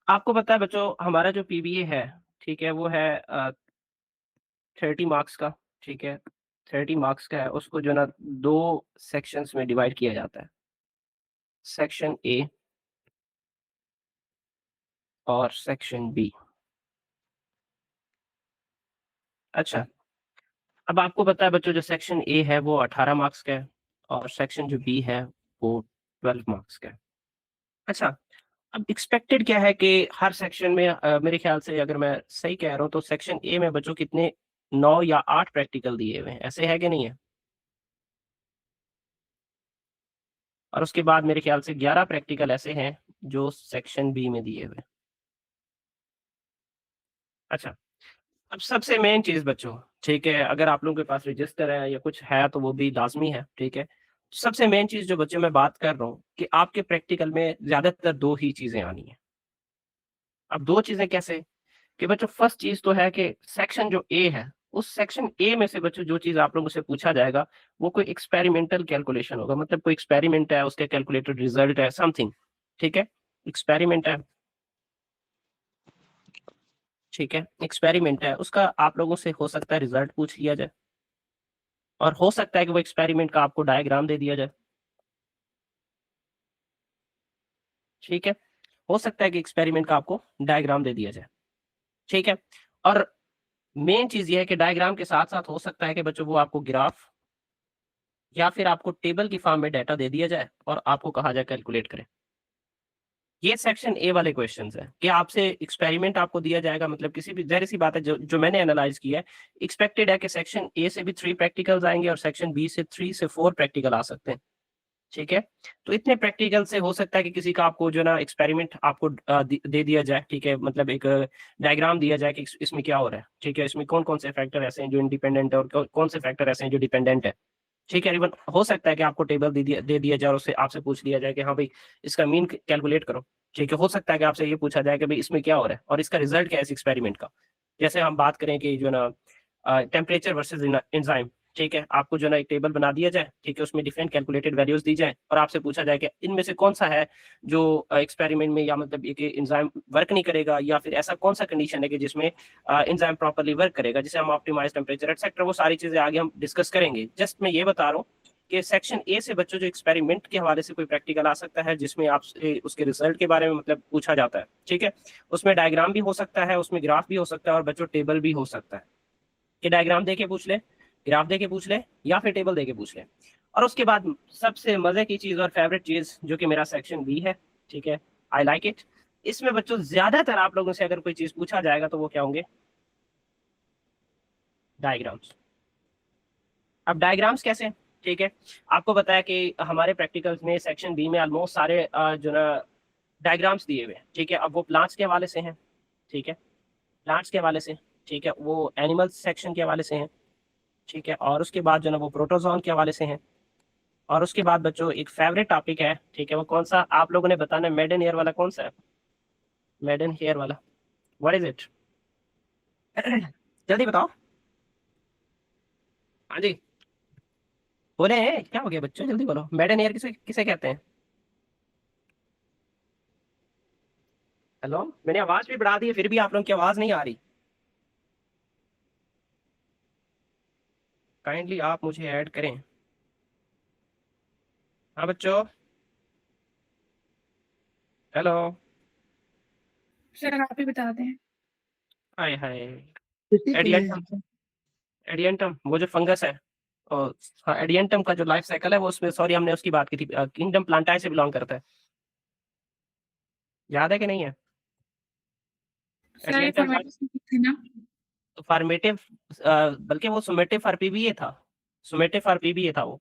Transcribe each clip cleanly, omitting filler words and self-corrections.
आपको पता है बच्चों हमारा जो पीबीए है, ठीक है? वो है 30 मार्क्स का, ठीक है? 30 मार्क्स का है, उसको जो है ना 2 सेक्शंस में डिवाइड किया जाता है। सेक्शन ए और सेक्शन बी। अच्छा, अब आपको पता है बच्चों जो सेक्शन ए है वो 18 मार्क्स का है और सेक्शन जो बी है वो 12 मार्क्स का है। अच्छा, अब एक्सपेक्टेड क्या है कि हर सेक्शन में मेरे ख्याल से अगर मैं सही कह रहा हूँ तो सेक्शन ए में बच्चों कितने 9 या 8 प्रैक्टिकल दिए हुए हैं, ऐसे है कि नहीं है? और उसके बाद मेरे ख्याल से 11 प्रैक्टिकल ऐसे हैं जो सेक्शन बी में दिए हुए हैं। अच्छा, अब सबसे मेन चीज़ बच्चों, ठीक है, अगर आप लोगों के पास रजिस्टर है या कुछ है तो वो भी लाज़मी है, ठीक है? सबसे मेन चीज़ जो बच्चों मैं बात कर रहा हूँ कि आपके प्रैक्टिकल में ज़्यादातर 2 ही चीज़ें आनी हैं। अब 2 चीज़ें कैसे? कि बच्चों फर्स्ट चीज़ तो है कि सेक्शन जो ए है, उस सेक्शन ए में से बच्चों जो चीज़ आप लोगों से पूछा जाएगा, वो कोई एक्सपेरिमेंटल कैलकुलेशन होगा। मतलब कोई एक्सपेरिमेंट है, उसके कैलकुलेटेड रिज़ल्ट है, समथिंग, ठीक है? एक्सपेरिमेंट है, ठीक है? एक्सपेरिमेंट है, उसका आप लोगों से हो सकता है रिज़ल्ट पूछ लिया जाए और हो सकता है कि वो एक्सपेरिमेंट का आपको डायग्राम दे दिया जाए, ठीक है? हो सकता है कि एक्सपेरिमेंट का आपको डायग्राम दे दिया जाए, ठीक है? और मेन चीज़ ये है कि डायग्राम के साथ-साथ हो सकता है कि बच्चों वो आपको ग्राफ या फिर आपको टेबल की फॉर्म में डाटा दे दिया जाए और आपको कहा जाए कैलकुलेट करें। ये सेक्शन ए वाले क्वेश्चंस हैं कि आपसे एक्सपेरिमेंट आपको दिया जाएगा, मतलब किसी भी ज़ाहिर-सी बात है जो मैंने एनालाइज़ किया है, एक्सपेक्टेड है कि सेक्शन ए से भी 3 प्रैक्टिकल्स आएँगे और सेक्शन बी से 3 से 4 प्रैक्टिकल आ सकते हैं। ठीक है? तो इतने प्रैक्टिकल से हो सकता है कि किसी का आपको जो है ना एक्सपेरिमेंट आपको दे दिया जाए, ठीक है? मतलब एक डायग्राम दिया जाए कि इसमें क्या हो रहा है, ठीक है? इसमें कौन-कौन से फैक्टर ऐसे हैं जो इंडिपेंडेंट है और कौन से फैक्टर ऐसे हैं जो डिपेंडेंट है। ठीक है? इवन हो सकता है कि आपको टेबल दे दिया जाए और उससे आपसे पूछ लिया जाए कि हाँ, भई इसका मीन कैलकुलेट करो। ठीक है? हो सकता है कि आपसे ये पूछा जाए कि भई इसमें क्या हो रहा है और इसका रिजल्ट क्या है इस एक्सपेरिमेंट का। जैसे हम बात करें कि जो है ना टेम्परेचर वर्सेस एंजाइम, ठीक है? आपको जो है ना एक टेबल बना दिया जाए, ठीक है? उसमें डिफरेंट कैलकुलेटेड वैल्यूज़ दी जाएँ और आपसे पूछा जाए कि इनमें से कौन-सा है जो एक्सपेरिमेंट में या मतलब एक एंजाइम वर्क नहीं करेगा या फिर ऐसा कौन-सा कंडीशन है कि जिसमें एंजाइम प्रॉपर्ली वर्क करेगा, जिसे हम ऑप्टिमाइज़ टेम्परेचर एटसेट्रा वो सारी चीज़ें आगे हम डिस्कस करेंगे। जस्ट मैं ये बता रहा हूँ कि सेक्शन ए से बच्चों जो एक्सपेरिमेंट के हवाले से कोई प्रैक्टिकल आ सकता है जिसमें आपसे उसके रिजल्ट के बारे में मतलब पूछा जाता है, ठीक है? उसमें डायग्राम भी हो सकता है, उसमें ग्राफ भी हो सकता है और बच्चों टेबल भी हो सकता है। कि डायग्राम देके पूछ ले, ग्राफ देके पूछ ले या फिर टेबल देके पूछ ले। और उसके बाद सबसे मज़े की चीज़ और फेवरेट चीज़ जो कि मेरा सेक्शन बी है, ठीक है? I like it. इसमें बच्चों ज़्यादातर आप लोगों से अगर कोई चीज़ पूछा जाएगा तो वो क्या होंगे? डायग्राम्स। अब डायग्राम्स कैसे? ठीक है? आपको पता है कि हमारे प्रैक्टिकल्स में सेक्शन बी में ऑलमोस्ट सारे जो ना डायग्राम्स दिए हुए हैं, ठीक है? अब वो प्लांट्स के हवाले से हैं, ठीक है? प्लांट्स के हवाले से, ठीक है? वो एनिमल्स सेक्शन के हवाले से हैं, ठीक है? और उसके बाद जो है ना वो प्रोटोज़ोन के हवाले से हैं। और उसके बाद बच्चों एक फेवरेट टॉपिक है, ठीक है? वो कौन-सा आप लोगों ने बताना है, मेडन ईयर वाला कौन-सा है? मेडन हेयर वाला, व्हाट इज़ इट? जल्दी बताओ। हाँ जी, बोले हैं, क्या हो गया बच्चों जल्दी बोलो। मेडन ईयर किसे किसे कहते हैं? हेलो? मैंने आवाज़ भी बढ़ा दी है, फिर भी आप लोगों की आवाज़ नहीं आ रही। काइंडली आप मुझे ऐड करें। हाँ बच्चों, हेलो? सर आप ही बता दें। हाय हाय! किसी के लिए एडियंटम, एडियंटम वो जो फंगस है, हाँ, एडियंटम का जो लाइफ साइकिल है वो उसमें सॉरी हमने उसकी बात की थी, किंगडम प्लांटाe से बिलॉन्ग करता है। याद है कि नहीं है? सर एडियंटम इन्फॉर्मेटिव थी ना। तो फॉर्मेटिव बल्कि वो सुमेटिव फॉर पीबीए था। सुमेटिव फॉर पीबीए था वो,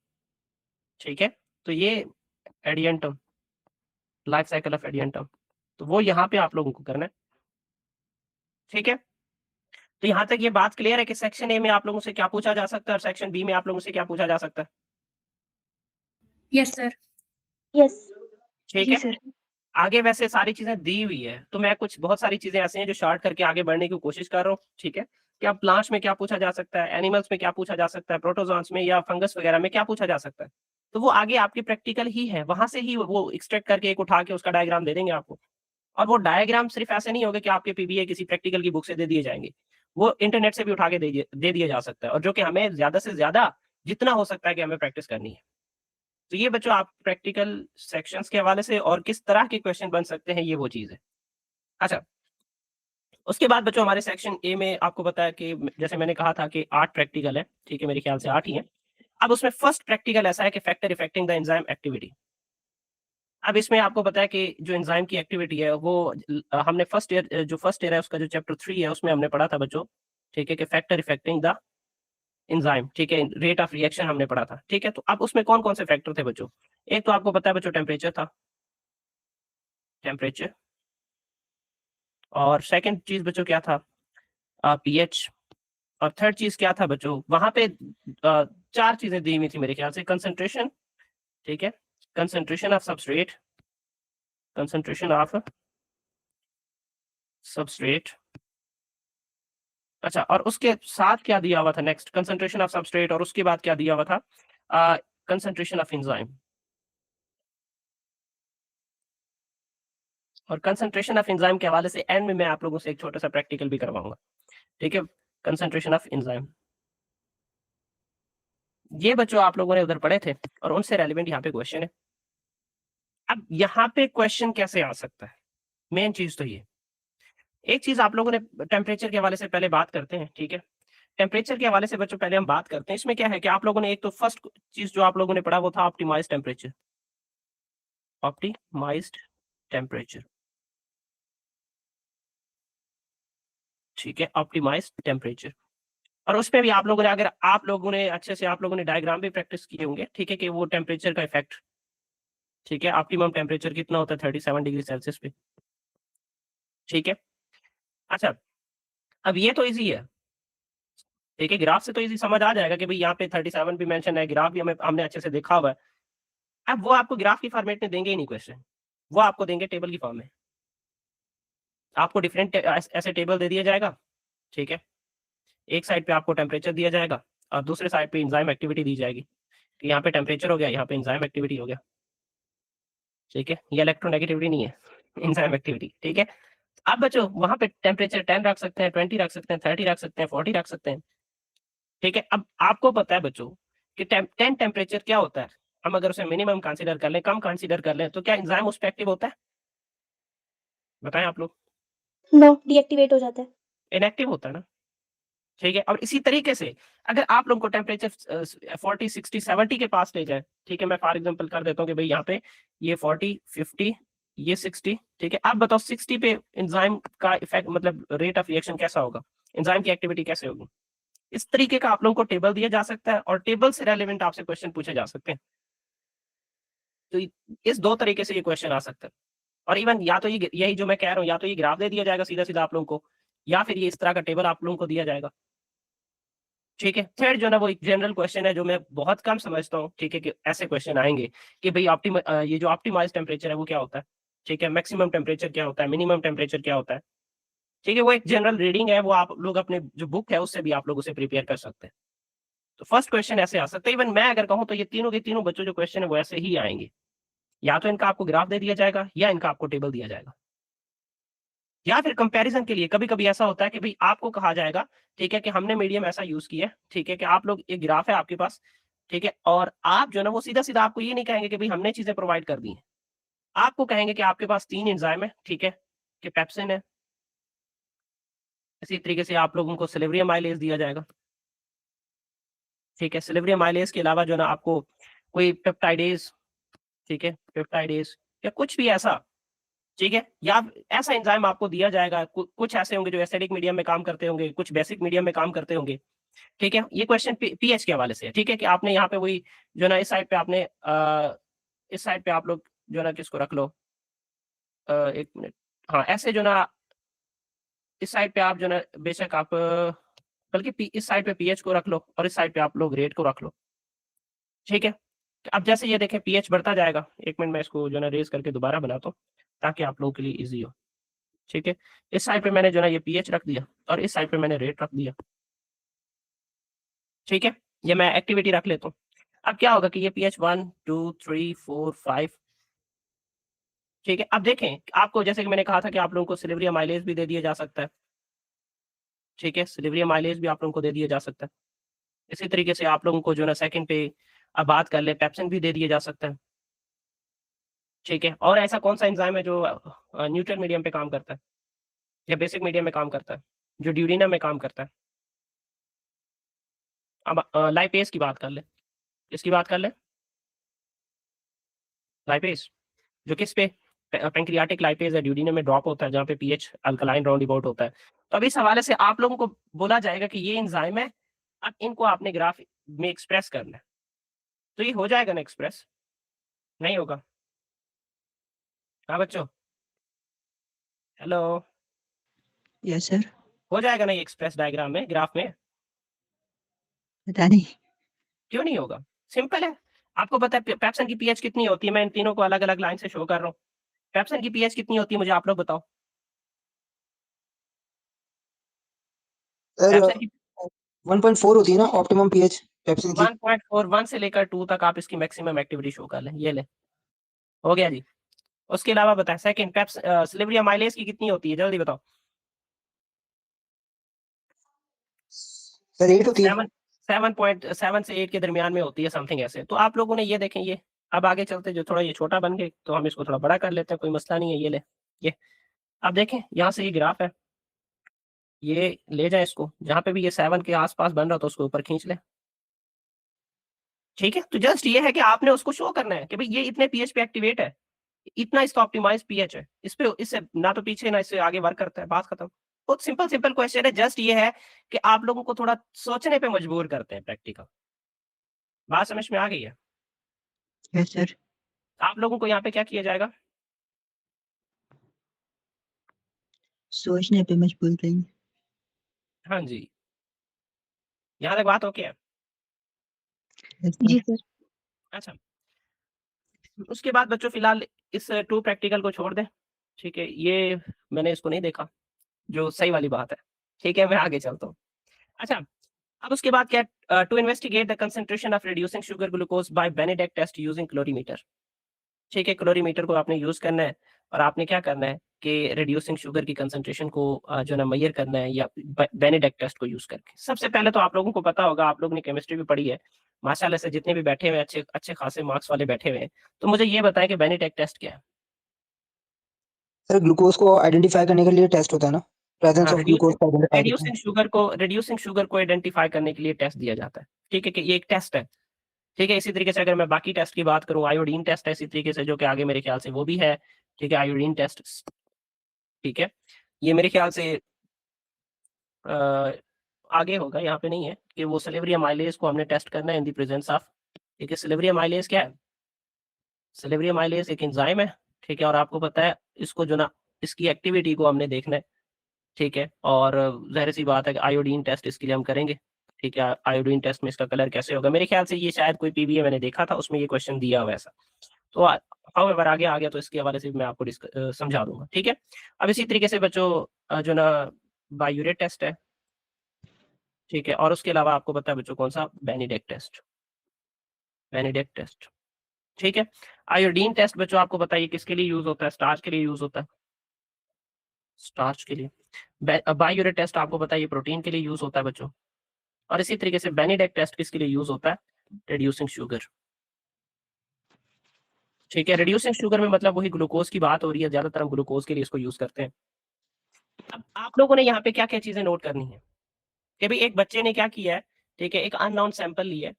ठीक है? तो ये Adiantum, life cycle of Adiantum, तो वो यहाँ पे आप लोगों को करना है, ठीक है? तो यहाँ तक ये बात क्लियर है कि सेक्शन ए में आप लोगों से क्या पूछा जा सकता है और सेक्शन बी में आप लोगों से क्या पूछा जा सकता है, यस सर। यस ठीक जी है? सर। आगे वैसे सारी चीज़ें दी हुई है, तो मैं कुछ बहुत सारी चीज़ें ऐसी हैं जो शॉर्ट करके आगे बढ़ने की कोशिश कर रहा हूँ, ठीक है? कि अब प्लांट्स में क्या पूछा जा सकता है, एनिमल्स में क्या पूछा जा सकता है, प्रोटोज़ोन्स में या फंगस वगैरह में क्या पूछा जा सकता है। तो वो आगे आपके प्रैक्टिकल ही है, वहाँ से ही वो एक्सट्रैक्ट करके एक उठा के उसका डायग्राम दे देंगे आपको। और वो डायग्राम सिर्फ ऐसे नहीं होगा कि आपके पीबीए किसी प्रैक्टिकल की बुक से दे दिए जाएंगे, वो इंटरनेट से भी उठा के दे दिया जा सकता है, और जो कि हमें ज्यादा से ज्यादा जितना हो सकता है कि हमें प्रैक्टिस करनी है। तो ये बच्चों आप प्रैक्टिकल सेक्शंस के हवाले से और किस तरह के क्वेश्चन बन सकते हैं, ये वो चीज है। अच्छा, उसके बाद बच्चों हमारे सेक्शन ए में आपको पता है कि जैसे मैंने कहा था कि 8 प्रैक्टिकल है, ठीक है, मेरे ख्याल से 8 ही है। अब उसमें फर्स्ट प्रैक्टिकल ऐसा है कि factor affecting the enzyme activity. अब इसमें आपको पता है कि जो एंजाइम की एक्टिविटी है वो हमने फर्स्ट ईयर जो फर्स्ट ईयर है उसका जो चैप्टर 3 है उसमें हमने पढ़ा था बच्चों, ठीक है, कि फैक्टर इफेक्टिंग द एंजाइम, ठीक है, रेट ऑफ रिएक्शन हमने पढ़ा था, ठीक है। तो अब उसमें कौन-कौन से फैक्टर थे बच्चों? एक तो आपको पता है बच्चों टेम्परेचर था, टेम्परेचर, और सेकंड चीज़ बच्चों क्या था? पीएच, और थर्ड चीज़ क्या था बच्चों? वहाँ पे 4 चीज़ें दी हुई थी मेरे ख्याल से, कंसंट्रेशन, ठीक है, concentration of substrate, concentration of substrate, अच्छा, और उसके साथ क्या दिया हुआ था नेक्स्ट? कंसंट्रेशन ऑफ सबस्ट्रेट, और उसके बाद क्या दिया हुआ था? Concentration of enzyme. और कंसंट्रेशन ऑफ एंजाइम के हवाले से एंड में मैं आप लोगों से एक छोटा-सा प्रैक्टिकल भी करवाऊँगा, ठीक है? Concentration of enzyme. ये बच्चों आप लोगों ने उधर पढ़े थे और उनसे रेलेवेंट यहाँ पे क्वेश्चन है। अब यहाँ पे क्वेश्चन कैसे आ सकता है? मेन चीज़ तो ये। एक चीज़ आप लोगों ने टेम्परेचर के हवाले से पहले बात करते हैं, ठीक है? टेम्परेचर के हवाले से बच्चों पहले हम बात करते हैं। इसमें क्या है कि आप लोगों ने एक तो फर्स्ट चीज़ जो आप लोगों ने पढ़ा वो था ऑप्टिमाइज़्ड टेम्परेचर। ऑप्टिमाइज़्ड टेम्परेचर, ठीक है? ऑप्टिमाइज़्ड टेम्परेचर, और उसपे भी आप लोगों ने, अगर आप लोगों ने अच्छे से आप लोगों ने डायग्राम भी प्रैक्टिस किए होंगे, ठीक है? कि वो टेम्परेचर का इफेक्ट, ठीक है? ऑप्टिमम टेम्परेचर कितना होता है 37 डिग्री सेल्सियस पे, ठीक है? अच्छा, अब ये तो ईज़ी है, ठीक है? ग्राफ से तो ईज़ी समझ आ जाएगा कि भई यहाँ पे 37 भी मेंशन है, ग्राफ भी हमने अच्छे से देखा हुआ है। अब वो आपको ग्राफ की फॉर्मेट में देंगे ही नहीं क्वेश्चन, वो आपको देंगे टेबल की फॉर्म में। आपको डिफरेंट ऐसे टेबल दे दिया जाएगा, ठीक है? एक साइड पे आपको टेम्परेचर दिया जाएगा और दूसरे साइड पे एंजाइम एक्टिविटी दी जाएगी, कि यहाँ पे टेम्परेचर हो गया, यहाँ पे एंजाइम एक्टिविटी हो गया, ठीक है? ये इलेक्ट्रोनेगेटिविटी नहीं है, एंजाइम एक्टिविटी, ठीक है? अब बच्चों वहाँ पे टेम्परेचर 10 रख सकते हैं, 20 रख सकते हैं, 30 रख सकते हैं, 40 रख सकते हैं, ठीक है? अब आपको पता है बच्चों कि 10 टेम्परेचर क्या होता है? हम अगर उसे मिनिमम कंसीडर कर लें, कम कंसीडर कर लें, तो क्या एंजाइम उस पे एक्टिव होता है? बताएँ आप लोग? नो, डीएक्टिवेट हो जाता है। इनएक्टिव होता है ना, ठीक है? और इसी तरीके से अगर आप लोगों को टेम्परेचर 40, 60, 70 के पास ले जाए, ठीक है? मैं फॉर एग्जांपल कर देता हूँ कि भई यहाँ पे ये 40, 50, ये 60, ठीक है? आप बताओ 60 पे एंजाइम का इफेक्ट, मतलब रेट ऑफ रिएक्शन कैसा होगा? एंजाइम की एक्टिविटी कैसे होगी? इस तरीके का आप लोगों को टेबल दिया जा सकता है और टेबल से रेलेवेंट आपसे क्वेश्चन पूछे जा सकते हैं। तो इस 2 तरीके से ये क्वेश्चन आ सकता है। और इवन या तो ये यही जो मैं कह रहा हूँ, या तो ये ग्राफ दे दिया जाएगा सीधा-सीधा आप लोगों को, या फिर ये इस तरह का टेबल आप लोगों को दिया जाएगा। ठीक है? थर्ड जो है ना वो एक जनरल क्वेश्चन है जो मैं बहुत कम समझता हूँ, ठीक है? कि ऐसे क्वेश्चन आएँगे कि भई ये जो ऑप्टिमाइज़्ड टेम्परेचर है वो क्या होता है? ठीक है? मैक्सिमम टेम्परेचर क्या होता है? मिनिमम टेम्परेचर क्या होता है? ठीक है? वो एक जनरल रीडिंग है, वो आप लोग अपने जो बुक है उससे भी आप लोग उसे प्रिपेयर कर सकते हैं। तो फर्स्ट क्वेश्चन ऐसे आ सकता है। इवन मैं अगर कहूँ तो ये तीनों के तीनों बच्चों जो क्वेश्चन है वो ऐसे ही आएँगे। या तो इनका आपको ग्राफ दे दिया जाएगा या इनका आपको टेबल दिया जाएगा। या फिर कंपैरिज़न के लिए कभी-कभी ऐसा होता है कि भई आपको कहा जाएगा, ठीक है, कि हमने मीडियम ऐसा यूज़ किया है, ठीक है, कि आप लोग एक ग्राफ है आपके पास, ठीक है, और आप जो है ना वो सीधा-सीधा आपको ये नहीं कहेंगे कि भई हमने चीज़ें प्रोवाइड कर दी हैं। आपको कहेंगे कि आपके पास 3 एंजाइम है, ठीक है, कि पेप्सिन है, इसी तरीके से आप लोगों को सिल्वरियम अमाइलेज़ दिया जाएगा, ठीक है। सिल्वरियम अमाइलेज़ के अलावा जो है ना आपको कोई पेप्टाइडेज़, ठीक है, पेप्टाइडेज़ या कुछ भी ऐसा, ठीक है, या ऐसा एंजाइम आपको दिया जाएगा, कुछ ऐसे होंगे जो एसिडिक मीडियम में काम करते होंगे, कुछ बेसिक मीडियम में काम करते होंगे, ठीक है? ये क्वेश्चन पीएच के हवाले से है, ठीक है? कि आपने यहाँ पे वही जो है ना इस साइड पे आपने इस साइड पे आप लोग जो है ना किसको रख लो, 1 मिनट, हाँ, ऐसे जो है ना इस साइड पे आप जो है ना बेशक आप बल्कि इस साइड पे पीएच को रख लो और इस साइड पे आप लोग रेट को रख लो, ठीक है? अब जैसे ये देखें पीएच बढ़ता जाएगा, 1 मिनट मैं इसको जो है ना रेज़ करके दोबारा बनाता हूँ, ताकि आप लोगों के लिए ईज़ी हो, ठीक है? इस साइड पे मैंने जो है ना ये पीएच रख दिया और इस साइड पे मैंने रेट रख दिया, ठीक है? ये मैं एक्टिविटी रख लेता हूँ। अब क्या होगा कि ये पीएच 1, 2, 3, 4, 5, ठीक है, अब देखें आपको जैसे कि मैंने कहा था कि आप लोगों को सिलिब्रियम माइलेज भी दे दिया जा सकता है। ठीक है, सिलिब्रियम माइलेज भी आप लोगों को दे दिया जा सकता है। इसी तरीके से आप लोगों को जो है ना सेकंड पे अब बात कर ले पेप्सिन भी दे दिया जा सकता है। ठीक है, और ऐसा कौन सा एंजाइम है जो न्यूट्रल मीडियम पे काम करता है या बेसिक मीडियम में काम करता है, जो ड्यूरिनम में काम करता है? अब लाइपेज की बात कर ले, किसकी बात कर ले? लाइपेज, जो किस पे पैंक्रियाटिक लाइपेज है, ड्यूरिनम में ड्रॉप होता है जहाँ पे पीएच अल्कलाइन राउंड अबाउट होता है। तो अब इस हवाले से आप लोगों को बोला जाएगा कि ये एंजाइम है, अब इनको आपने ग्राफ में एक्सप्रेस करना है। तो ये हो जाएगा ना एक्सप्रेस? नहीं होगा? हाँ बच्चों, हेलो, यस सर। हो जाएगा ना ये एक्सप्रेस डायग्राम में, ग्राफ में? पता नहीं। क्यों नहीं होगा? सिंपल है। आपको पता है पेप्सन की पीएच कितनी होती है? मैं इन तीनों को अलग अलग लाइन से शो कर रहा हूँ। पेप्सन की पीएच कितनी होती है मुझे आप लोग बताओ। सर पेप्सन की 1.4 होती है ना ऑप्टिमम पीएच पेप्सिन की। 1.41 से लेकर 2 तक आप इसकी मैक्सिमम एक्टिविटी शो कर लें। ये ले, हो गया जी। उसके अलावा बताएं सेकंड पेप्स सिलिब्रियम माइलेज की कितनी होती है, जल्दी बताओ। सर 8 होती है। 7.7 से 8 के दरमियान में होती है, समथिंग ऐसे। तो आप लोगों ने ये देखें, ये अब आगे चलते जो थोड़ा ये छोटा बन गए तो हम इसको थोड़ा बड़ा कर लेते हैं, कोई मसला नहीं है। ये ले, ये अब देखें यहाँ से ये ग्राफ है, ये ले जाए इसको जहां पे भी ये 7 के आसपास बन रहा तो उसको ऊपर खींच ले। ठीक है, तो जस्ट ये है कि आपने उसको शो करना है कि भाई ये इतने पीएच पे एक्टिवेट है, इतना इसका ऑप्टिमाइज पीएच है, इस पे इससे ना तो पीछे ना इससे आगे वर्क करता है, बात खत्म। बहुत सिंपल सिंपल क्वेश्चन है, जस्ट ये है कि आप लोगों को थोड़ा सोचने पे मजबूर करते हैं प्रैक्टिकल। बात समझ में आ गई है? Yes sir. आप लोगों को यहाँ पे क्या किया जाएगा? सोचने पे मजबूर करेंगे। हाँ जी, यहाँ तक बात ओके है? यस जी सर। सर। अच्छा, उसके बाद बच्चों फिलहाल इस 2 प्रैक्टिकल को छोड़ दें। ठीक है, ये मैंने इसको नहीं देखा, जो सही वाली बात है। ठीक है, मैं आगे चलता हूँ। अच्छा, अब उसके बाद क्या, to investigate the concentration of reducing sugar glucose by Benedict test using colorimeter. ठीक है, क्लोरीमीटर को आपने यूज करना है और आपने क्या करना है कि रिड्यूसिंग शुगर की कंसंट्रेशन को जो ना मेजर करना है या बेनेडिक्ट टेस्ट को यूज करके। सबसे पहले तो आप लोगों को पता होगा, आप लोगों ने केमिस्ट्री भी पढ़ी है माशाल्लाह से, जितने भी बैठे हुए हैं अच्छे अच्छे खासे मार्क्स वाले बैठे हुए हैं, तो मुझे ये बताएं कि बेनेडिक्ट टेस्ट क्या है? सर ग्लूकोज को आइडेंटिफाई करने के लिए टेस्ट होता है ना, प्रेजेंस ऑफ ग्लूकोज को आइडेंटिफाई करते हैं। रिड्यूसिंग शुगर को आइडेंटिफाई करने के लिए टेस्ट दिया जाता है। ठीक है, कि ये एक टेस्ट है। ठीक है, इसी तरीके से अगर मैं बाकी टेस्ट की बात करूं, आयोडीन टेस्ट है इसी तरीके से, जो कि आगे मेरे ख्याल से वो भी है। ठीक है, आयोडीन टेस्ट। ठीक है, ये मेरे ख्याल से आगे होगा, यहाँ पे नहीं है, कि वो सिलिब्रियम माइलेज को हमने टेस्ट करना है इन द प्रेजेंस ऑफ। ठीक है, सिलिब्रियम माइलेज क्या है? सिलिब्रियम माइलेज एक एंजाइम है। ठीक है, और आपको पता है इसको जो ना इसकी एक्टिविटी को हमने देखना है। ठीक है, और ज़ाहिर सी बात है कि आयोडीन टेस्ट इसके लिए हम करेंगे। ठीक है, आयोडीन टेस्ट में इसका कलर कैसे होगा? मेरे ख्याल से ये शायद कोई पीबीए मैंने देखा था, उसमें ये क्वेश्चन दिया हुआ है ऐसा। तो हाउएवर आगे आ गया तो इसके हवाले से मैं आपको समझा दूंगा। ठीक है, अब इसी तरीके से बच्चों जो ना बायूरेट टेस्ट है। ठीक है, और उसके अलावा आपको पता है बच्चों कौन सा? Benedict test. Benedict test. ठीक है, आयोडीन टेस्ट बच्चों आपको पता है ये किसके लिए यूज होता है? स्टार्च के लिए यूज होता है, स्टार्च के लिए। बायूरेट टेस्ट आपको पता है ये प्रोटीन के लिए यूज होता है बच्चों। और इसी तरीके से बेनेडिक्ट टेस्ट किसके लिए यूज होता है? Reducing sugar. ठीक है, रिड्यूसिंग शुगर में मतलब वही ग्लूकोज की बात हो रही है, ज्यादातर हम ग्लूकोज के लिए इसको यूज करते हैं। अब आप लोगों ने यहाँ पे क्या क्या चीजें नोट करनी है कि भाई एक बच्चे ने क्या किया है? ठीक है, एक अननोन सैंपल लिया है।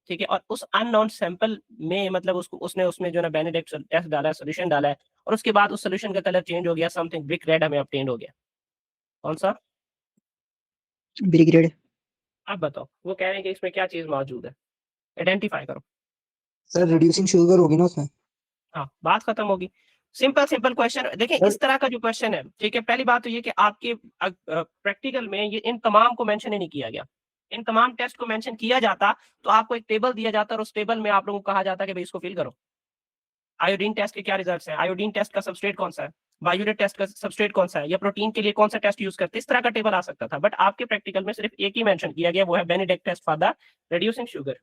ठीक है, और उस अननोन सैंपल में मतलब उसको उसने उसमें जो ना बेनेडिक्ट टेस्ट डाला है, सोल्यूशन डाला है, और उसके बाद उस सोल्यूशन का कलर चेंज हो गया, समथिंग ब्रिक रेड हमें ऑब्टेन हो गया। कौन सा? Brick red. आप बताओ, वो कह रहे हैं कि इसमें क्या चीज मौजूद है, आइडेंटिफाई करो। सर रिड्यूसिंग शुगर होगी ना उसमें। हाँ, बात खत्म होगी। सिंपल सिंपल क्वेश्चन देखिए, इस तरह का जो क्वेश्चन है। ठीक है, पहली बात तो ये कि आपके प्रैक्टिकल में ये इन तमाम को मेंशन ही नहीं किया गया। इन तमाम टेस्ट को मेंशन किया जाता तो आपको एक टेबल दिया जाता और उस टेबल में आप लोगों को कहा जाता कि भाई इसको फिल करो। आयोडीन टेस्ट के क्या रिजल्ट्स हैं, आयोडीन टेस्ट का सबस्ट्रेट कौन सा है, बायूरेट टेस्ट का सबस्ट्रेट कौन सा है, या प्रोटीन के लिए कौन सा टेस्ट यूज करते हैं, इस तरह का टेबल आ सकता था। बट आपके प्रैक्टिकल में सिर्फ एक ही मेंशन किया गया, वो है Benedict test for the reducing sugar.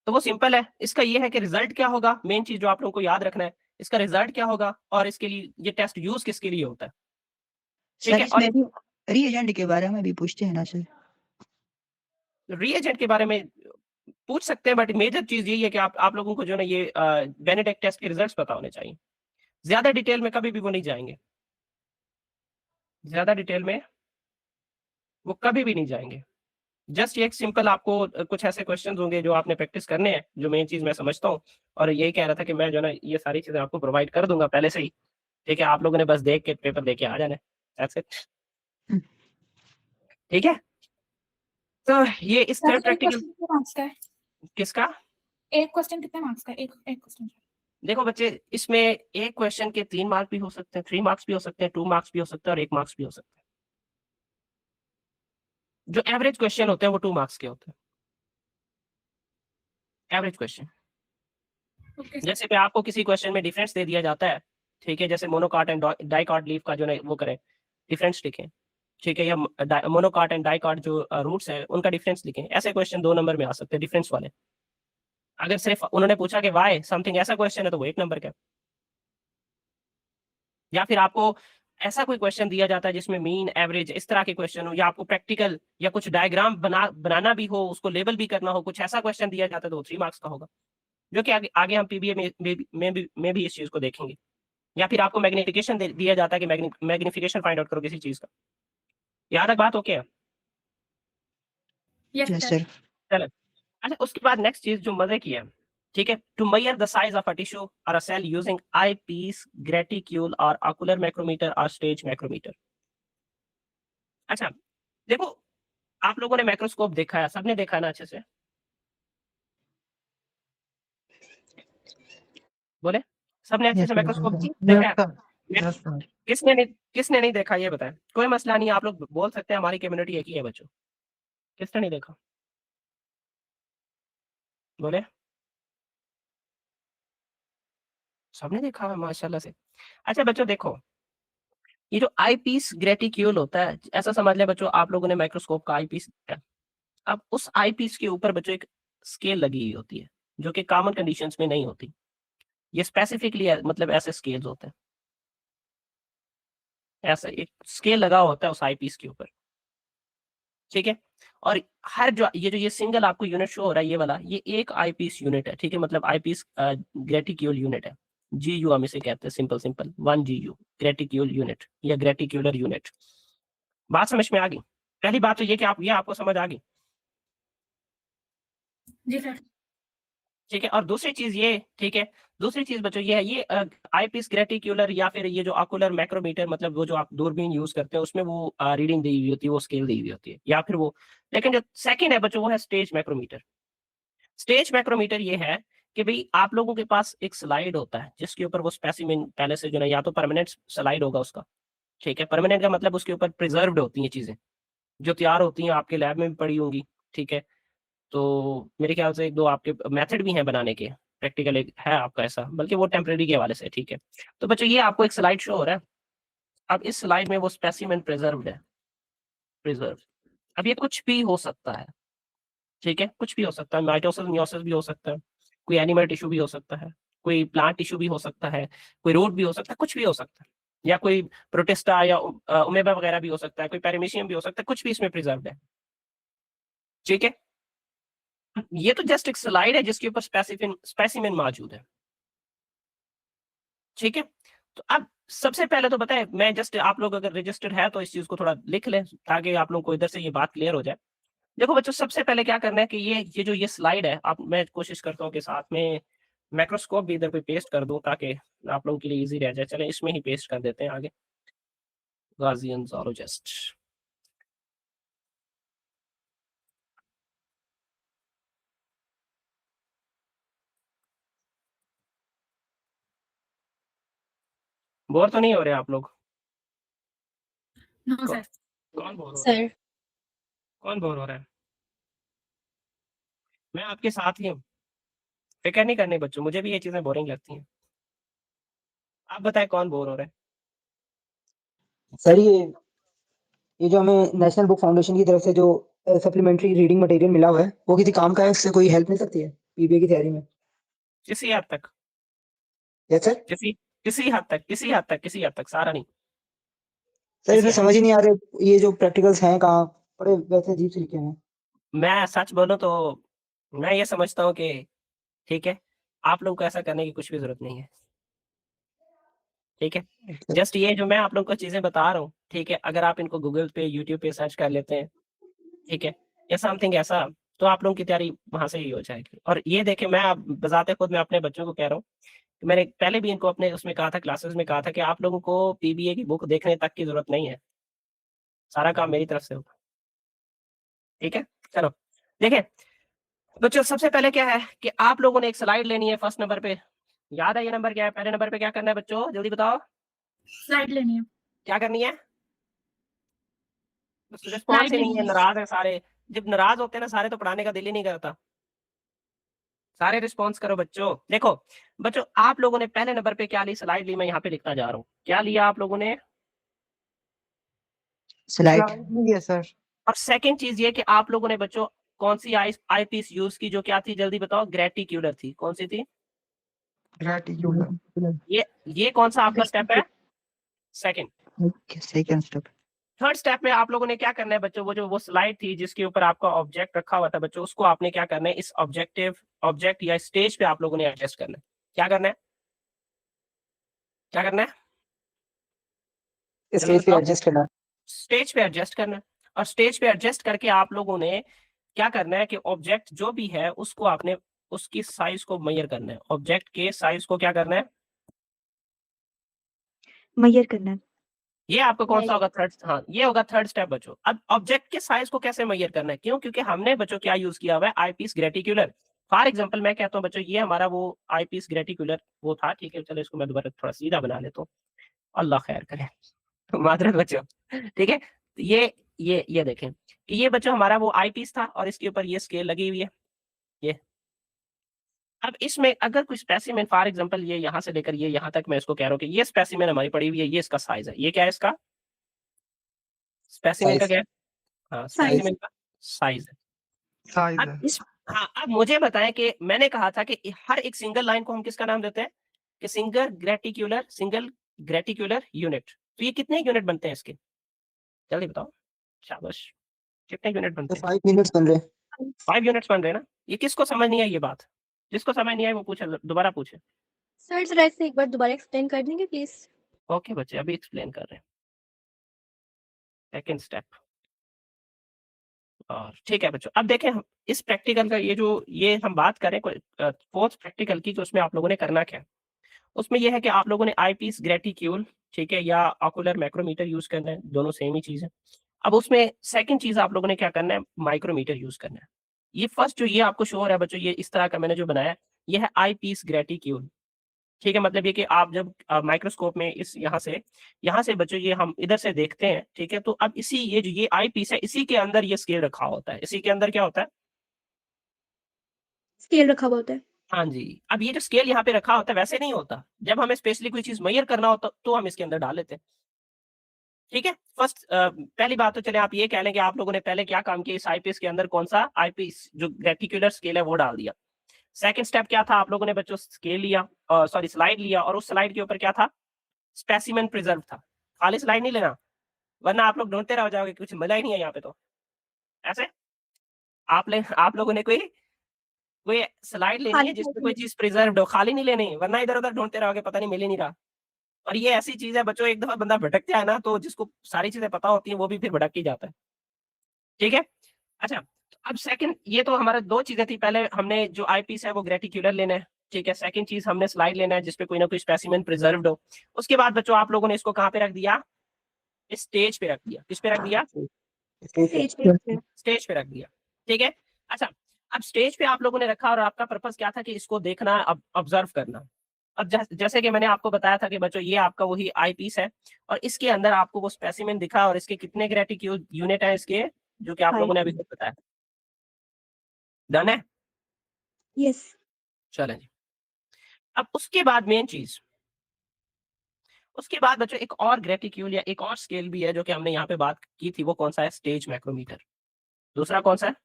तो वो सिंपल है, इसका ये है कि रिजल्ट क्या होगा, मेन चीज जो आप लोगों को याद रखना है इसका रिजल्ट क्या होगा और इसके लिए ये टेस्ट यूज किसके लिए होता है, ठीक सर है। और इसमें भी रीएजेंट के बारे में भी पूछते हैं ना सर? रीएजेंट के बारे में पूछ सकते हैं, बट मेजर चीज यही है कि आप लोगों को जो है ना ये बेनेडिक्ट टेस्ट के रिजल्ट्स पता होने चाहिए। ज्यादा डिटेल में कभी भी वो नहीं जाएंगे, ज्यादा डिटेल में वो कभी भी नहीं जाएंगे। जस्ट एक सिंपल आपको कुछ ऐसे क्वेश्चंस होंगे जो आपने प्रैक्टिस करने हैं, जो मेन चीज मैं समझता हूँ। और यही कह रहा था कि मैं जो है ना ये सारी चीजें आपको प्रोवाइड कर दूंगा पहले से ही, ठीक है। आप लोगों ने बस देख के पेपर दे के आ जाना है, दैट्स इट, हम्म। ठीक है। तो ये इस सर थर्ड एक प्रैक्टिकल क्वेश्चन कितने मार्क्स का है? किसका? एक क्वेश्चन कितने मार्क्स का है? एक क्वेश्चन। देखो बच्चे, इसमें एक क्वेश्चन के 3 मार्क भी हो सकते हैं, 3 मार्क्स भी हो सकते हैं, 2 मार्क्स भी हो सकते हैं और 1 मार्क्स भी हो सकते हैं। जो एवरेज क्वेश्चन होते हैं वो 2 मार्क्स के होते हैं, एवरेज क्वेश्चन। ओके जैसे पे आपको किसी क्वेश्चन में डिफरेंस दे दिया जाता है, ठीक है, जैसे मोनोकाट एंड डाइकाट लीफ का जो है वो करें, डिफरेंस लिखें, ठीक है, या मोनोकाट एंड डाइकाट जो रूट्स है उनका डिफरेंस लिखें। ऐसे क्वेश्चन 2 नंबर में आ सकते हैं डिफरेंस वाले। अगर सिर्फ उन्होंने पूछा कि वाई समथिंग ऐसा क्वेश्चन है तो वो 1 नंबर का। या फिर आपको ऐसा कोई क्वेश्चन दिया जाता है जिसमें मीन एवरेज इस तरह के क्वेश्चन हो, या आपको प्रैक्टिकल या कुछ डायग्राम बनाना भी हो, उसको लेबल भी करना हो, कुछ ऐसा क्वेश्चन दिया जाता है तो 3 मार्क्स का होगा, जो कि आगे हम पीबीए में भी इस चीज को देखेंगे। या फिर आपको मैग्निफिकेशन दिया जाता है कि मैग्निफिकेशन फाइंड आउट करो किसी चीज का। यहाँ तक बात ओके है? Yes yes sir. सर। चलो, अच्छा उसके बाद नेक्स्ट चीज जो मजे की है, ठीक है, to measure the size of a tissue और a cell using eyepiece, graticule और ऑकुलर माइक्रोमीटर और स्टेज माइक्रोमीटर। अच्छा देखो, आप लोगों ने माइक्रोस्कोप देखा है, सबने देखा है ना अच्छे से? बोले, सबने अच्छे यस से सर। माइक्रोस्कोप यस देखा है? सर। मैं- यस सर। किसने नहीं देखा ये बताएं। कोई मसला नहीं, आप लोग बोल सकते हैं, हमारी कम्युनिटी एक ही है बच्चों। किसने नहीं देखा? बोले, सबने देखा है माशाल्लाह से। अच्छा बच्चों देखो, ये जो आई पीस ग्रेटिक्यूल होता है, ऐसा समझ लें बच्चों आप लोगों ने माइक्रोस्कोप का आई पीस देखा है। अब उस आई पीस के ऊपर बच्चों एक स्केल लगी हुई होती है, जो कि कॉमन कंडीशंस में नहीं होती। ये स्पेसिफिकली मतलब ऐसे स्केल्स होते हैं, ऐसा एक स्केल लगा होता है उस आई पीस के ऊपर, ठीक है। और हर जो ये सिंगल आपको यूनिट शो हो रहा है ये वाला, ये एक आई पीस यूनिट है, ठीक है, मतलब आई पीस ग्रेटिक्यूल यूनिट है। GU हम इसे कहते हैं, simple simple 1 GU graticule unit या ग्रेटिक्यूलर यूनिट। बात समझ में आ गई? पहली बात तो ये कि ये आपको समझ आ गई, जी सर। ठीक है। और दूसरी चीज ये, ठीक है, दूसरी चीज बच्चों ये है, ये आई पीस ग्रेटिक्यूलर या फिर ये जो ऑकुलर माइक्रोमीटर, मतलब वो जो आप दूरबीन यूज करते हैं उसमें वो रीडिंग दी हुई होती है, वो स्केल दी हुई होती है, या फिर वो। लेकिन जो सेकंड है बच्चों वो है स्टेज माइक्रोमीटर। स्टेज माइक्रोमीटर ये है कि भाई आप लोगों के पास एक स्लाइड होता है जिसके ऊपर वो स्पेसिमेन पहले से जो है या तो परमानेंट स्लाइड होगा उसका, ठीक है, परमानेंट का मतलब उसके ऊपर प्रिजर्व्ड होती हैं चीजें जो तैयार होती हैं, आपके लैब में भी पड़ी होंगी, ठीक है। तो मेरे ख्याल से 1-2 आपके मेथड भी हैं बनाने के, प्रैक्टिकल एक है आपका ऐसा, बल्कि वो टेम्परेरी के हवाले से, ठीक है। तो बच्चों ये आपको एक स्लाइड शो हो रहा है। अब इस स्लाइड में वो स्पेसिमेन प्रिजर्व्ड है, प्रिजर्व। अब ये कुछ भी हो सकता है, ठीक है, कुछ भी हो सकता है, माइटोसिस मियोसिस भी हो सकता है, कोई एनिमल टिश्यू भी हो सकता है, कोई प्लांट टिश्यू भी हो सकता है, कोई रूट भी हो सकता है, कुछ भी हो सकता है, या कोई प्रोटिस्टा या उमेबा वगैरह भी हो सकता है, कोई पेरिमीशियम भी हो सकता है, कुछ भी इसमें प्रिजर्व्ड है, ठीक है। ये तो जस्ट एक स्लाइड है जिसके ऊपर स्पेसिमेन मौजूद है, ठीक है। तो अब सबसे पहले तो बताए, मैं जस्ट आप लोग अगर रजिस्टर्ड है तो इस चीज को थोड़ा लिख लें ताकि आप लोगों को इधर से ये बात क्लियर हो जाए। देखो बच्चों, सबसे पहले क्या करना है कि ये स्लाइड है, आप मैं कोशिश करता हूँ कि साथ में माइक्रोस्कोप भी इधर पे पेस्ट कर दूं ताकि आप लोगों के लिए इजी रह जाए। चलें इसमें ही पेस्ट कर देते हैं आगे, गाजियन ज़ोलॉजिस्ट। बोर तो नहीं हो रहे आप लोग? नो कौ- सर। कौन बोर हो रहा है? सर कौन बोर हो रहा है? मैं आपके साथ ही हूँ, फिक्र नहीं करनी बच्चों, मुझे भी ये चीजें बोरिंग लगती हैं। आप बताएं कौन बोर हो रहा है? सर ये जो हमें नेशनल बुक फाउंडेशन की तरफ से जो सप्लीमेंट्री रीडिंग मटेरियल मिला हुआ है वो किसी काम का है? इससे कोई हेल्प मिल सकती है पीबीए की तैयारी में? किसी हद तक, यस सर। किसी हद तक सारा नहीं। सर इसमें किसी हद समझ ही नहीं आ रहे ये जो प्रैक्टिकल्स हैं कहाँ बड़े वैसे अजीब से लिखे हैं। मैं सच बोलूं तो मैं ये समझता हूँ कि ठीक है, आप लोगों को ऐसा करने की कुछ भी जरूरत नहीं है। ठीक है, जस्ट ये जो मैं आप लोगों को चीजें बता रहा हूँ, ठीक है, अगर आप इनको गूगल पे यूट्यूब पे सर्च कर लेते हैं, ठीक है, या समथिंग ऐसा, तो आप लोगों की तैयारी वहां से ही हो जाएगी। और ये देखें, मैं आप बजाते खुद मैं अपने बच्चों को कह रहा हूँ, मैंने पहले भी इनको अपने उसमें कहा था, क्लासेस में कहा था कि आप लोगों को पीबीए की बुक देखने तक की जरूरत नहीं है, सारा काम मेरी तरफ से होगा। ठीक है, चलो देखें बच्चों, सबसे पहले क्या है कि आप लोगों ने एक स्लाइड लेनी है फर्स्ट नंबर पे। याद है ये नंबर क्या है? पहले नंबर पे क्या करना है बच्चों, जल्दी बताओ। स्लाइड लेनी है। क्या करनी है? रिस्पॉन्स स्लाइड ही नहीं लेनी है, है। नाराज है सारे। जब नाराज होते हैं ना सारे, तो पढ़ाने का दिल ही नहीं करता। सारे रिस्पॉन्स करो बच्चों। देखो बच्चों, आप लोगों ने पहले नंबर पे क्या ली, स्लाइड ली, मैं यहाँ पे लिखता जा रहा हूँ। क्या लिया आप लोगों ने? Slide yes sir. और सेकंड चीज ये कि आप लोगों ने बच्चों कौन सी आई पीस यूज की, जो क्या थी जल्दी बताओ? ग्रेटिक्यूलर थी। कौन सी थी? ग्रेटिट्यूड। ये कौन सा आपका स्टेप है? Second. Okay second step. Third step में आप लोगों ने क्या करना है बच्चों, वो स्लाइड थी जिसके ऊपर आपका ऑब्जेक्ट रखा हुआ था बच्चों, उसको आपने क्या करना है, इस ऑब्जेक्ट या स्टेज पे आप लोगों ने एडजस्ट करना है। क्या करना है? क्या करना है? स्टेज पे एडजस्ट करना। स्टेज पे एडजस्ट करना है। और स्टेज पे एडजस्ट करके आप लोगों ने क्या करना है कि ऑब्जेक्ट जो भी है उसको आपने उसकी साइज को मेजर करना है। ऑब्जेक्ट के साइज को क्या करना है? मेजर करना है। ये आपको कौन सा होगा? थर्ड। हाँ, ये होगा थर्ड स्टेप बच्चों। अब ऑब्जेक्ट के साइज को कैसे मेजर करना है? क्यों? क्योंकि हमने बच्चों क्या यूज किया हुआ है, आईपीस ग्रेटिकुलर। फॉर एग्जांपल मैं कहता हूँ बच्चों, ये हमारा वो आईपीस ग्रेटिकुलर वो था। ठीक है, चलो इसको मैं दोबारा थोड़ा सीधा बना लेता हूँ, अल्लाह खैर करे। मादरत बच्चों, ठीक है, तो ये देखें कि ये बच्चों हमारा वो आईपीस था और इसके ऊपर ये स्केल लगी हुई है। ये अब इसमें अगर कोई स्पेसिमेन, फॉर एग्जांपल ये यहाँ से लेकर ये यहाँ तक, मैं इसको कह रहा हूँ कि ये स्पेसिमेन हमारी पड़ी हुई है, ये इसका साइज है। ये क्या है इसका? स्पेसिमेन का साइज। क्या है? हाँ, साइज। स्पेसिमेन का साइज है। अब इस हाँ, अब मुझे बताएं कि मैंने कहा था कि हर एक सिंगल लाइन को हम किसका नाम देते हैं? कि सिंगल ग्रेटिकुलर यूनिट। तो ये कितने यूनिट बनते हैं इसके? जल्दी बताओ, शाबाश। कितने यूनिट तो बनते हैं? 5 मिनट्स बन रहे हैं। 5 यूनिट्स बन रहे हैं ना। ये किसको समझ नहीं आई ये बात? जिसको समझ नहीं आई वो पूछे, दोबारा पूछे। सर जरा इसे एक बार दोबारा एक्सप्लेन कर देंगे प्लीज। ओके बच्चे, अभी एक्सप्लेन कर रहे हैं। Second step. और ठीक है बच्चों, अब देखें हम इस प्रैक्टिकल का ये हम बात करें फोर्थ प्रैक्टिकल की, तो उसमें आप लोगों ने करना क्या है? उसमें यह है कि आप लोगों ने आईपीस ग्रेटिक्यूल, ठीक है, या ऑकुलर मैक्रोमीटर यूज करना है। दोनों सेम ही चीज है। अब उसमें सेकंड चीज आप लोगों ने क्या करना है? माइक्रोमीटर यूज करना है। ये फर्स्ट जो ये आपको शो हो रहा है बच्चों, ये इस तरह का मैंने जो बनाया है, ये है आईपीस ग्रेटिक्यूल। ठीक है, मतलब ये कि आप जब माइक्रोस्कोप में इस यहाँ से बच्चों ये हम इधर से देखते हैं, ठीक है, तो अब इसी ये जो ये आई पीस है, इसी के अंदर ये स्केल रखा होता है। इसी के अंदर क्या होता है? स्केल रखा हुआ होता है। हाँ जी। अब ये जो स्केल यहाँ पे रखा होता है वैसे नहीं होता। जब हमें स्पेशली कोई चीज मेजर करना होता तो हम इसके अंदर डाल लेते हैं। ठीक है, फर्स्ट पहली बात तो चले आप ये कह लें कि आप लोगों ने पहले क्या काम किया, इस आईपीस के अंदर कौन सा आईपीस जो रेटिकुलर स्केल है वो डाल दिया। सेकंड स्टेप क्या था? आप लोगों ने बच्चों स्केल लिया, सॉरी स्लाइड लिया, और उस स्लाइड के ऊपर क्या था? स्पेसिमेन प्रिजर्व था। खाली स्लाइड नहीं लेना, वरना आप लोग ढूंढते रह जाओगे, कुछ मजा ही नहीं है यहाँ पे। तो ऐसे आप लोगों ने कोई कोई स्लाइड लेनी है खाली जिसमें कोई slide चीज प्रिजर्व्ड हो, खाली नहीं लेनी, वरना इधर उधर ढूंढते रहोगे, पता नहीं मिल ही नहीं रहा। और ये ऐसी चीज है बच्चों, एक दफा बंदा भटक जाए ना, तो जिसको सारी चीजें पता होती है वो भी फिर भटक ही जाता है। ठीक है, अच्छा, अब सेकंड, ये तो हमारा दो चीजें थी। पहले हमने जो आईपीस है वो ग्रेटिकुलर लेना है, ठीक है। सेकंड चीज हमने स्लाइड लेना है जिसपे कोई ना कोई स्पेसिमेन प्रिजर्व्ड हो। उसके बाद बच्चों आप लोगों ने इसको कहाँ पे रख दिया? स्टेज पे रख दिया। किस पे रख दिया? स्टेज पे। स्टेज पे रख दिया। ठीक है, अच्छा, अब स्टेज पे आप लोगों ने रखा और आपका पर्पस क्या था? कि इसको देखना, ऑब्जर्व करना। अब जैसे कि मैंने आपको बताया था कि बच्चों ये आपका वही आई पीस है, और इसके अंदर आपको वो स्पेसिमेन दिखा, और इसके कितने ग्रेटिट्यूड यूनिट है इसके, जो कि आप लोगों ने अभी खुद बताया। डन है? यस। चलें जी। अब उसके बाद मेन चीज, उसके बाद बच्चों एक और ग्रेटिट्यूड या एक और स्केल भी है जो कि हमने यहाँ पे बात की थी। वो कौन सा है? Stage micrometer. दूसरा कौन सा है?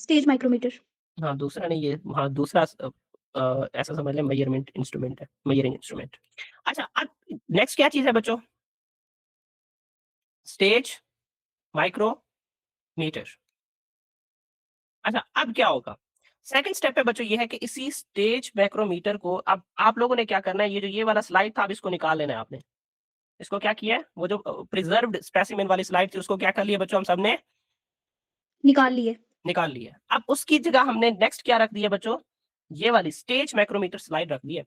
Stage micrometer. हाँ, दूसरा नहीं, ये हाँ दूसरा ऐसा समझ लें मेजरमेंट इंस्ट्रूमेंट है, मेजरिंग इंस्ट्रूमेंट। अच्छा, अब नेक्स्ट क्या चीज है बच्चों? Stage micrometer. अच्छा, अब क्या होगा? सेकंड स्टेप पे बच्चों ये है कि इसी स्टेज माइक्रोमीटर को अब आप लोगों ने क्या करना है, ये जो ये वाला स्लाइड था अब इसको निकाल लेना है आपने। इसको क्या किया है, वो जो प्रिजर्व्ड स्पेसिमेन वाली स्लाइड थी उसको क्या कर लिया बच्चों हम सबने? निकाल लिए। निकाल लिया। अब उसकी जगह हमने नेक्स्ट क्या रख दिया बच्चों? ये वाली स्टेज माइक्रोमीटर स्लाइड रख दी है।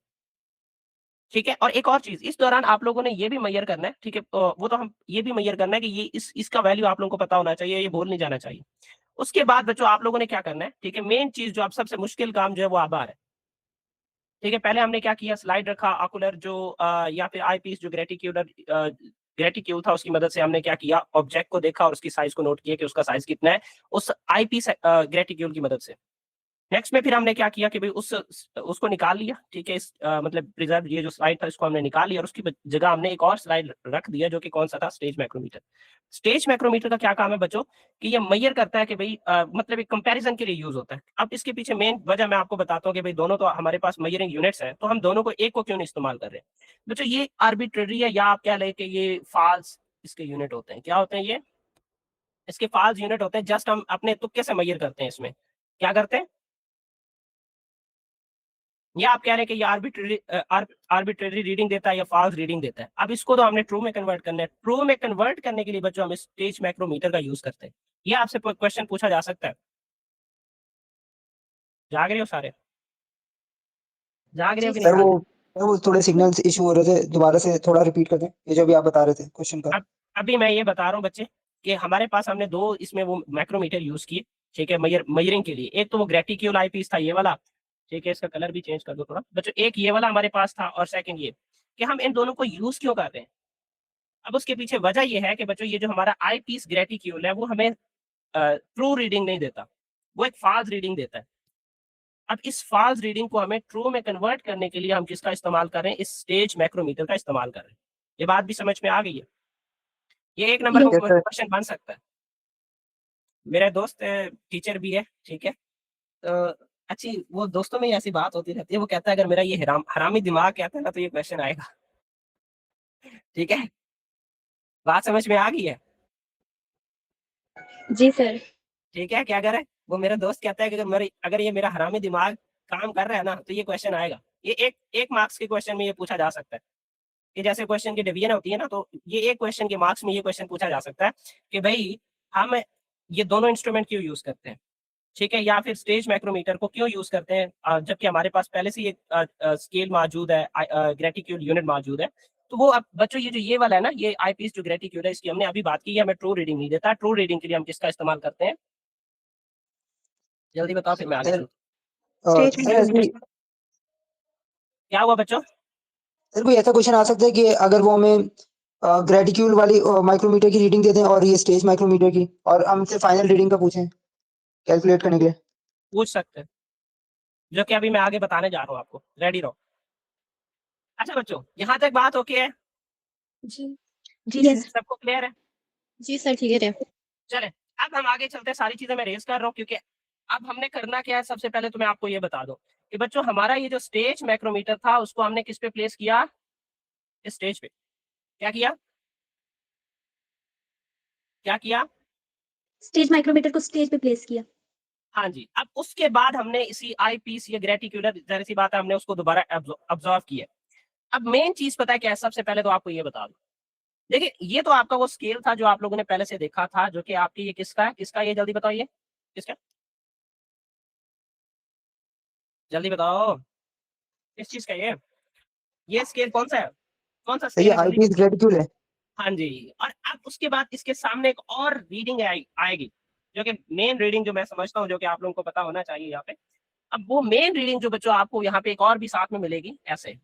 ठीक है, और एक और चीज इस दौरान आप लोगों ने ये भी मेजर करना है, ठीक है, वो तो हम ये भी मेजर करना है कि ये इसका वैल्यू आप लोगों को पता होना चाहिए, ये भूल नहीं जाना चाहिए। उसके बाद बच्चों आप लोगों ने क्या करना है, ठीक है, मेन चीज जो आप सबसे मुश्किल काम जो है वो अब आ रहा है। ठीक है, पहले हमने क्या किया, स्लाइड रखा, ऑकुलर जो या फिर आई पीस जो ग्रेटिक्यूल था उसकी मदद से हमने क्या किया, ऑब्जेक्ट को देखा और उसकी साइज को नोट किया कि उसका साइज कितना है उस आई पीस ग्रेटिक्यूल की मदद से। नेक्स्ट में फिर हमने क्या किया कि भाई उसको निकाल लिया, ठीक है, मतलब प्रिजर्व ये जो स्लाइड था इसको हमने निकाल लिया और उसकी जगह हमने एक और स्लाइड रख दिया जो कि कौन सा था, स्टेज माइक्रोमीटर। स्टेज माइक्रोमीटर का क्या काम है बच्चों कि ये मेजर करता है कि भाई मतलब एक कंपैरिजन के लिए यूज होता है। अब इसके पीछे मेन वजह मैं आपको बताता हूँ कि भाई दोनों तो हमारे पास मेजरिंग यूनिट्स हैं, तो हम दोनों को एक को क्यों नहीं इस्तेमाल कर रहे हैं बच्चों? ये आर्बिट्रेरी है या आप क्या लें कि ये फाल्स इसके यूनिट होते हैं। क्या होते हैं ये? इसके फाल्स यूनिट होते हैं। जस्ट हम अपने तुक्के से मेजर करते हैं। इसमें क्या करते हैं, या आप कह रहे हैं कि ये आर्बिट्रेरी रीडिंग देता है या फॉल्स रीडिंग देता है। अब इसको तो हमने ट्रू में कन्वर्ट करना है। ट्रू में कन्वर्ट करने के लिए बच्चों हम स्टेज माइक्रोमीटर का यूज करते हैं। ये आपसे क्वेश्चन पूछा जा सकता है। जाग रहे हो सारे? जाग रहे हो कि नहीं सर जाग वो थोड़े सिग्नल्स इशू हो रहे थे, दोबारा से थोड़ा रिपीट कर दें ये जो भी आप बता रहे थे क्वेश्चन का। रहे? अभी मैं ये बता रहा हूँ बच्चे कि हमारे पास हमने दो इसमें वो माइक्रोमीटर यूज किए, ठीक है, मेजरिंग के लिए। एक तो वो ग्रेटिक्यूल आई पीस था ये वाला, ठीक है, इसका कलर भी चेंज कर दो थोड़ा बच्चों। एक ये वाला हमारे पास था और सेकंड ये, कि हम इन दोनों को यूज क्यों कर रहे हैं। अब उसके पीछे वजह ये है कि बच्चों ये जो हमारा आई पीस ग्रेटिक्यूल है वो हमें ट्रू रीडिंग नहीं देता, वो एक फॉल्स रीडिंग देता है। अब इस फॉल्स रीडिंग को हमें ट्रू में कन्वर्ट करने के लिए हम किसका इस्तेमाल कर रहे हैं? इस स्टेज माइक्रोमीटर का इस्तेमाल कर रहे हैं। ये बात भी समझ में आ गई है? ये एक नंबर का Yes. क्वेश्चन बन सकता है। मेरा दोस्त टीचर भी है, ठीक है, तो अच्छी वो दोस्तों में ही ऐसी बात होती रहती है। वो कहता है अगर मेरा ये हरामी दिमाग कहता है ना तो ये क्वेश्चन आएगा। ठीक है, बात समझ में आ गई है? जी सर। ठीक है, क्या करे, वो मेरा दोस्त कहता है कि अगर ये मेरा हरामी दिमाग काम कर रहा है ना तो ये क्वेश्चन आएगा। ये एक मार्क्स के क्वेश्चन में ये पूछा जा सकता है कि जैसे क्वेश्चन की डिवीजन होती है ना, तो ये एक क्वेश्चन के मार्क्स में ये क्वेश्चन पूछा जा सकता है कि भाई हम ये दोनों इंस्ट्रूमेंट क्यों यूज करते हैं, ठीक है, या फिर स्टेज माइक्रोमीटर को क्यों यूज करते हैं जबकि हमारे पास पहले से एक स्केल मौजूद है, ग्रेटिक्यूल यूनिट मौजूद है। तो वो अब बच्चों ये वाला है ना, ये आईपीस जो ग्रेटिक्यूल है इसकी हमने अभी बात की है, हमें ट्रू रीडिंग नहीं देता। ट्रू रीडिंग के लिए हम किसका इस्तेमाल करते हैं? जल्दी बताओ फिर मैं आगे सर चलूं। स्टेज क्या हुआ बच्चों? सर कोई ऐसा क्वेश्चन आ सकता है कि अगर वो हमें ग्रेटिक्यूल वाली माइक्रोमीटर की रीडिंग देते हैं और ये स्टेज माइक्रोमीटर की, और हमसे फाइनल रीडिंग का पूछें कैलकुलेट करने के लिए। पूछ सकते हैं, जो कि अभी मैं आगे बताने जा रहा हूँ आपको। रेडी रहो। अच्छा बच्चों, यहाँ तक बात ओके है? जी जी सर। सबको क्लियर है? जी सर ठीक है। चले, अब हम आगे चलते हैं। सारी चीजें मैं रेज कर रहा हूँ क्योंकि अब हमने करना क्या है। सबसे पहले तो मैं आपको ये बता दूं कि बच्चों हमारा ये जो स्टेज माइक्रोमीटर था उसको हमने किस पे प्लेस किया? इस स्टेज पे। क्या किया? क्या किया? स्टेज माइक्रोमीटर को स्टेज पे प्लेस किया। हाँ जी। अब उसके बाद हमने इसी आई पीस या ग्रेटिक्यूलर, जाहिर सी बात है, हमने उसको दोबारा ऑब्जर्व किया। अब मेन चीज पता है क्या है? सबसे पहले तो आपको ये बता दूं, देखिए ये तो आपका वो स्केल था जो आप लोगों ने पहले से देखा था, जो कि आपकी ये किसका है? किसका? ये जल्दी बताओ, ये किसका? जल्दी बताओ किस चीज का ये स्केल कौन सा है? कौन सा सर ये स्केल है? जल्दी। आईपीस ग्रेटिक्यूल है। हाँ जी। और अब उसके बाद इसके सामने एक और रीडिंग आएगी जो कि मेन रीडिंग जो मैं समझता हूँ, जो कि आप लोगों को पता होना चाहिए यहाँ पे। अब वो मेन रीडिंग जो बच्चों आपको यहाँ पे एक और भी साथ में मिलेगी ऐसे।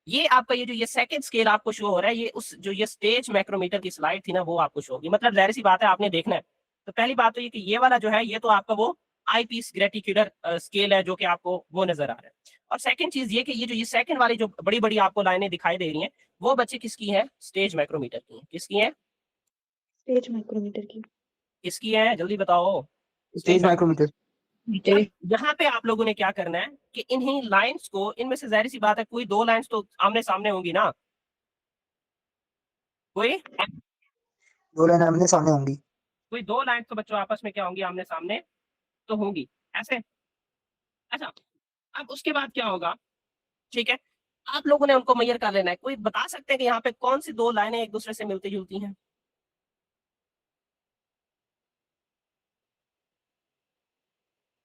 ये आपका ये जो ये सेकंड स्केल आपको शो हो रहा है, ये उस जो ये स्टेज माइक्रोमीटर की स्लाइड थी ना वो आपको शो होगी। मतलब जाहिर सी बात है आपने देखना है। तो पहली बात तो ये कि ये वाला जो है ये तो आपका वो आई पीस ग्रेटिक्यूलर स्केल है जो कि आपको वो नजर आ रहा है। और सेकंड चीज ये कि ये जो ये सेकंड वाली जो बड़ी बड़ी आपको लाइनें दिखाई दे रही हैं वो बच्चे किसकी है? स्टेज माइक्रोमीटर की है। किसकी है? स्टेज माइक्रोमीटर की। किसकी है? जल्दी बताओ। Stage micrometer. अब यहाँ पे आप लोगों ने क्या करना है कि इन्हीं लाइंस को, इनमें से जाहिर सी बात है कोई दो लाइंस तो आमने सामने होंगी ना, कोई दो लाइन आमने सामने होंगी। कोई दो लाइंस तो बच्चों आपस में क्या होंगी, आमने सामने तो होंगी ऐसे। अच्छा, अब उसके बाद क्या होगा, ठीक है, आप लोगों ने उनको मेजर कर लेना है। कोई बता सकते हैं कि यहाँ पे कौन सी दो लाइनें एक दूसरे से मिलती जुलती हैं?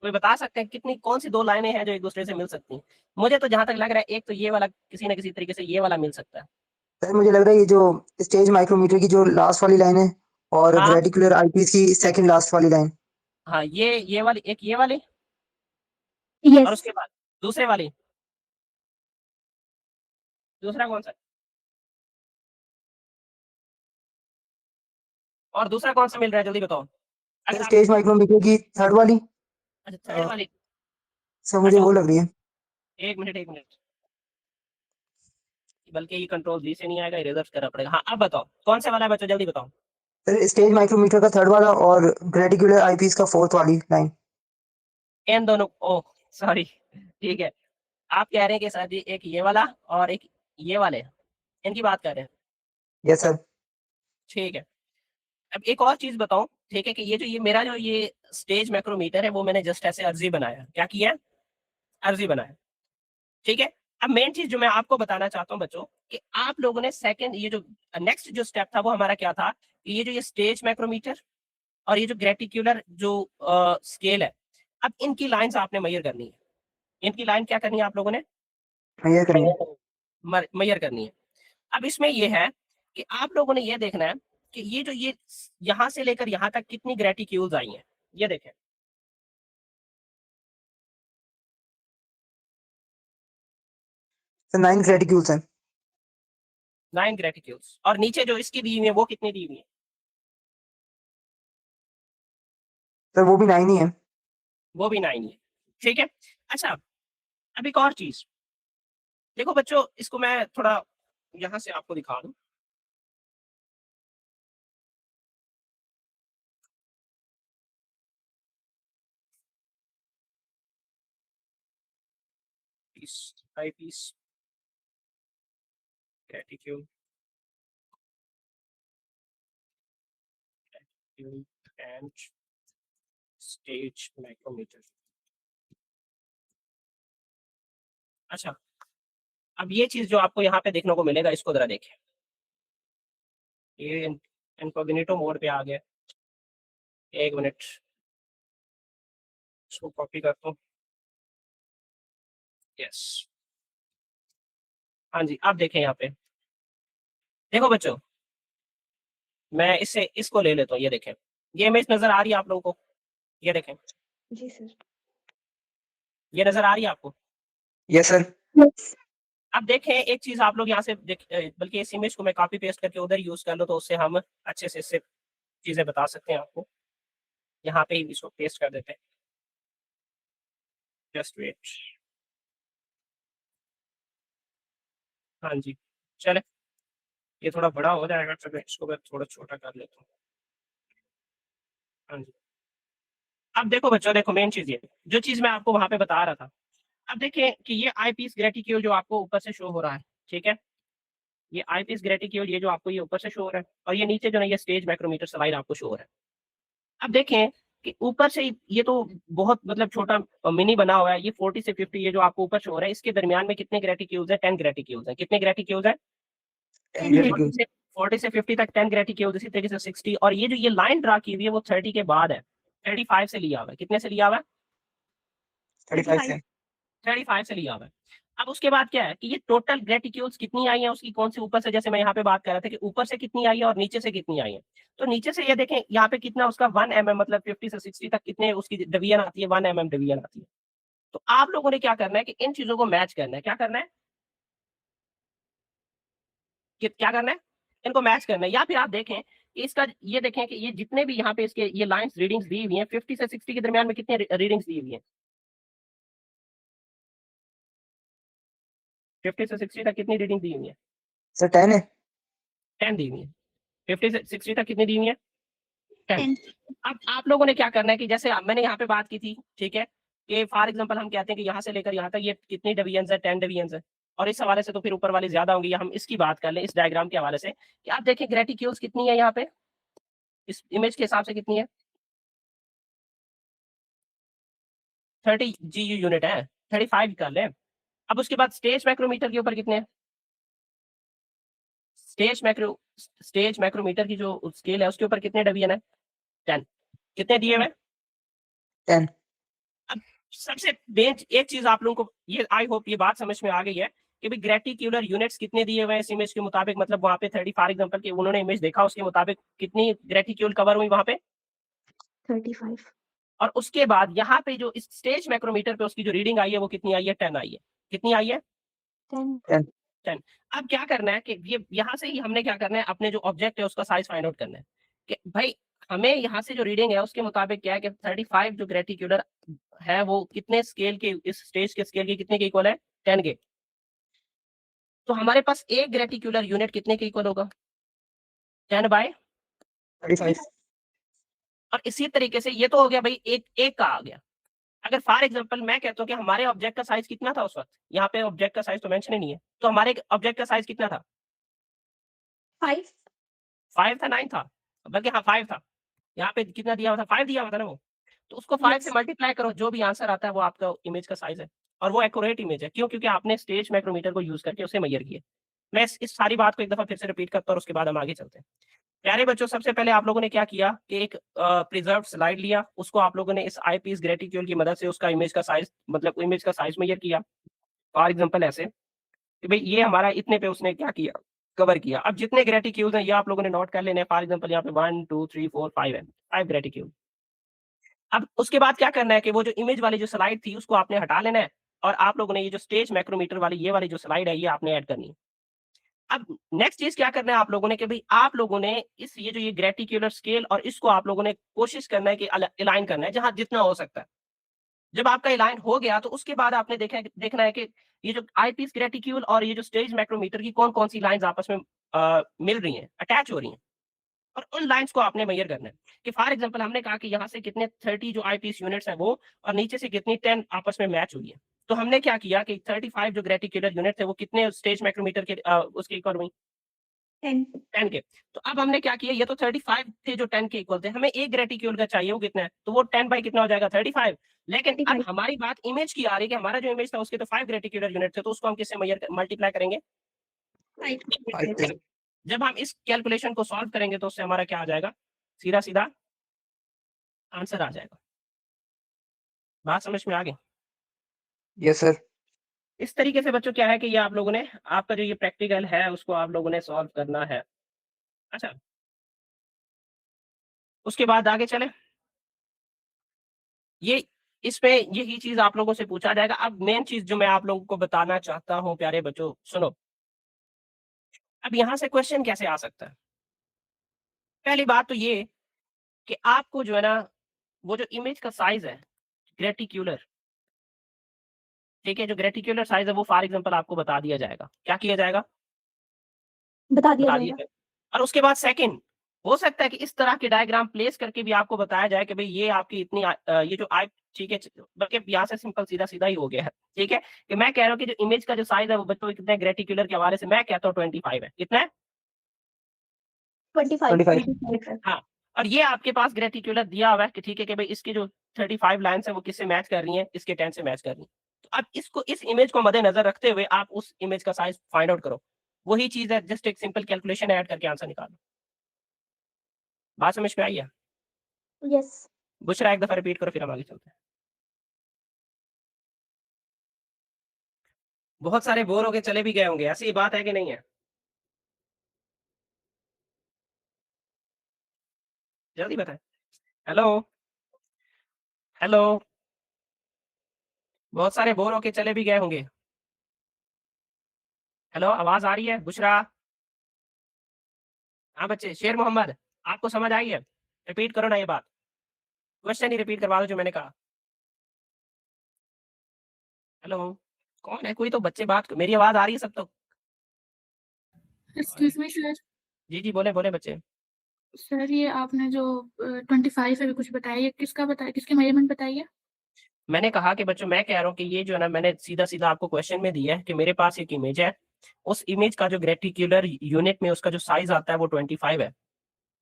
कोई बता सकते हैं कितनी, कौन सी दो लाइनें हैं जो एक दूसरे से मिल सकती हैं? मुझे तो जहां तक लग रहा है एक तो ये वाला किसी ना किसी तरीके से ये वाला मिल सकता है। सर मुझे लग रहा है ये जो स्टेज माइक्रोमीटर की जो लास्ट वाली लाइन है और हाँ ग्रेटिकुलर आईपीस की सेकंड लास्ट वाली लाइन। हाँ, ये वाली, एक ये वाली, और यस उसके बाद दूसरे वाली, दूसरा कौन सा, और दूसरा कौन सा मिल रहा है, जल्दी बताओ। अगर आप स्टेज माइक्रोमीटर की थर्ड वाली। अच्छा थर्ड अ, वाली, सर मुझे अच्छा वो लग रही है। एक मिनट एक मिनट, बल्कि ये कंट्रोल जी से नहीं आएगा, रिजर्व करना पड़ेगा। हाँ अब बताओ कौन सा वाला है बच्चों, जल्दी बताओ। सर स्टेज माइक्रोमीटर का थर्ड वाला और ग्रेटिकुलर आईपीस का फोर्थ वाली लाइन। इन दोनों, ओह सॉरी, ठीक है, आप कह रहे हैं कि सर जी एक ये वाला और एक ये वाले, इनकी बात कर रहे हैं, यस सर। ठीक है। अब एक और चीज बताऊं, ठीक है, कि ये जो ये मेरा जो ये स्टेज मैक्रोमीटर है वो मैंने जस्ट ऐसे अर्जी बनाया, क्या किया है, अर्जी बनाया, ठीक है। अब मेन चीज जो मैं आपको बताना चाहता हूं बच्चों, कि आप लोगों ने सेकंड, ये जो नेक्स्ट जो स्टेप था वो हमारा क्या था, कि ये जो ये स्टेज मैक्रोमीटर और ये जो ग्रेटिकुलर जो स्केल है, अब इनकी लाइंस आपने मेजर करनी है। इनकी लाइन क्या करनी है आप लोगों ने, ये करेंगे। मेजर करनी है। अब इसमें ये है कि आप लोगों ने ये देखना है कि ये जो ये यहां से लेकर यहां तक कितनी ग्रेटिक्यूल्स आई हैं, ये देखें। सर 9 ग्रेटिक्यूल्स हैं। 9 ग्रेटिक्यूल्स, और नीचे जो इसकी दी हुई है वो कितनी दी हुई है? सर वो भी 9 ही है। वो भी 9 ही है, ठीक है। अच्छा, अब एक और चीज देखो बच्चों, इसको मैं थोड़ा यहां से आपको दिखा दूं। Piece eyepiece graticule and stage micrometer. अच्छा, अब ये चीज जो आपको यहाँ पे देखने को मिलेगा, इसको जरा देखें। ये इनकॉग्निटो मोड पे आ गया, एक मिनट इसको कॉपी करता हूँ। यस, हाँ जी, आप देखें यहाँ पे, देखो बच्चों, मैं इससे इसको ले लेता हूँ, ये देखें, ये इमेज नजर आ रही है आप लोगों को, ये देखें, जी सर ये नजर आ रही है आपको। Yes sir. यस अब देखें एक चीज आप लोग यहाँ से बल्कि इस इमेज को मैं कॉपी पेस्ट करके उधर यूज कर लो, तो उससे हम अच्छे से इससे चीजें बता सकते हैं आपको। यहाँ पे ही इसको पेस्ट कर देते हैं, जस्ट वेट। हाँ जी, चले, ये थोड़ा बड़ा हो जाएगा तो मैं इसको मैं थोड़ा छोटा कर लेता हूँ। हाँ जी, अब देखो बच्चों, देखो मेन चीज ये जो चीज मैं आपको वहां पे बता रहा था, अब देखें कि ये आई पीस ग्रेटिक्यूल जो आपको ऊपर से शो हो रहा है, ठीक है, ये आई पीस ग्रेटिक्यूल ये जो आपको ये ऊपर से शो हो रहा है, और ये नीचे जो है ये स्टेज माइक्रोमीटर स्लाइड आपको शो हो रहा है। अब देखें कि ऊपर से ये तो बहुत मतलब छोटा मिनी बना हुआ है, ये 40 से 50 ये जो आपको ऊपर शो हो रहा है, इसके दरमियान में कितने ग्रेटिक्यूल्स है, 10 ग्रेटिक्यूल्स है। कितने ग्रेटिक्यूल्स है? 10 ग्रेटिक्यूल्स। 40 से 50 तक 10 ग्रेटिक्यूल्स, इसी तरीके से 60, और ये जो ये लाइन ड्रा की हुई है वो 30 के बाद है, 35 से लिया हुआ है। कितने से लिया हुआ है? 35 से। 35 से लिया हुआ है। अब उसके बाद क्या है कि ये टोटल ग्रेटिक्यूल्स कितनी आई है उसकी, कौन सी ऊपर से, जैसे मैं यहाँ पे बात कर रहा था कि ऊपर से कितनी आई है और नीचे से कितनी आई है, तो नीचे से ये देखें यहाँ पे कितना उसका 1 mm, मतलब 50 से 60 तक कितने उसकी डिवीजन आती है, 1 mm डिवीजन आती है। तो आप लोगों ने क्या करना है कि इन चीजों को मैच करना है। क्या करना है कि क्या करना है, इनको मैच करना है। या फिर आप देखें कि इसका ये देखें कि ये जितने भी यहाँ पे इसके ये लाइंस रीडिंग्स दी हुई हैं 50 से 60 के दरमियान में कितने रीडिंग्स दी हुई हैं, 50 से 60 तक कितनी रीडिंग दी हुई है? सर 10 है। 10 दी हुई है। 50 से 60 तक कितनी दी हुई है? 10। अब आप लोगों ने क्या करना है कि जैसे मैंने यहाँ पे बात की थी, ठीक है, कि फॉर एग्जांपल हम कहते हैं कि यहाँ से लेकर यहाँ तक ये कितनी डिवीजन है, 10 डिवीजन है, और इस हवाले से तो फिर ऊपर वाली ज्यादा होंगी, या हम इसकी बात कर लें इस डायग्राम के हवाले से कि आप देखें ग्रेटिक्यूल्स कितनी है यहाँ पे, इस इमेज के हिसाब से कितनी है, 30 GU यूनिट है, 35 कर ले। अब उसके बाद स्टेज माइक्रोमीटर के ऊपर कितने हैं, स्टेज माइक्रोमीटर की जो स्केल है उसके ऊपर कितने डिवीजन है, 10। कितने दिए हुए, 10। अब सबसे बेंच एक चीज आप लोगों को ये आई होप ये बात समझ में आ गई है कि भाई ग्रेटिक्यूलर यूनिट्स कितने दिए हुए हैं इस इमेज के मुताबिक, मतलब वहां पे 30 फॉर एग्जांपल कि उन्होंने इमेज देखा उसके मुताबिक कितनी ग्रेटिक्यूल कवर हुई वहां पे, 35। और उसके बाद यहाँ पे जो इस स्टेज माइक्रोमीटर पे उसकी जो रीडिंग आई है वो कितनी आई है, 10 आई है। कितनी आई है, 10। अब क्या करना है कि ये यहाँ से ही हमने क्या करना है, अपने जो ऑब्जेक्ट है उसका साइज फाइंड आउट करना है कि भाई हमें यहाँ से जो रीडिंग है उसके मुताबिक क्या है कि 35 जो ग्रेटिक्यूलर है वो कितने स्केल के, इस स्टेज के स्केल के कितने के इक्वल है, 10 के। तो हमारे पास एक ग्रेटिक्यूलर यूनिट कितने के इक्वल होगा, 10/35। और इसी तरीके से ये तो हो गया भाई एक का आ गया। अगर फॉर एग्जांपल मैं कहता हूँ कि हमारे ऑब्जेक्ट का साइज कितना था उस वक्त, यहाँ पे ऑब्जेक्ट का साइज तो मेंशन ही नहीं है, तो हमारे ऑब्जेक्ट का साइज कितना था, 5। 5 था, 9 था, बल्कि हाँ 5 था, यहाँ पे कितना दिया हुआ था, 5 दिया हुआ था ना वो, तो उसको 5 से Yes. मल्टीप्लाई करो, जो भी आंसर आता है वो आपका इमेज का साइज है, और वो एक्यूरेट इमेज है। क्यों, क्योंकि आपने स्टेज माइक्रोमीटर को यूज करके उसे मेजर किया। मैं इस सारी बात को एक दफा फिर से रिपीट करता हूँ और उसके बाद हम आगे चलते हैं। प्यारे बच्चों, सबसे पहले आप लोगों ने क्या किया कि एक प्रिजर्व स्लाइड लिया, उसको आप लोगों ने इस आईपीस ग्रेटिक्यूल की मदद से उसका इमेज का साइज, मतलब इमेज का साइज मेजर किया। फॉर एग्जांपल ऐसे कि भाई ये हमारा इतने पे उसने क्या किया, कवर किया। अब जितने ग्रेटिक्यूल्स हैं ये आप लोगों ने नोट कर लेने हैं। फॉर एग्जांपल यहाँ पे 1 2 3 4 5 है, 5 ग्रेटिक्यूल। अब उसके बाद क्या करना है कि वो जो इमेज वाली जो स्लाइड थी उसको आपने हटा लेना है, और आप लोगों ने ये जो स्टेज माइक्रोमीटर वाली ये वाली जो स्लाइड है ये आपने ऐड करनी है। अब नेक्स्ट चीज क्या करना है आप लोगों ने कि भाई आप लोगों ने इस ये जो ये ग्रेटिक्यूलर स्केल और इसको आप लोगों ने कोशिश करना है कि अलाइन करना है जहां जितना हो सकता है। जब आपका अलाइन हो गया तो उसके बाद आपने देखना है कि ये जो आईपीस ग्रेटिक्यूल और ये जो स्टेज माइक्रोमीटर की कौन कौन सी लाइंस आपस में मिल रही हैं, अटैच हो रही हैं, और उन लाइंस को आपने मेजर करना है कि फॉर एग्जांपल हमने कहा कि यहाँ से कितने 30 जो आईपीस यूनिट्स हैं वो, और नीचे से कितनी 10 आपस में मैच हुई है। तो हमने क्या किया कि 35 जो ग्रेटिक्यूलर यूनिट थे वो कितने स्टेज माइक्रोमीटर के उसके इक्वल हुई, 10 के। तो अब हमने क्या किया, ये तो 35 थे जो 10 के इक्वल थे, हमें एक ग्रेटिक्यूल का चाहिए, वो कितना है, तो वो 10 बाई कितना हो जाएगा, 35। लेकिन अब 35। हमारी बात इमेज की आ रही है कि हमारा जो इमेज था उसके तो 5 ग्रेटिक्यूलर यूनिट थे, तो उसको हम किससे मल्टीप्लाई करेंगे, 5। जब हम इस कैलकुलेशन को सॉल्व करेंगे तो उससे हमारा क्या आ जाएगा, सीधा सीधा आंसर आ जाएगा। बात समझ में आ गई। Yes sir. इस तरीके से बच्चों क्या है कि ये आप लोगों ने आपका जो ये प्रैक्टिकल है उसको आप लोगों ने सॉल्व करना है। अच्छा, उसके बाद आगे चले, ये इसमें यही चीज आप लोगों से पूछा जाएगा। अब मेन चीज जो मैं आप लोगों को बताना चाहता हूं प्यारे बच्चों, सुनो। अब यहां से क्वेश्चन कैसे आ सकता है, पहली बात तो ये कि आपको जो है ना वो जो इमेज का साइज है ग्रेटिक्यूलर, ठीक है, जो ग्रेटिक्यूलर साइज है वो फॉर एग्जांपल आपको बता दिया जाएगा। क्या किया जाएगा, बता दिया बता जाएगा। दिया जाएगा। और उसके बाद सेकंड, हो सकता है कि इस तरह के डायग्राम प्लेस करके भी आपको बताया जाए कि भाई ये आपकी इतनी ये जो आई, ठीक है, बल्कि यहाँ से सिंपल सीधा सीधा ही हो गया है, ठीक है, कि मैं कह रहा हूँ कि जो इमेज का जो साइज है वो बच्चों कितना है ग्रेटिक्यूलर के हवाले से, मैं कहता हूँ 25 है। कितना है, 25। हाँ। और ये आपके पास ग्रेटिक्यूलर दिया हुआ है कि ठीक है कि भाई इसकी जो 35 लाइन्स है वो किससे मैच कर रही हैं, इसके 10 से मैच कर रही हैं। तो अब इसको, इस इमेज को मद्देनजर रखते हुए आप उस इमेज का साइज फाइंड आउट करो। वही चीज है, जस्ट एक सिंपल कैलकुलेशन ऐड करके आंसर निकालो। बात समझ में आई है, यस। बुशरा एक दफा रिपीट करो फिर हम आगे चलते हैं। बहुत सारे बोर होके चले भी गए होंगे, ऐसी बात है कि नहीं है, जल्दी बताएं। हेलो, हेलो, बहुत सारे बोर होके चले भी गए होंगे। हेलो, आवाज आ रही है बुशरा? हाँ बच्चे, शेर मोहम्मद, आपको समझ आई है, रिपीट करो ना ये बात, क्वेश्चन ही रिपीट करवा दो जो मैंने कहा। हेलो, कौन है, कोई तो बच्चे बात, मेरी आवाज आ रही है सब तो? Excuse me sir. जी जी, बोले बोले बच्चे। सर ये आपने जो 25 अभी कुछ बताया, ये किसका बताया, किसके मेजरमेंट बताइए? मैंने कहा कि बच्चों मैं कह रहा हूँ कि ये जो है ना मैंने सीधा सीधा आपको क्वेश्चन में दिया है कि मेरे पास एक इमेज है, उस इमेज का जो ग्रेटिकुलर यूनिट में उसका जो साइज आता है वो 25 है।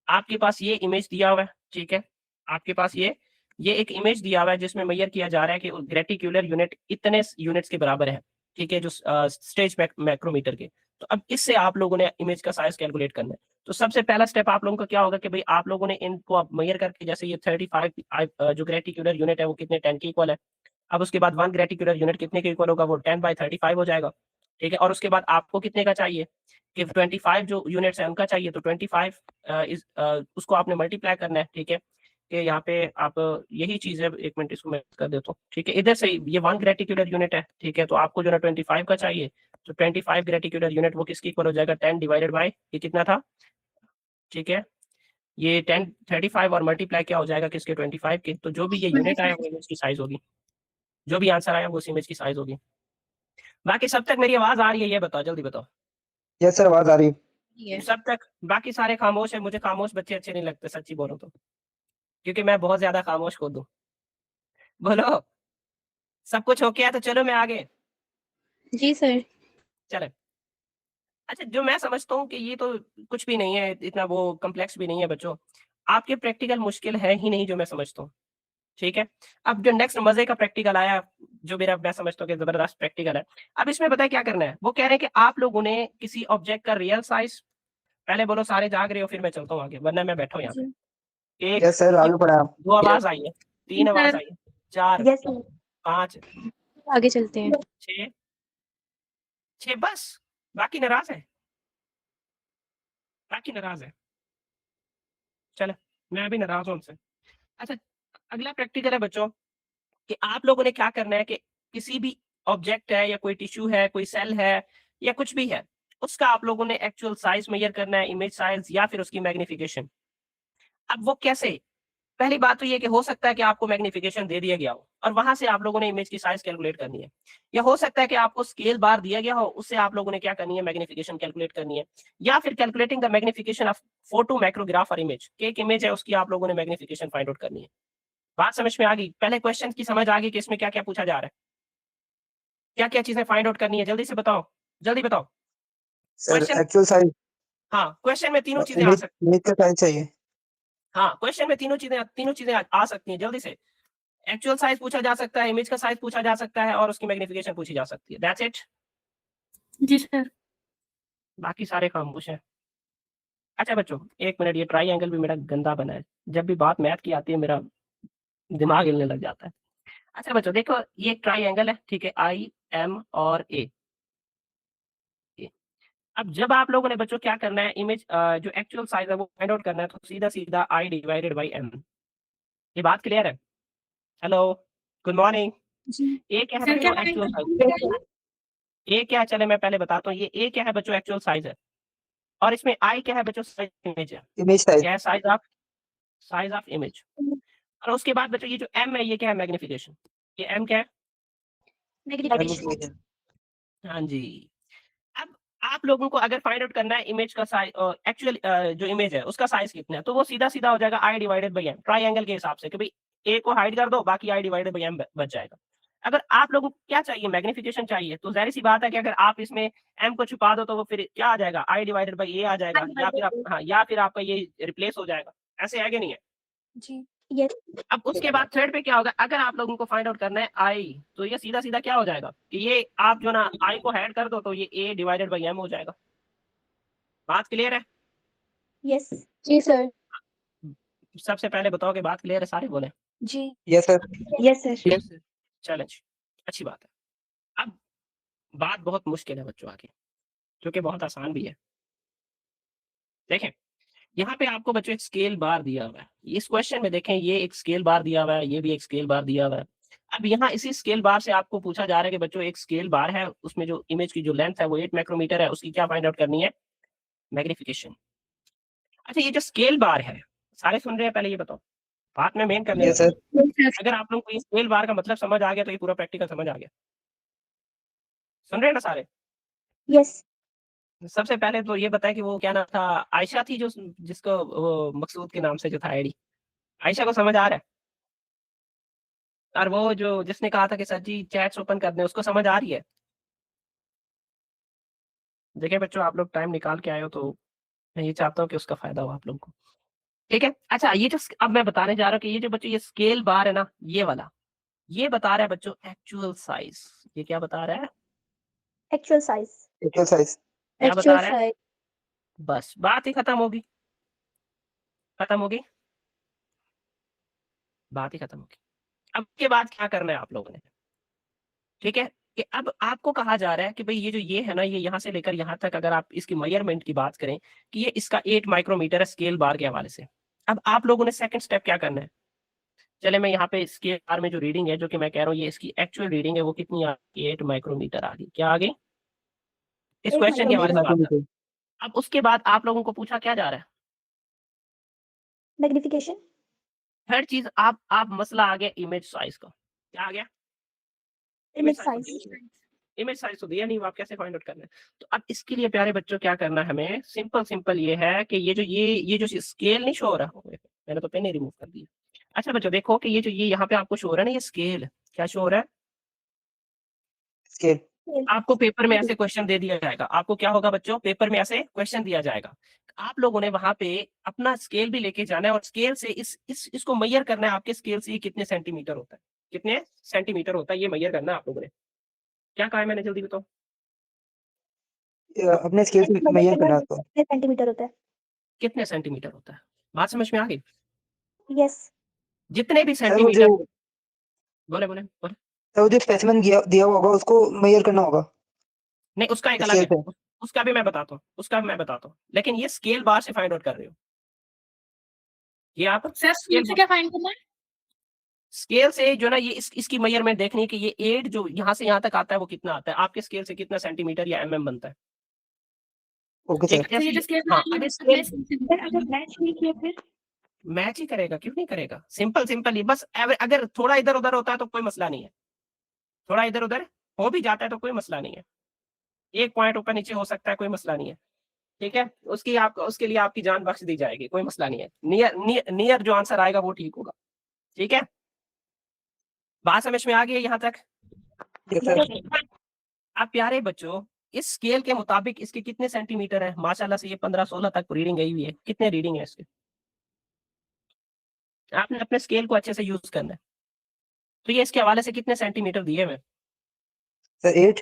आपके पास ये इमेज दिया हुआ है, ठीक है, आपके पास ये एक इमेज दिया हुआ है जिसमें मेजर किया जा रहा है कि ग्रेटिकुलर यूनिट इतने यूनिट्स के बराबर है, ठीक है, जो स्टेज मैक्रोमीटर के। तो अब इससे आप लोगों ने इमेज का साइज कैलकुलेट करना है। तो सबसे पहला स्टेप आप लोगों का क्या होगा कि भाई आप लोगों ने इनको आप मेजर करके, जैसे ये 35 जो ग्रेटिकुलर यूनिट है वो कितने 10 के इक्वल है। अब उसके बाद 1 ग्रेटिकुलर यूनिट कितने के इक्वल होगा, वो 10/35 हो जाएगा, ठीक है। और उसके बाद आपको कितने का चाहिए कि 25 जो यूनिट्स है उनका चाहिए, तो 25 उसको आपने मल्टीप्लाई करना है, ठीक है। कि यहाँ पे आप यही चीज है, एक मिनट इसको मैं कर देता हूँ, ठीक है। इधर से ये 1 ग्रेटिकुलर यूनिट है, ठीक है, तो आपको जो है 25 का चाहिए, तो 25 ग्रेटिकुलर यूनिट वो किसकी इक्वल हो जाएगा, 10 डिवाइडेड बाय ये कितना था, ठीक है, ये 10 35 और मल्टीप्लाई क्या हो जाएगा किसके 25 के, तो जो भी ये यूनिट आया वो इमेज की साइज होगी, जो भी आंसर आया वो उस इमेज की साइज होगी। बाकी सब तक मेरी आवाज आ रही है, ये बताओ, जल्दी बताओ। यस सर, आवाज आ रही है। सब तक, बाकी सारे खामोश है, मुझे खामोश बच्चे अच्छे नहीं लगते, सच्ची बोलो तो, क्योंकि मैं बहुत ज्यादा खामोश खुद हूँ। बोलो, सब कुछ हो गया तो चलो मैं आगे जी सर। चले। अच्छा, जो मैं समझता हूँ कि ये तो कुछ भी नहीं है, इतना वो कॉम्प्लेक्स भी नहीं है बच्चों, आपके प्रैक्टिकल मुश्किल है ही नहीं, जो मैं समझता हूँ, ठीक है। अब जो नेक्स्ट मजे का प्रैक्टिकल आया, जो मेरा मैं समझता हूँ कि जबरदस्त प्रैक्टिकल है, अब इसमें पता है क्या करना है, वो कह रहे हैं कि आप लोगों ने किसी ऑब्जेक्ट का रियल साइज, पहले बोलो सारे जाग रहे हो फिर मैं चलता हूँ आगे, वरना मैं बैठा हूँ यहाँ पे। 1, यस सर, आगे बढ़ा आप। 2 आवाज आई है, 3 आवाज आई है, 4, यस सर। 5, आगे चलते हैं। 6, 6 बस, बाकी नाराज है, बाकी नाराज है, चलो मैं भी नाराज हूँ उनसे। अच्छा, अगला प्रैक्टिकल है बच्चों कि आप लोगों ने क्या करना है कि किसी भी ऑब्जेक्ट है या कोई टिश्यू है, कोई सेल है या कुछ भी है, उसका आप लोगों ने एक्चुअल साइज मेजर करना है, इमेज साइज या फिर उसकी मैग्निफिकेशन। अब वो कैसे, पहली बात तो ये कि हो सकता है कि आपको मैग्निफिकेशन दे दिया गया हो और वहां से आप लोगों ने इमेज की साइज कैलकुलेट करनी है, या हो सकता है कि आपको स्केल बार दिया गया हो, उससे आप लोगों ने क्या करनी है, मैग्निफिकेशन कैलकुलेट करनी है, या फिर calculating the magnification of photo micrograph और इमेज, एक इमेज है उसकी आप लोगों ने मैग्निफिकेशन फाइंड आउट करनी है। बात समझ में आ गई, पहले क्वेश्चन की समझ आ गई कि इसमें क्या क्या पूछा जा रहा है, क्या क्या चीजें फाइंड आउट करनी है, जल्दी से बताओ, जल्दी बताओ। सर क्वेश्चन, एक्चुअल साइज, हाँ क्वेश्चन में तीनों चीजें आ इमेज सकती, इमेज का साइज चाहिए। हाँ क्वेश्चन में तीनों चीजें आ सकती हैं, जल्दी से। एक्चुअल साइज पूछा जा सकता है, इमेज का साइज पूछा जा सकता है और उसकी मैग्निफिकेशन पूछी जा सकती है, दैट्स इट। Ji sir. बाकी सारे खामोश हैं। अच्छा बच्चों, एक मिनट, ये ट्राई भी मेरा गंदा बना है, जब भी बात मैथ की आती है मेरा दिमाग हिलने लग जाता है। अच्छा बच्चों देखो, ये एक ट्राई है, ठीक है, आई एम और ए। अब जब आप लोगों ने बच्चों क्या करना है, इमेज जो एक्चुअल साइज है वो फाइंड आउट करना है, तो सीधा सीधा आई डिवाइडेड बाई एम। ये बात क्लियर है? Hello, good morning. जी। ए क्या है सर क्या बच्चों, एक्चुअल साइज, ए क्या है, चले मैं पहले बताता हूँ, ये ए क्या है बच्चों, एक्चुअल साइज है, और इसमें आई क्या है बच्चों, साइज इमेज है, इमेज साइज। क्या है, साइज ऑफ इमेज। और उसके बाद बच्चों ये जो एम है ये क्या है, मैग्निफिकेशन, ये एम क्या है, मैग्निफिकेशन। हाँ जी। अब आप लोगों को अगर फाइंड आउट करना है इमेज का साइज, एक्चुअल जो इमेज है उसका साइज कितना है, तो वो सीधा सीधा हो जाएगा आई डिवाइडेड बाई एम, ट्राइंगल के हिसाब से कि भाई ए को हाइड कर दो, बाकी आई डिवाइडेड बाई एम बच जाएगा। अगर आप लोगों को क्या चाहिए, मैग्निफिकेशन चाहिए, तो जाहिर सी बात है कि अगर आप इसमें एम को छुपा दो तो वो फिर क्या आ जाएगा, आई डिवाइडेड बाई ए आ जाएगा, या फिर आप, हाँ, या फिर आपका ये रिप्लेस हो जाएगा, ऐसे है कि नहीं है। जी। यस। अब उसके बाद थर्ड पे क्या होगा, अगर आप लोगों को फाइंड आउट करना है आई, तो ये सीधा सीधा क्या हो जाएगा कि ये आप जो ना आई को ऐड कर दो तो ये ए डिवाइडेड बाई एम हो जाएगा। बात क्लियर है? यस। जी सर। सबसे पहले बताओ कि बात क्लियर है, सारे बोले जी। Yes sir. Yes sir. Challenge, अच्छी बात है। अब बात बहुत मुश्किल है बच्चों आगे, जो कि बहुत आसान भी है। देखें, यहाँ पे आपको बच्चों एक स्केल बार दिया हुआ है, इस क्वेश्चन में देखें ये एक स्केल बार दिया हुआ है, ये भी एक स्केल बार दिया हुआ है। अब यहाँ इसी स्केल बार से आपको पूछा जा रहा है कि बच्चों एक स्केल बार है, उसमें जो इमेज की जो लेंथ है वो 8 माइक्रोमीटर है, उसकी क्या फाइंड आउट करनी है, मैग्निफिकेशन। अच्छा, ये जो स्केल बार है, सारे सुन रहे हैं, पहले ये बताओ, बात में मेन करने यस लगा सर। हूं। अगर आप लोगों को ये स्केल बार का मतलब समझ आ गया तो ये पूरा प्रैक्टिकल समझ आ गया, सुन रहे हैं ना सारे? यस। सबसे पहले तो ये बताए कि वो क्या नाम था, आयशा थी जो जिसको वो मकसूद के नाम से जो था आईडी, आयशा को समझ आ रहा है? और वो जो जिसने कहा था कि सर जी चैट्स ओपन कर दें, उसको समझ आ रही है? देखिए बच्चों, आप लोग टाइम निकाल के आए हो तो मैं ये चाहता हूँ कि उसका फायदा हो आप लोगों को। ठीक है, अच्छा ये जो अब मैं बताने जा रहा हूँ कि ये जो बच्चों ये स्केल बार है ना, ये वाला, ये बता रहा है बच्चों एक्चुअल साइज। ये क्या बता रहा है? Actual size. Actual size. क्या बता एक्चुअल रहा है? साइज। बस बात ही खत्म होगी, खत्म होगी, बात ही खत्म होगी। अब के बाद क्या करना है आप लोगों ने? ठीक है, कि अब आपको कहा जा रहा है कि भाई ये जो ये है ना, ये यहाँ से लेकर यहाँ तक अगर आप इसकी मेजरमेंट की बात करें कि ये इसका 8 माइक्रोमीटर है स्केल बार के हवाले से। अब आप लोगों ने सेकंड स्टेप क्या करना है? चले मैं यहाँ पे स्केल बार में जो रीडिंग है, जो कि मैं कह रहा हूँ ये इसकी एक्चुअल रीडिंग है, वो कितनी आ गई? 8 माइक्रोमीटर आ गई। क्या आ गई? इस 8 क्वेश्चन के हवाले से बात कर। माइक्रोमीटर। अब उसके बाद आप लोगों को पूछा क्या जा रहा है? मैग्निफिकेशन। थर्ड चीज, आप मसला आ गया इमेज साइज का। क्या आ गया? Image size. इमेज साइज तो दिया नहीं, वो आप कैसे फाइंड आउट करना है? तो अब इसके लिए प्यारे बच्चों क्या करना है हमें? सिंपल ये है कि ये जो स्केल नहीं शो हो रहा, मैंने तो पेन ही रिमूव कर दिया। अच्छा बच्चों देखो कि ये जो ये यहाँ पे आपको शो हो रहा है ना, ये स्केल क्या शो हो रहा है? स्केल। आपको पेपर में ऐसे क्वेश्चन दे दिया जाएगा। आपको क्या होगा बच्चों? पेपर में ऐसे क्वेश्चन दिया जाएगा। आप लोगों ने वहां पे अपना स्केल भी लेके जाना है और स्केल से इसको मेजर करना है। आपके स्केल से ये कितने सेंटीमीटर होता है, कितने सेंटीमीटर होता है, ये मेजर करना है आप लोगों ने। क्या कहा है मैंने, जल्दी बताओ। अपने स्केल से मेजर करना है उसको। कितने सेंटीमीटर होता है? कितने सेंटीमीटर होता है? बात समझ में आ गई? यस। जितने भी सर वो सेंटीमीटर। जो बोले बोले बोले। सर वो जो स्पेसिमेन दिया हुआ होगा उसको मेजर करना होगा नहीं, उसका एक अलग स्केल है, पे। उसका भी मैं बताता हूँ, उसका भी मैं बताता हूँ, लेकिन ये स्केल बार से फाइंड आउट कर रहे हो। ये आप सर स्केल से क्या फाइंड करना है? स्केल से जो ना ये इसकी मेजरमेंट देखनी है कि ये 8 जो यहाँ से यहाँ तक आता है वो कितना आता है, आपके स्केल से कितना सेंटीमीटर या mm बनता है। ओके ठीक सर। है, तो ये जो जैसे स्केल हाँ, है अगर ये स्केल अगर मैच नहीं किया फिर? मैच ही करेगा, क्यों नहीं करेगा? सिंपल ही बस अगर थोड़ा इधर उधर होता है तो कोई मसला नहीं है, थोड़ा इधर उधर हो भी जाता है तो कोई मसला नहीं है, एक पॉइंट ऊपर नीचे हो सकता है, कोई मसला नहीं है। ठीक है, उसके लिए आपकी जान बख्श दी जाएगी, कोई मसला नहीं है। नियर जो आंसर आएगा वो ठीक होगा। ठीक है, बात समझ में आ गई है यहाँ तक? Yes sir. अब प्यारे बच्चों, इस स्केल के मुताबिक इसके कितने सेंटीमीटर है? माशाल्लाह से ये 15-16 तक रीडिंग गई हुई है। कितने रीडिंग है इसके? आपने अपने स्केल को अच्छे से यूज करना है। तो ये इसके हवाले से कितने सेंटीमीटर दिए हुए? सर 8।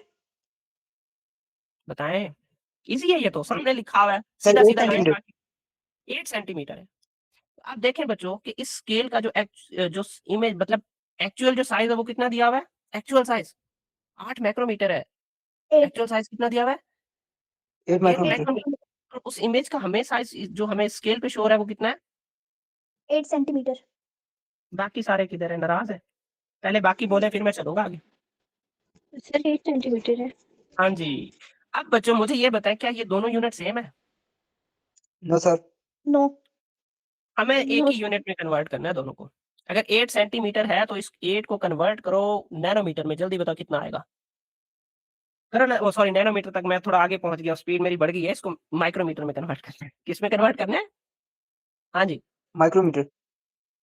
बताएं, इजी है, ये तो सामने लिखा हुआ है, सर सीधा 8 सीधा लाइन सेंटीमीटर। 8 सेंटीमीटर है। आप देखें बच्चों कि इस स्केल का जो इमेज मतलब एक्चुअल जो साइज है वो कितना दिया हुआ है? एक्चुअल साइज 8 माइक्रोमीटर है। 8। एक्चुअल साइज कितना दिया हुआ है? 8 8 माइक्रोमीटर। माइक्रोमीटर। उस इमेज का हमें साइज जो हमें स्केल पे शो हो रहा है वो कितना है? 8 सेंटीमीटर। बाकी सारे किधर है? नाराज है? पहले बाकी बोले फिर मैं चलूंगा आगे। सर 8 सेंटीमीटर है। हाँ जी। अब बच्चों मुझे ये बताएं, क्या ये दोनों यूनिट सेम है? No sir. नो। हमें एक नो। ही यूनिट में कन्वर्ट करना है दोनों को। अगर 8 सेंटीमीटर है तो इस 8 को कन्वर्ट करो नैनोमीटर में, जल्दी बताओ कितना आएगा? करो ना, वो सॉरी नैनोमीटर तक मैं थोड़ा आगे पहुंच गया, स्पीड मेरी बढ़ गई है, इसको माइक्रोमीटर में कन्वर्ट करना है। किस में कन्वर्ट करना है? हाँ जी। माइक्रोमीटर।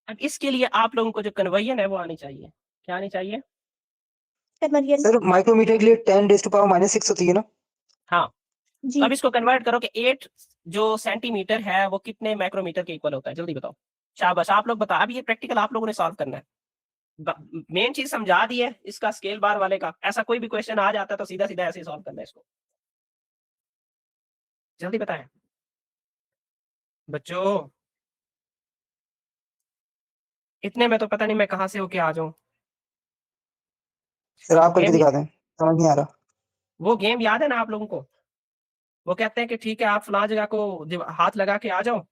अब इसके लिए आप लोगों को जो कन्वर्जन है वो आनी चाहिए। क्या आनी चाहिए? कन्वर्जन। सर माइक्रोमीटर के लिए 10⁻⁻6 होती है ना? हाँ, जी। तो अब इसको कन्वर्ट करो कि 8 जो सेंटीमीटर है वो कितने माइक्रोमीटर के इक्वल होता है, जल्दी बताओ। शाबाश, आप लोग बताओ। अब ये प्रैक्टिकल आप लोगों ने सॉल्व करना है। मेन चीज समझा दी है इसका स्केल बार वाले का। ऐसा कोई भी क्वेश्चन आ जाता है तो सीधा सीधा ऐसे ही सॉल्व करना है इसको। जल्दी बताएं बच्चों, इतने में तो पता नहीं मैं कहां से होके आ जाऊं। सर आप करके गेम, दिखा दें, समझ नहीं आ रहा। वो गेम याद है ना आप लोगों को? वो कहते हैं कि ठीक है आप फलां जगह को हाथ लगा के आ जाओ,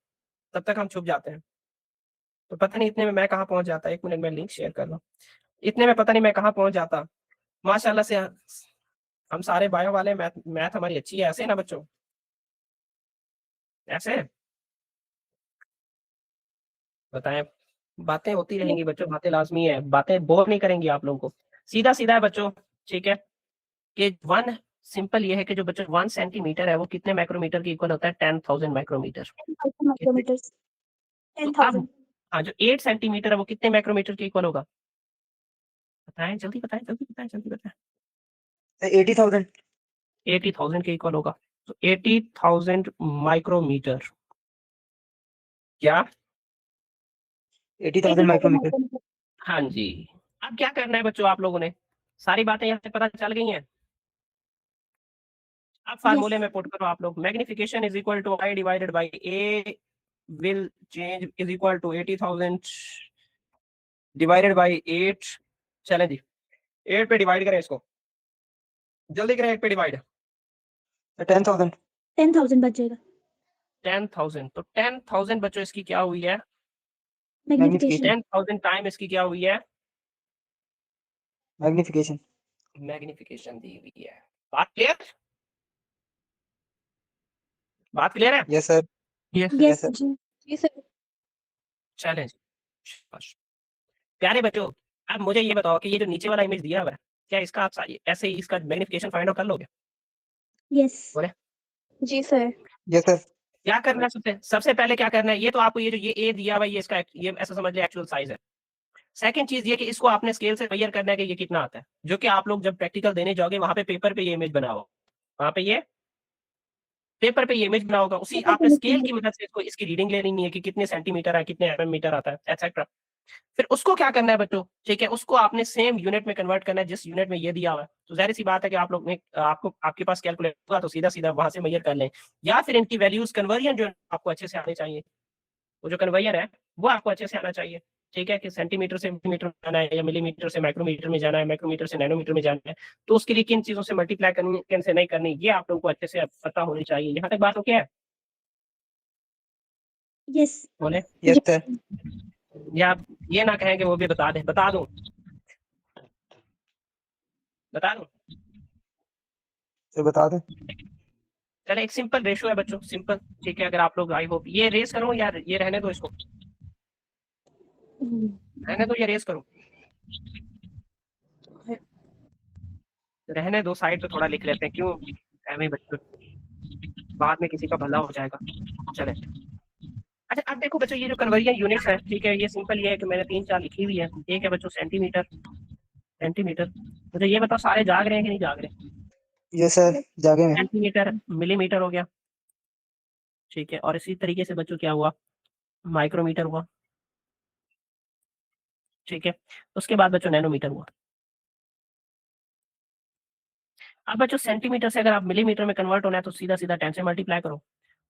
तब तक हम छुप जाते हैं। तो पता नहीं इतने में मैं कहाँ पहुंच जाता। एक मिनट में लिंक शेयर कर लो। इतने में पता नहीं मैं कहाँ पहुंच जाता। माशाल्लाह से हम सारे बायो वाले, मैथ हमारी अच्छी है। ऐसे ना बच्चों, ऐसे बताएं। बातें होती रहेंगी बच्चों, बातें लाजमी है, बातें बोर नहीं करेंगी आप लोगों को। सीधा सीधा है बच्चों। ठीक है, कि 1 सिंपल ये है कि जो बच्चों 1 सेंटीमीटर है वो कितने माइक्रोमीटर के इक्वल होता है? 10,000 माइक्रोमीटर। 10,000 micrometers. तो अब 10,000. हाँ, जो 8 सेंटीमीटर है वो कितने माइक्रोमीटर के इक्वल होगा? बताएं, जल्दी बताएं, जल्दी बताएं, जल्दी बताएं। 80,000. 80,000 के इक्वल होगा। तो 80,000 माइक्रोमीटर क्या? 80,000 माइक्रोमीटर. micrometer. हाँ जी। अब क्या करना है बच्चों आप लोगों ने? सारी बातें यहाँ से पता चल गई हैं। अब फार्मूले में पुट करो आप लोग। Magnification is equal to I divided by A will change is equal to 80,000 divided by 8। चलें जी, 8 पे डिवाइड करें इसको, जल्दी करें। 8 पे डिवाइड 10,000. 10,000 बच जाएगा. 10,000। तो 10,000 बच्चों इसकी क्या हुई है? Magnification. 10,000 टाइम इसकी क्या हुई है? मैग्निफिकेशन. मैग्निफिकेशन दी हुई है। बात क्लियर? बात क्लियर है? Yes sir. Yes, sir. जी. Yes, sir. चलें जी, शाबाश। प्यारे बच्चों, अब मुझे ये बताओ कि ये जो नीचे वाला इमेज दिया हुआ है, क्या इसका आप ऐसे ही इसका मैग्निफिकेशन फाइंड आउट कर लोगे? Yes. बोले जी सर. Yes sir. क्या करना है? सबसे पहले क्या करना है? ये तो आपको ये जो ये ए दिया हुआ है, ये इसका ये ऐसा समझ ले एक्चुअल साइज है। सेकंड चीज ये कि इसको आपने स्केल से मेजर करना है कि ये कितना आता है, जो कि आप लोग जब प्रैक्टिकल देने जाओगे वहां पे पेपर पे ये इमेज बनाओ, वहां पे ये पेपर पे ये इमेज बना होगा। उसी पेपर पे आपने स्केल लिखेंगे. की मदद से इसको इसकी रीडिंग लेनी है कि कितने सेंटीमीटर है, कितने एमएम मीटर आता है, एटसेट्रा। फिर उसको क्या करना है बच्चों? ठीक है, उसको आपने सेम यूनिट में कन्वर्ट करना है जिस यूनिट में ये दिया हुआ है। तो जाहिर सी बात है कि आप लोग ने आपको आपके पास कैलकुलेटर होगा तो सीधा सीधा वहां से मेजर कर लें, या फिर इनकी वैल्यूज कन्वर्जन जो आपको अच्छे से आने चाहिए, वो जो कन्वर्जन है वो आपको अच्छे से आना चाहिए। ठीक है, कि सेंटीमीटर से मिलीमीटर में जाना है या मिलीमीटर से माइक्रोमीटर में जाना है, माइक्रोमीटर से नैनोमीटर में जाना है, तो उसके लिए किन चीजों से मल्टीप्लाई करनी, किन से नहीं करनी, ये आप लोगों को अच्छे से पता होनी चाहिए। यहाँ तक बात हो क्या है? Yes. बोले, यस सर. या आप ये ना कहें कि वो भी बता दें। बता दूं? बता दूं? सर बता दें. चले, एक सिंपल रेशो है बच्चों, सिंपल। ठीक है, अगर आप लोग आई होप ये रेस करो या ये रहने दो, इसको रहने दो या रेस करो? रहने दो, साइड पे थोड़ा लिख लेते हैं, क्यों एवं बच्चों बाद में किसी का भला हो जाएगा। चले, अच्छा अब देखो बच्चों, ये जो कन्वर्जन यूनिट्स है, ठीक है, ये सिंपल ये है कि मैंने 3-4 लिखी हुई है। एक है बच्चों सेंटीमीटर। सेंटीमीटर, मुझे ये बताओ सारे जाग रहे हैं कि नहीं जाग रहे? Yes sir. जागे में. सेंटीमीटर, मिलीमीटर हो गया, ठीक है, और इसी तरीके से बच्चों क्या हुआ? माइक्रोमीटर हुआ, ठीक है। उसके बाद बच्चों नैनोमीटर हुआ। अब बच्चों सेंटीमीटर से अगर आप मिलीमीटर में कन्वर्ट होना है तो सीधा सीधा 10 से मल्टीप्लाई करो,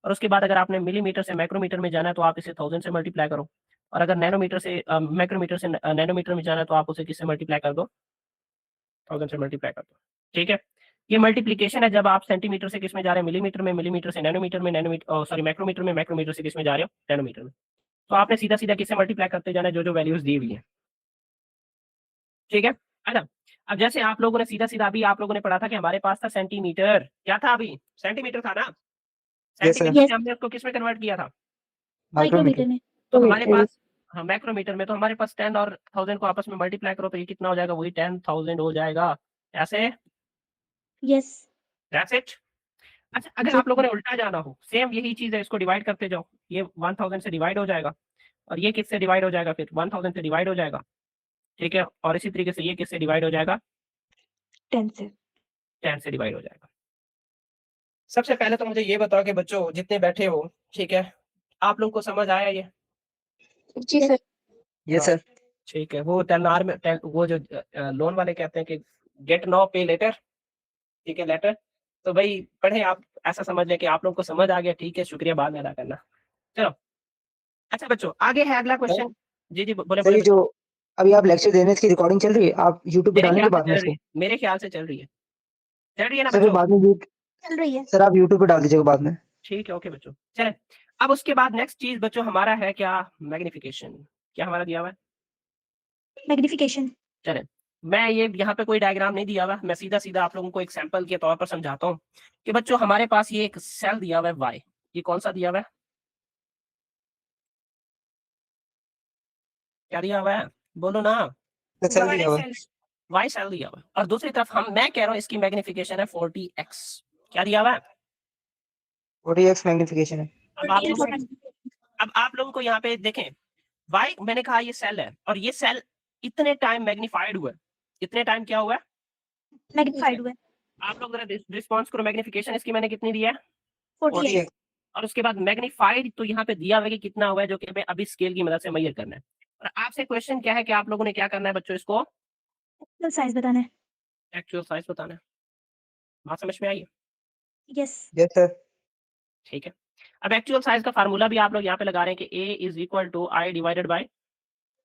और उसके बाद अगर आपने मिलीमीटर से माइक्रोमीटर में जाना है तो आप इसे 1000 से मल्टीप्लाई करो, और अगर नैनोमीटर से माइक्रोमीटर से नैनोमीटर में जाना है तो आप उसे किससे मल्टीप्लाई कर दो? 1000 से मल्टीप्लाई कर दो, ठीक है। ये मल्टीप्लिकेशन है जब आप सेंटीमीटर से किस में जा रहे हैं? मिलीमीटर में, मिलीमीटर से नैनोमीटर में, नैनोमीटर सॉरी माइक्रोमीटर में, माइक्रोमीटर से किस में जा रहे हो? नैनोमीटर में। तो आपने सीधा सीधा किससे मल्टीप्लाई करते जाना है? जो जो वैल्यूज दी हुई है, ठीक है। अच्छा, अब जैसे आप लोगों ने सीधा सीधा अभी आप लोगों ने पढ़ा था कि हमारे पास था सेंटीमीटर, क्या था अभी? सेंटीमीटर था ना? Yes, sir. सेंटीमीटर से हमने उसको किस में कन्वर्ट किया था? माइक्रोमीटर में. तो हमारे पास, हाँ माइक्रोमीटर में, तो हमारे पास 10 और 1000 को आपस में मल्टीप्लाई करो तो ये कितना हो जाएगा? वही 10,000 हो जाएगा। ऐसे, Yes. That's it. अच्छा, अगर आप लोगों ने उल्टा जाना हो, सेम यही चीज है, इसको डिवाइड करते जाओ, ये 1000 से डिवाइड हो जाएगा, और ये किससे डिवाइड हो जाएगा? फिर 1000 से डिवाइड हो जाएगा, ठीक है, और इसी तरीके से ये किससे डिवाइड हो जाएगा? 10 से. 10 से डिवाइड हो जाएगा। सबसे पहले तो मुझे ये बताओ कि बच्चों जितने बैठे हो, ठीक है, आप लोग को समझ आया ये? जी सर. Yes sir. ठीक है, वो 10R में वो जो लोन वाले कहते हैं कि गेट नाउ पे लेटर, ठीक है, लेटर, तो भाई पढ़े आप, ऐसा समझ लें कि आप लोग को समझ आ गया, ठीक है, शुक्रिया बाद में अदा करना। चलो, अच्छा बच्चों आगे है अगला क्वेश्चन। जी जी बोले सर ये बोले। जो अभी आप लेक्चर दे रहे हैं इसकी रिकॉर्डिंग चल रही है, आप यूट्यूब पे मेरे डालेंगे ख्याल से बाद में चल इसको? रही है, मेरे ख्याल से चल रही है, चल रही है ना सर फिर बच्चों? बाद में चल रही है. सर आप यूट्यूब पे डाल दीजिएगा बाद में. ठीक है, ओके बच्चों, चले। अब उसके बाद नेक्स्ट चीज बच्चों हमारा है क्या? मैग्निफिकेशन। क्या हमारा दिया हुआ है? मैग्निफिकेशन. चले, मैं ये यहाँ पे कोई डायग्राम नहीं दिया हुआ, मैं सीधा सीधा आप लोगों को एक सैंपल के तौर पर समझाता हूँ कि बच्चों हमारे पास ये एक सेल दिया हुआ है वाई। ये कौन सा दिया हुआ है? क्या दिया हुआ है? बोलो ना। सर चल रही है. वाई सेल दिया हुआ है और दूसरी तरफ मैं कह रहा हूँ इसकी मैग्निफिकेशन है 40x। क्या दिया हुआ है? 40x मैग्निफिकेशन है। अब आप लोगों को यहाँ पे देखें, वाई मैंने कहा ये सेल है और ये सेल इतने टाइम मैग्नीफाइड हुआ है। इतने टाइम क्या हुआ है? मैग्नीफाइड हुआ है। आप लोग जरा रिस्पॉन्स करो, मैग्निफिकेशन इसकी मैंने कितनी दी है? 48 और उसके बाद मैग्नीफाइड तो यहाँ पे दिया हुआ है कि कितना हुआ है, जो कि हमें अभी स्केल की मदद से मेजर करना है। और आपसे क्वेश्चन क्या है कि आप लोगों ने क्या करना है बच्चों, इसको एक्चुअल साइज बताना है। एक्चुअल साइज बताना है। बात समझ में आई है? Yes yes sir. ठीक है, अब एक्चुअल साइज का फार्मूला भी आप लोग यहाँ पे लगा रहे हैं कि A is equal to I divided by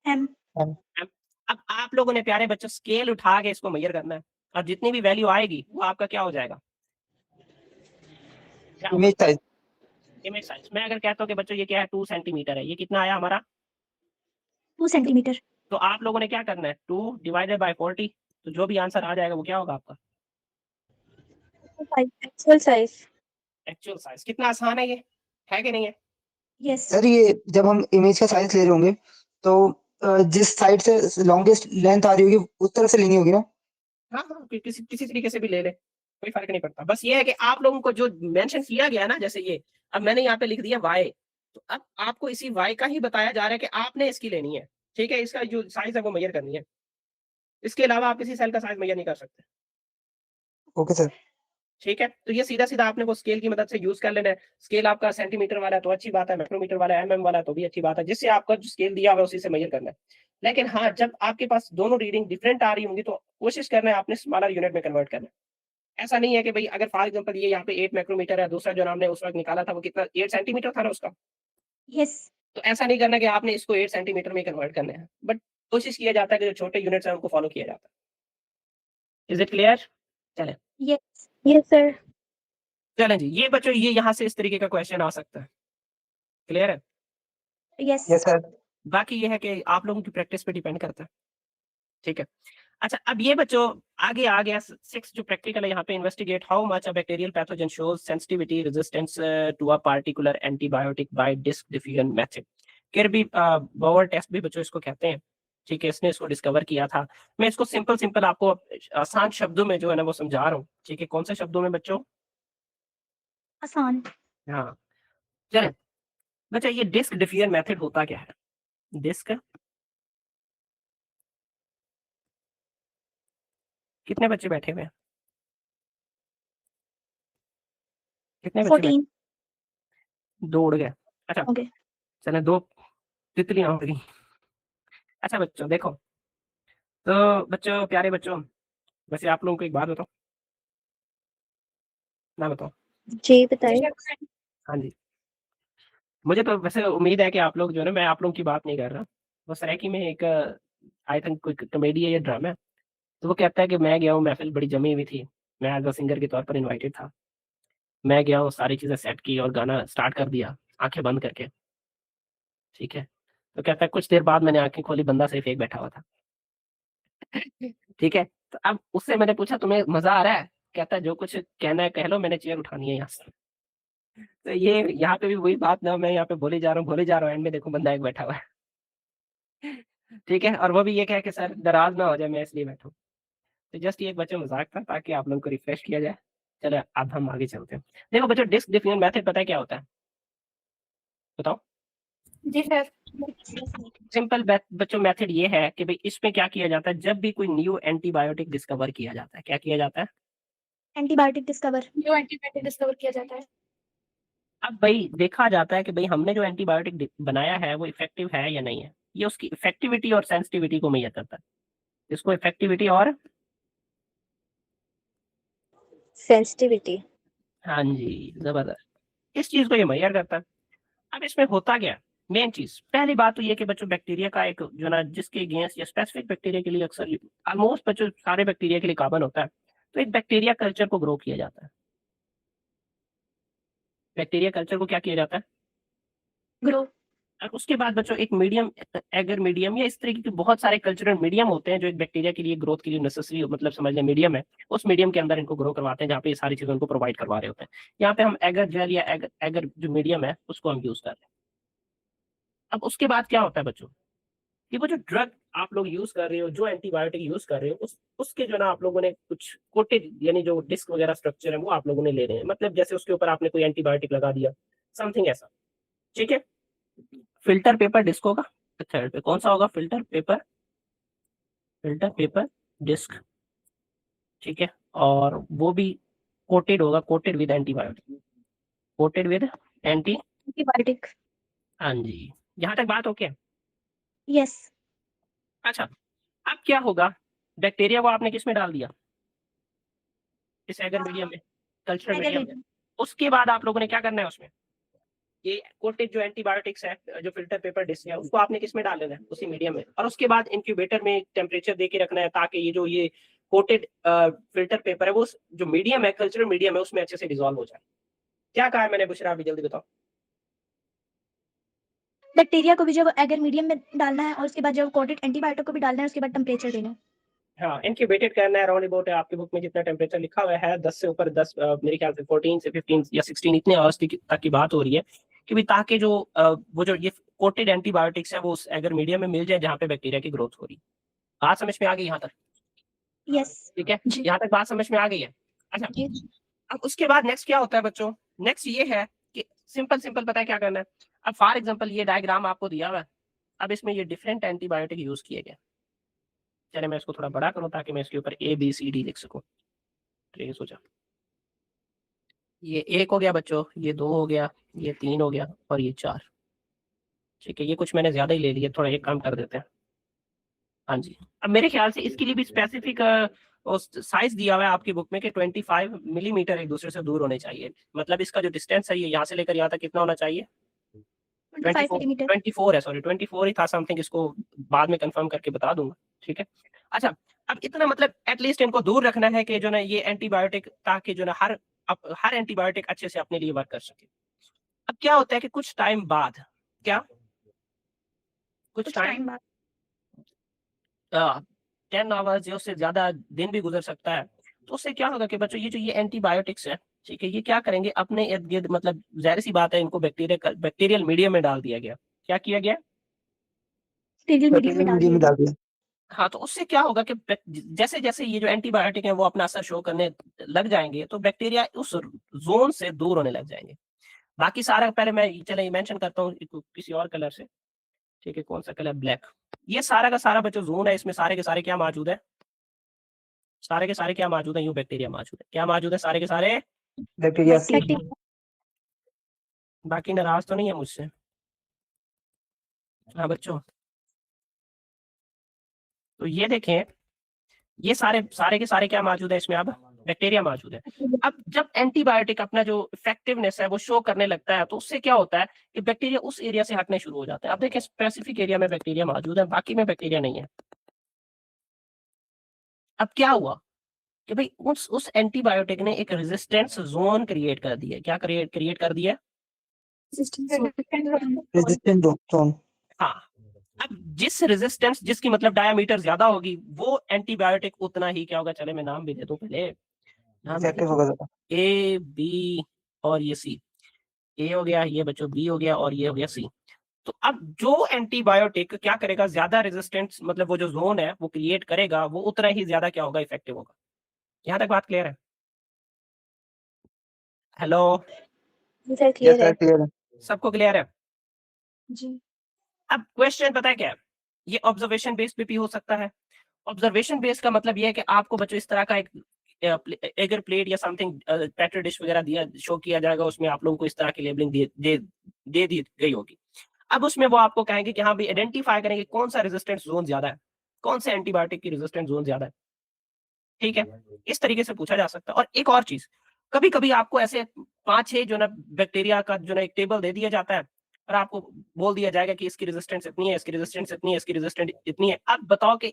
M. अब आप लोगों ने प्यारे बच्चों स्केल उठा के इसको मेजर करना है और जितनी भी वैल्यू आएगी वो आपका क्या हो जाएगा? Image size. Image size. मैं अगर कहता हूँ कि बच्चों ये क्या है 2 सेंटीमीटर है, ये कितना आया हमारा? 2 सेंटीमीटर। तो आप लोगों ने क्या करना है 2 डिवाइडेड बाय 40, तो जो भी आंसर आ जाएगा वो क्या होगा आपका? Actual size. Actual size. कितना आसान है ये, है कि नहीं है? यस सर ये जब हम इमेज का साइज ले रहे होंगे तो जिस साइड से लॉन्गेस्ट लेंथ आ रही होगी उस तरफ से लेनी होगी ना? हाँ हाँ, किसी किसी तरीके से भी ले ले, कोई फर्क नहीं पड़ता। बस ये है कि आप लोगों को जो मेंशन किया गया ना, जैसे ये अब मैंने यहाँ पे लिख दिया y, तो अब आपको इसी y का ही बताया जा रहा है कि आपने इसकी लेनी है। ठीक है, इसका जो साइज है वो मेजर करनी है, इसके अलावा आप किसी सेल का साइज मेजर नहीं कर सकते। Okay sir. ठीक है, तो ये सीधा सीधा आपने वो स्केल की मदद से यूज कर लेना है। स्केल आपका सेंटीमीटर वाला है तो अच्छी बात है, माइक्रोमीटर वाला है, mm वाला है तो भी अच्छी बात है, जिससे आपका जो स्केल दिया हुआ है उसी से मेजर करना है। लेकिन हाँ, जब आपके पास दोनों रीडिंग डिफरेंट आ रही होंगी तो कोशिश करना है आपने स्मॉलर यूनिट में कन्वर्ट करना है। ऐसा नहीं है कि भाई अगर फॉर एग्जांपल ये यहाँ पे 8 माइक्रोमीटर है, दूसरा जो हमने उस वक्त निकाला था वो कितना 8 सेंटीमीटर था ना उसका, यस तो ऐसा नहीं करना कि आपने इसको 8 सेंटीमीटर में कन्वर्ट करना है, बट कोशिश किया जाता है कि जो छोटे यूनिट्स हैं उनको फॉलो किया जाता है। Is it clear? चलें यस यस सर। चलें जी, ये बच्चों ये यहाँ से इस तरीके का क्वेश्चन आ सकता है। क्लियर है? Yes yes sir. बाकी ये है कि आप लोगों की प्रैक्टिस पे डिपेंड करता है। ठीक है, अच्छा अब ये बच्चों आगे आ गया 6 जो प्रैक्टिकल है यहाँ पे, investigate how much a bacterial pathogen shows sensitivity resistance to a particular antibiotic by disc diffusion method. Kirby Bauer test भी बच्चों इसको कहते हैं। ठीक है, इसने इसको डिस्कवर किया था। मैं इसको सिंपल आपको आसान शब्दों में जो है ना वो समझा रहा हूँ। ठीक है, कौन से शब्दों में बच्चों? आसान। हाँ चलें बच्चा, ये डिस्क डिफ्यूजन मेथड होता क्या है? डिस्क, कितने बच्चे बैठे हुए हैं? कितने बच्चे बैठे? 14 दो उड़ गए। अच्छा ओके। चले, दो तितलियां उड़ गई। अच्छा बच्चों देखो, तो बच्चों प्यारे बच्चों, वैसे आप लोगों को एक बात बताओ ना, बताओ। जी बताइए। हाँ जी, मुझे तो वैसे उम्मीद है कि आप लोग जो है ना, मैं आप लोगों की बात नहीं कर रहा, बस रैकी में एक आई थिंक कोई कॉमेडी है या ड्रामा है, तो वो कहता है कि मैं गया हूँ, महफिल बड़ी जमी हुई थी, मैं एज अ सिंगर के तौर पर इनवाइटेड था, मैं गया हूँ, सारी चीजें सेट की और गाना स्टार्ट कर दिया आंखें बंद करके। ठीक है, तो कहता है कुछ देर बाद मैंने आंखें खोली, बंदा सिर्फ एक बैठा हुआ था। ठीक है, तो अब उससे मैंने पूछा तुम्हें मजा आ रहा है? कहता है जो कुछ कहना है कह लो, मैंने चेयर उठानी है यहाँ से। तो ये यहाँ पे भी वही बात ना, मैं यहाँ पे बोले जा रहा हूँ एंड में देखो बंदा एक बैठा हुआ है। ठीक है, और वो भी ये कहे कि सर नाराज ना हो जाए, मैं इसलिए बैठा हूँ। तो जस्ट ये एक बच्चों मजाक था ताकि आप लोगों को रिफ्रेश किया जाए। चलो अब हम आगे चलते हैं। देखो बच्चों, डिस्क डिफ्यूजन मेथड पता है क्या होता है? बताओ। जी सर। सिंपल बच्चों मेथड ये है कि भाई इसमें क्या किया जाता है, जब भी कोई न्यू एंटीबायोटिक डिस्कवर किया जाता है, क्या किया जाता है? Antibiotic discover. जो एंटीबायोटिक डिस्कवर किया जाता है। अब भाई देखा जाता है कि भाई हमने जो एंटीबायोटिक बनाया है वो इफेक्टिव है या नहीं है। ये उसकी इफेक्टिविटी और सेंसिटिविटी को मेजर करता है। इसको इफेक्टिविटी और सेंसिटिविटी। हाँ जी, जबरदस्त, इस चीज को ये मेजर करता है। अब इसमें होता क्या, मेन चीज पहली बात तो ये कि बच्चों बैक्टीरिया का एक जो ना जिसके अगेंस्ट या स्पेसिफिक बैक्टीरिया के लिए अक्सर ऑलमोस्ट बच्चों सारे बैक्टीरिया के लिए कॉमन होता है, तो एक बैक्टीरिया कल्चर को ग्रो किया जाता है। बैक्टीरिया कल्चर को क्या किया जाता है? ग्रो। और उसके बाद बच्चों एक मीडियम, एगर मीडियम या इस तरीके के बहुत सारे कल्चरल मीडियम होते हैं जो एक बैक्टीरिया के लिए ग्रोथ के लिए नेसेसरी मतलब समझ लें मीडियम है, उस मीडियम के अंदर इनको ग्रो करवाते हैं जहाँ पे ये सारी चीजें उनको प्रोवाइड करवा रहे होते हैं। यहाँ पे हम एगर जेल या एगर जो मीडियम है उसको हम यूज कर रहे हैं। अब उसके बाद क्या होता है बच्चों कि वो जो ड्रग आप लोग यूज कर रहे हो, जो एंटीबायोटिक यूज कर रहे हो, उसके जो ना आप लोगों ने कुछ कोटेड यानी जो डिस्क वगैरह स्ट्रक्चर है वो आप लोगों ने ले रहे हैं, मतलब जैसे उसके ऊपर आपने कोई एंटीबायोटिक लगा दिया, समथिंग ऐसा, ठीक है। फिल्टर पेपर डिस्क होगा थर्ड पे, कौन सा होगा? फिल्टर पेपर डिस्क, ठीक है। और वो भी कोटेड होगा, coated with antibiotic, coated with anti, antibiotic. हाँ जी, यहाँ तक बात ओके। यस। अच्छा, अब क्या होगा, बैक्टीरिया को आपने किस में डाल दिया? इस एगर मीडियम में, कल्चरल मीडियम में। उसके बाद आप लोगों ने क्या करना है उसमें, ये कोटेड जो एंटीबायोटिक्स है, जो फिल्टर पेपर डिस्क है, उसको आपने किस में डाल देना है? उसी मीडियम में। और उसके बाद इंक्यूबेटर में टेम्परेचर दे के रखना है, ताकि ये जो ये कोटेड फिल्टर पेपर है वो जो मीडियम है, कल्चरल मीडियम है, उसमें अच्छे से डिसॉल्व हो जाए। क्या कहा है मैंने बुशरा, अभी जल्दी बताओ। बैक्टीरिया को भी जब एगर मीडियम में डालना है और उसके बाद जब कोटेड एंटीबायोटिक को भी डालना है, उसके बाद टेम्परेचर देना है। हाँ, इंक्यूबेटेड करना है, अराउंड अबाउट आपकी बुक में जितना टेम्परेचर लिखा हुआ है 10 से ऊपर 10, मेरे ख्याल से 14 से 15 या 16 इतने आवर्स तक की बात हो रही है, कि भी ताकि जो वो जो ये कोटेड एंटीबायोटिक्स है वो उस एगर मीडियम में मिल जाए जहाँ पे बैक्टीरिया की ग्रोथ हो रही है। बात समझ में आ गई यहाँ तक? यस। ठीक है, जी। यहाँ तक बात समझ में आ गई है। अच्छा, जी। अब उसके बाद नेक्स्ट क्या होता है बच्चों? नेक्स्ट ये है कि सिंपल पता है क्या करना है। अब फॉर एग्जांपल ये डायग्राम आपको दिया हुआ है, अब इसमें ये डिफरेंट एंटीबायोटिक यूज किए गए। चलिए मैं इसको थोड़ा बड़ा करूं ताकि मैं इसके ऊपर ABCD लिख सकूं। ट्रेस हो जा, ये 1 हो गया बच्चों, ये 2 हो गया, ये 3 हो गया और ये 4। ठीक है, ये कुछ मैंने ज्यादा ही ले लिया, थोड़ा एक काम कर देते हैं। हाँ जी, अब मेरे ख्याल से इसके लिए भी स्पेसिफिक साइज दिया हुआ है आपकी बुक में कि 25 मिलीमीटर एक दूसरे से दूर होने चाहिए। मतलब इसका जो डिस्टेंस है ये यहाँ से लेकर यहाँ तक कितना होना चाहिए? 25 मिलीमीटर। 24 है, सॉरी 24 ही था समथिंग, इसको बाद में कंफर्म करके बता दूंगा। ठीक है, अच्छा, अब इतना मतलब एटलीस्ट इनको दूर रखना है कि जो ना ये एंटीबायोटिक, ताकि जो ना हर एंटीबायोटिक अच्छे से अपने लिए वर्क कर सके। अब क्या होता है कि कुछ टाइम बाद, क्या कुछ टाइम बाद 10 आवर्स या उससे ज्यादा दिन भी गुजर सकता है, तो उससे क्या होगा कि बच्चों ये जो ये एंटीबायोटिक्स है, ठीक है, ये क्या करेंगे अपने इर्द गिर्द, मतलब जाहिर सी बात है इनको बैक्टीरियल मीडियम में डाल दिया गया। क्या किया गया? स्टीरियल मीडियम में डाल मीडियम में दिया। डाल दिया। हाँ, तो उससे क्या होगा कि जैसे जैसे ये जो एंटीबायोटिक है वो अपना असर शो करने लग जाएंगे, तो बैक्टीरिया उस जोन से दूर होने लग जाएंगे। बाकी सारा पहले मैं चले मेंशन करता हूँ किसी और कलर से। ठीक है, कौन सा कलर? ब्लैक। ये सारा का सारा बच्चों जोन है, इसमें सारे के सारे क्या मौजूद है? सारे के सारे क्या मौजूद है? यूं बैक्टीरिया मौजूद है। क्या मौजूद है? सारे के सारे बैक्टीरिया। बाकी नाराज तो नहीं है मुझसे? हाँ बच्चों, तो ये देखें, ये सारे के सारे क्या मौजूद है इसमें? अब बैक्टीरिया मौजूद है। अब जब एंटीबायोटिक अपना जो इफेक्टिवनेस है वो शो करने लगता है, तो उससे क्या होता है कि बैक्टीरिया उस एरिया से हटने शुरू हो जाते हैं। अब देखिए, स्पेसिफिक एरिया में बैक्टीरिया मौजूद है, बाकी में बैक्टीरिया नहीं है। अब क्या हुआ कि भाई उस एंटीबायोटिक ने एक रेजिस्टेंस जोन क्रिएट कर दिया। क्या क्रिएट कर दिया? Resistant zone. हाँ, अब जिसकी मतलब डायमीटर ज्यादा होगी, वो एंटीबायोटिक उतना ही क्या होगा? चले मैं नाम भी दे दूं पहले, नाम इफेक्टिव होगा ज्यादा। A, B और ये C। A हो गया, ये बच्चों B हो गया और ये हो गया C। तो अब जो एंटीबायोटिक क्या करेगा, ज्यादा रेजिस्टेंस मतलब वो जो जोन है वो क्रिएट करेगा, वो उतना ही ज्यादा क्या होगा? इफेक्टिव होगा। यहाँ तक बात क्लियर है? हेलो, सर क्लियर है। क्लियर है। सबको क्लियर है? जी। अब क्वेश्चन पता है क्या है, ये ऑब्जर्वेशन बेस्ड भी हो सकता है। ऑब्जर्वेशन बेस्ड का मतलब ये है कि आपको बच्चों इस तरह का एक एगर प्लेट या समथिंग पेट्री डिश वगैरह दिया शो किया जाएगा, उसमें आप लोगों को इस तरह की लेबलिंग दे दी गई होगी। अब उसमें वो आपको कहेंगे कि हाँ भाई आइडेंटिफाई करेंगे कौन सा रेजिस्टेंस जोन ज्यादा है, कौन से एंटीबायोटिक की रेजिस्टेंस जोन ज्यादा है। ठीक है, इस तरीके से पूछा जा सकता है। और एक और चीज, कभी कभी आपको ऐसे 5-6 जो ना बैक्टीरिया का जो ना एक टेबल दे दिया जाता है और आपको बोल दिया जाएगा कि इसकी रेजिस्टेंस इतनी है, इसकी रेजिस्टेंस इतनी है, इसकी रेजिस्टेंस इतनी है। अब बताओ कि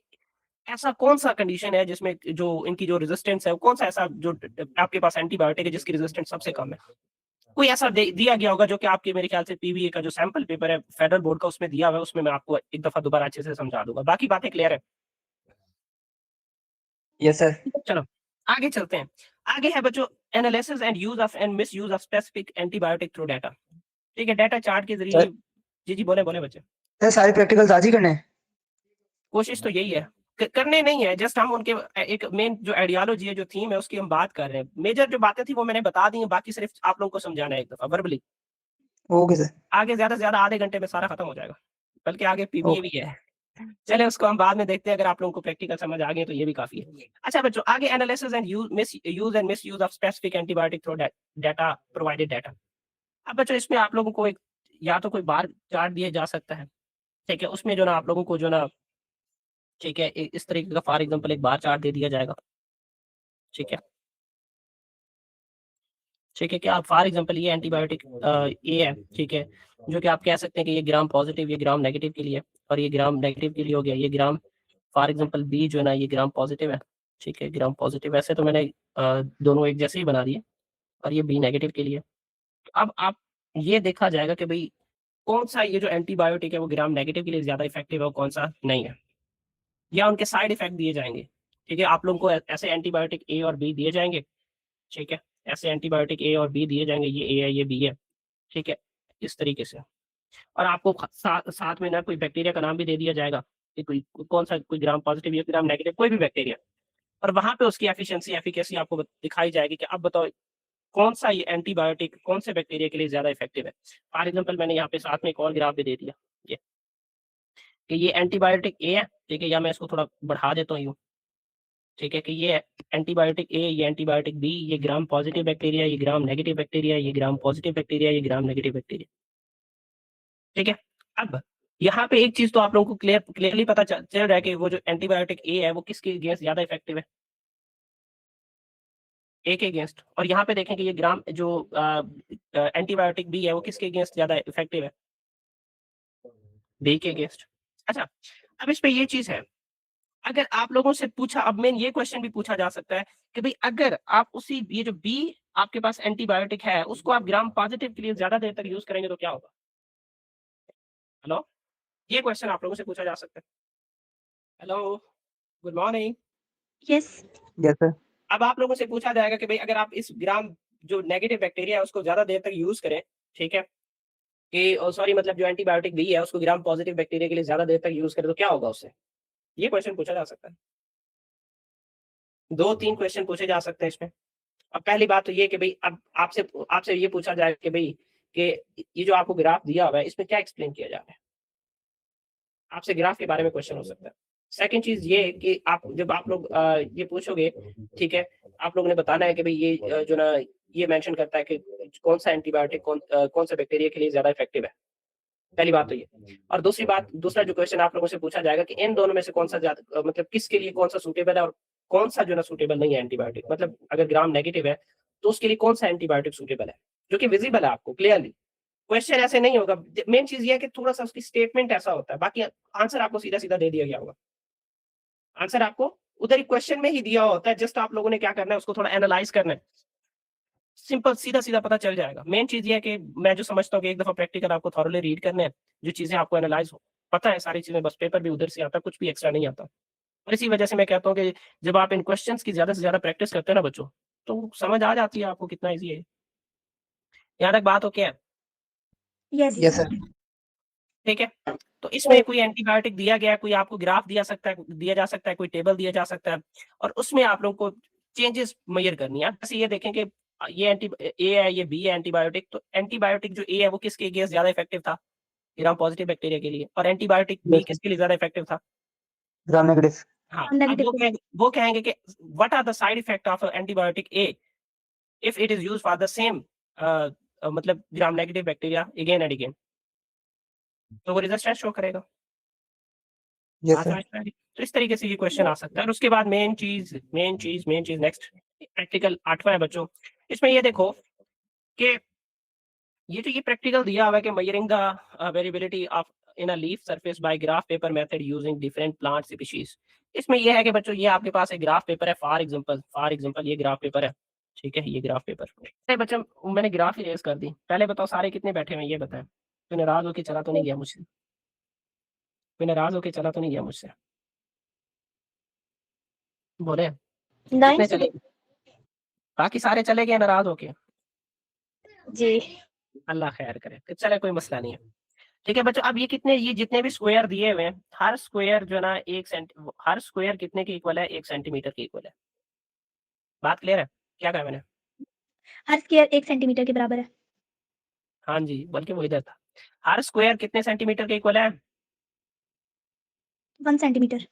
ऐसा कौन सा कंडीशन है जिसमें जो इनकी जो रेजिस्टेंस है, कौन सा ऐसा जो आपके पास एंटीबायोटिक है जिसकी रेजिस्टेंस सबसे कम है? कोई ऐसा दिया गया होगा जो कि आपके मेरे ख्याल से पीवीए का जो सैंपल पेपर है फेडरल बोर्ड का उसमें दिया हुआ है, उसमें मैं आपको एक दफा दोबारा अच्छे से समझा दूंगा। बाकी बातें क्लियर है? Yes sir. चलो आगे चलते हैं। आगे है बच्चों analysis and use of and miss use of specific antibiotic through data. ठीक है, डाटा चार्ट के जरिए। जी बोले बच्चे। सर सारे प्रैक्टिकल्स आज ही करने हैं? कोशिश तो यही है, करने नहीं है, जस्ट हम उनके एक मेन जो आइडियोलॉजी है, जो थीम है, उसकी हम बात कर रहे हैं। मेजर जो बातें थी वो मैंने बता दी हैं, बाकी सिर्फ आप लोगों को समझाना है एक दफा वर्बली। Okay sir. आगे ज्यादा से ज्यादा आधे घंटे में सारा खत्म हो जाएगा, बल्कि आगे पीबीए ओके भी है। चले उसको हम बाद में देखते हैं, अगर आप लोगों को प्रैक्टिकल समझ आ गए तो ये भी काफी है। अच्छा बच्चों, आगे analysis and use and misuse of specific antibiotic through data provided data. अब बच्चों इसमें आप लोगों को एक या तो कोई बार चार्ट दिया जा सकता है, ठीक है, उसमें जो ना आप लोगों को जो ना, ठीक है, इस तरीके का फॉर एग्जांपल एक बार चार्ट दे दिया जाएगा, ठीक है, ठीक है, कि आप फॉर एग्जांपल ये एंटीबायोटिक ए है, ठीक है, जो कि आप कह सकते हैं कि ये ग्राम पॉजिटिव, ये ग्राम नेगेटिव के लिए, और ये ग्राम नेगेटिव के लिए हो गया, ये ग्राम फॉर एग्जांपल बी जो है ना, ये ग्राम पॉजिटिव है, ठीक है, ग्राम पॉजिटिव। वैसे तो मैंने दोनों एक जैसे ही बना दिए, और ये बी नेगेटिव के लिए। अब आप ये देखा जाएगा कि भाई कौन सा ये जो एंटीबायोटिक है वो ग्राम नेगेटिव के लिए ज्यादा इफेक्टिव है और कौन सा नहीं है, या उनके साइड इफेक्ट दिए जाएंगे, ठीक है। आप लोगों को ऐसे एंटीबायोटिक ए और बी दिए जाएंगे, ठीक है, ऐसे एंटीबायोटिक ए और बी दिए जाएंगे, ये ए है ये बी है, ठीक है, इस तरीके से। और आपको साथ में ना कोई बैक्टीरिया का नाम भी दे दिया जाएगा कि कोई कौन सा, कोई ग्राम पॉजिटिव या ग्राम नेगेटिव, कोई भी बैक्टीरिया, और वहां पे उसकी एफिशिएंसी एफिकेसी आपको दिखाई जाएगी कि अब बताओ कौन सा ये एंटीबायोटिक कौन से बैक्टीरिया के लिए ज्यादा इफेक्टिव है। फॉर एग्जांपल मैंने यहाँ पे साथ में एक और ग्राफ भी दे दिया, ये कि ये एंटीबायोटिक ए है, ठीक है, या मैं इसको थोड़ा बढ़ा देता हूँ यूं, ठीक है, कि ये एंटीबायोटिक ए, ये एंटीबायोटिक बी, ये ग्राम पॉजिटिव बैक्टीरिया, ये ग्राम नेगेटिव बैक्टीरिया, ये ग्राम पॉजिटिव बैक्टीरिया, ये ग्राम नेगेटिव बैक्टीरिया, ठीक है। अब यहाँ पे एक चीज तो आप लोगों को क्लियरली पता चल रहा है कि वो जो एंटीबायोटिक ए है वो किसके अगेंस्ट ज्यादा इफेक्टिव है, ए के अगेंस्ट। और यहाँ पे देखें कि ये ग्राम जो एंटीबायोटिक बी है वो किसके अगेंस्ट ज्यादा इफेक्टिव है, बी के अगेंस्ट। अच्छा, अब इस पे ये चीज है, अगर आप लोगों से पूछा, अब मेन ये क्वेश्चन भी पूछा जा सकता है कि भाई अगर आप उसी ये जो बी आपके पास एंटीबायोटिक है उसको आप ग्राम पॉजिटिव के लिए ज्यादा देर तक यूज करेंगे तो क्या होगा। हेलो, ये क्वेश्चन आप लोगों से पूछा जा सकता है। Hello, good morning. Yes yes sir. अब आप लोगों से पूछा जाएगा कि भाई अगर आप इस ग्राम जो नेगेटिव बैक्टीरिया है उसको ज्यादा देर तक यूज करें, ठीक है, कि सॉरी मतलब जो एंटीबायोटिक बी है उसको ग्राम पॉजिटिव बैक्टीरिया के लिए ज्यादा देर तक यूज करें तो क्या होगा उससे। ये क्वेश्चन पूछा जा सकता है, 2-3 क्वेश्चन पूछे जा सकते हैं इसमें। अब पहली बात तो ये कि भाई अब आपसे आपसे ये पूछा जाए कि भाई कि ये जो आपको ग्राफ दिया हुआ है इसमें क्या एक्सप्लेन किया जा रहा है, आपसे ग्राफ के बारे में क्वेश्चन हो सकता है। सेकंड चीज ये कि आप जब आप लोग ये पूछोगे, ठीक है, आप लोगों ने बताना है कि भाई ये जो ना ये मेंशन करता है कि कौन सा एंटीबायोटिक कौन सा बैक्टीरिया के लिए ज्यादा इफेक्टिव है, पहली बात तो ये। और दूसरी बात, दूसरा जो क्वेश्चन आप लोगों से पूछा जाएगा कि इन दोनों में से कौन सा ज्यादा मतलब किसके लिए कौन सा सूटेबल है और कौन सा जो ना सूटेबल नहीं है एंटीबायोटिक, मतलब अगर ग्राम नेगेटिव है तो उसके लिए कौन सा एंटीबायोटिक सूटेबल है, जो कि विजिबल है आपको क्लियरली। क्वेश्चन ऐसे नहीं होगा, मेन चीज ये है कि थोड़ा सा उसकी स्टेटमेंट ऐसा होता है, बाकी आंसर आपको सीधा सीधा दे दिया गया होगा, आंसर आपको उधर ही क्वेश्चन में ही दिया होता है, जस्ट आप लोगों ने क्या करना है उसको थोड़ा एनालाइज करना है, सिंपल सीधा सीधा पता चल जाएगा। मेन चीज ये है कि मैं जो समझता हूँ कि एक दफा प्रैक्टिकल आपको थॉरली रीड करने हैं, जो चीजें आपको एनालाइज हो पता है सारी चीजें, बस पेपर भी उधर से आता है, कुछ भी एक्स्ट्रा नहीं आता। और इसी वजह से मैं कहता हूँ कि जब आप इन क्वेश्चंस की ज्यादा से ज्यादा प्रैक्टिस करते हैं ना बच्चों, तो समझ आ जाती है आपको कितना ईजी है। यहाँ तक बात हो क्या है, यस यस सर। ठीक है। तो इसमें कोई एंटीबायोटिक दिया गया है, कोई आपको ग्राफ दिया जा सकता है, कोई टेबल दिया जा सकता है, और उसमें आप लोगों को चेंजेस मेजर करनी है। जैसे ये देखें कि ये ए है, ये बी है एंटीबायोटिक, तो एंटीबायोटिक जो ए है वो किसके अगेंस्ट ज्यादा इफेक्टिव था, ग्राम पॉजिटिव बैक्टीरिया के लिए, और एंटीबायोटिक बी Yes, sir. किसके लिए ज्यादा इफेक्टिव था, ग्राम नेगेटिव। हाँ। अब नेगेटिव वो कहेंगे कि what are the side effect of antibiotic uh if it is used for the same मतलब gram negative bacteria again and again, तो वो रिजल्ट शो करेगा। यस हाँ, सर। समझ में आ रही? तो इस तरीके से ये क्वेश्चन आ सकता है। और उसके बाद मेन चीज नेक्स्ट प्रैक्टिकल 8वां है बच्चों। इसमें ये देखो कि ये प्रैक्टिकल दिया हुआ है कि measuring the variability of in a leaf surface by graph paper method using different plant species. इसमें ये है कि बच्चों ये आपके पास एक ग्राफ पेपर है, फॉर एग्जांपल ये ग्राफ पेपर है, ठीक है, ये ग्राफ पेपर। अरे बच्चों मैंने ग्राफ इरेज कर दी, पहले बताओ सारे कितने बैठे हुए हैं ये बताएं, कोई नाराज होकर चला तो नहीं गया मुझसे, कोई नाराज होकर चला तो नहीं गया मुझसे, बोले कितने चले, बाकी सारे चले गए नाराज होके, जी अल्लाह खैर करे, तो चले कोई मसला नहीं है। ठीक है बच्चों, अब ये कितने, ये जितने भी स्क्वायर दिए हुए हैं, हर स्क्वायर जो है ना हर स्क्वायर कितने के इक्वल है? 1 सेंटीमीटर के इक्वल है। बात क्लियर है? क्या कहा मैंने? हर स्क्वायर 1 सेंटीमीटर के बराबर है। हाँ जी, बल्कि वो इधर था। हर स्क्वायर कितने सेंटीमीटर के इक्वल है? 1 सेंटीमीटर।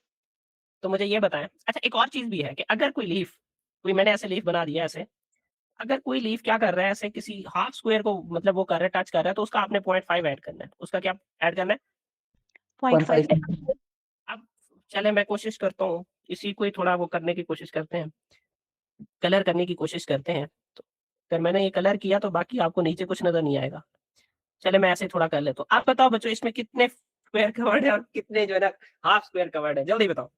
तो मुझे ये बताएं। अच्छा, एक और चीज भी है कि अगर कोई लीफ, कोई मैंने ऐसे लीफ बना दिया ऐसे, अगर कोई लीफ क्या कर रहा है ऐसे किसी हाफ स्क्वायर को, मतलब वो कर रहा है, टच कर रहा है, तो उसका आपने 0.5 ऐड करना है। उसका क्या ऐड करना है? 0.5 अब चले मैं कोशिश करता हूँ, इसी को ही थोड़ा वो करने की कोशिश करते हैं, कलर करने की कोशिश करते हैं। तो अगर मैंने ये कलर किया तो बाकी आपको नीचे कुछ नजर नहीं आएगा। चले मैं ऐसे थोड़ा कर लेता हूँ। आप बताओ बच्चों, इसमें कितने स्क्वायर कवर्ड है और कितने जो है ना हाफ स्क्वायर कवर्ड है? जल्दी बताओ।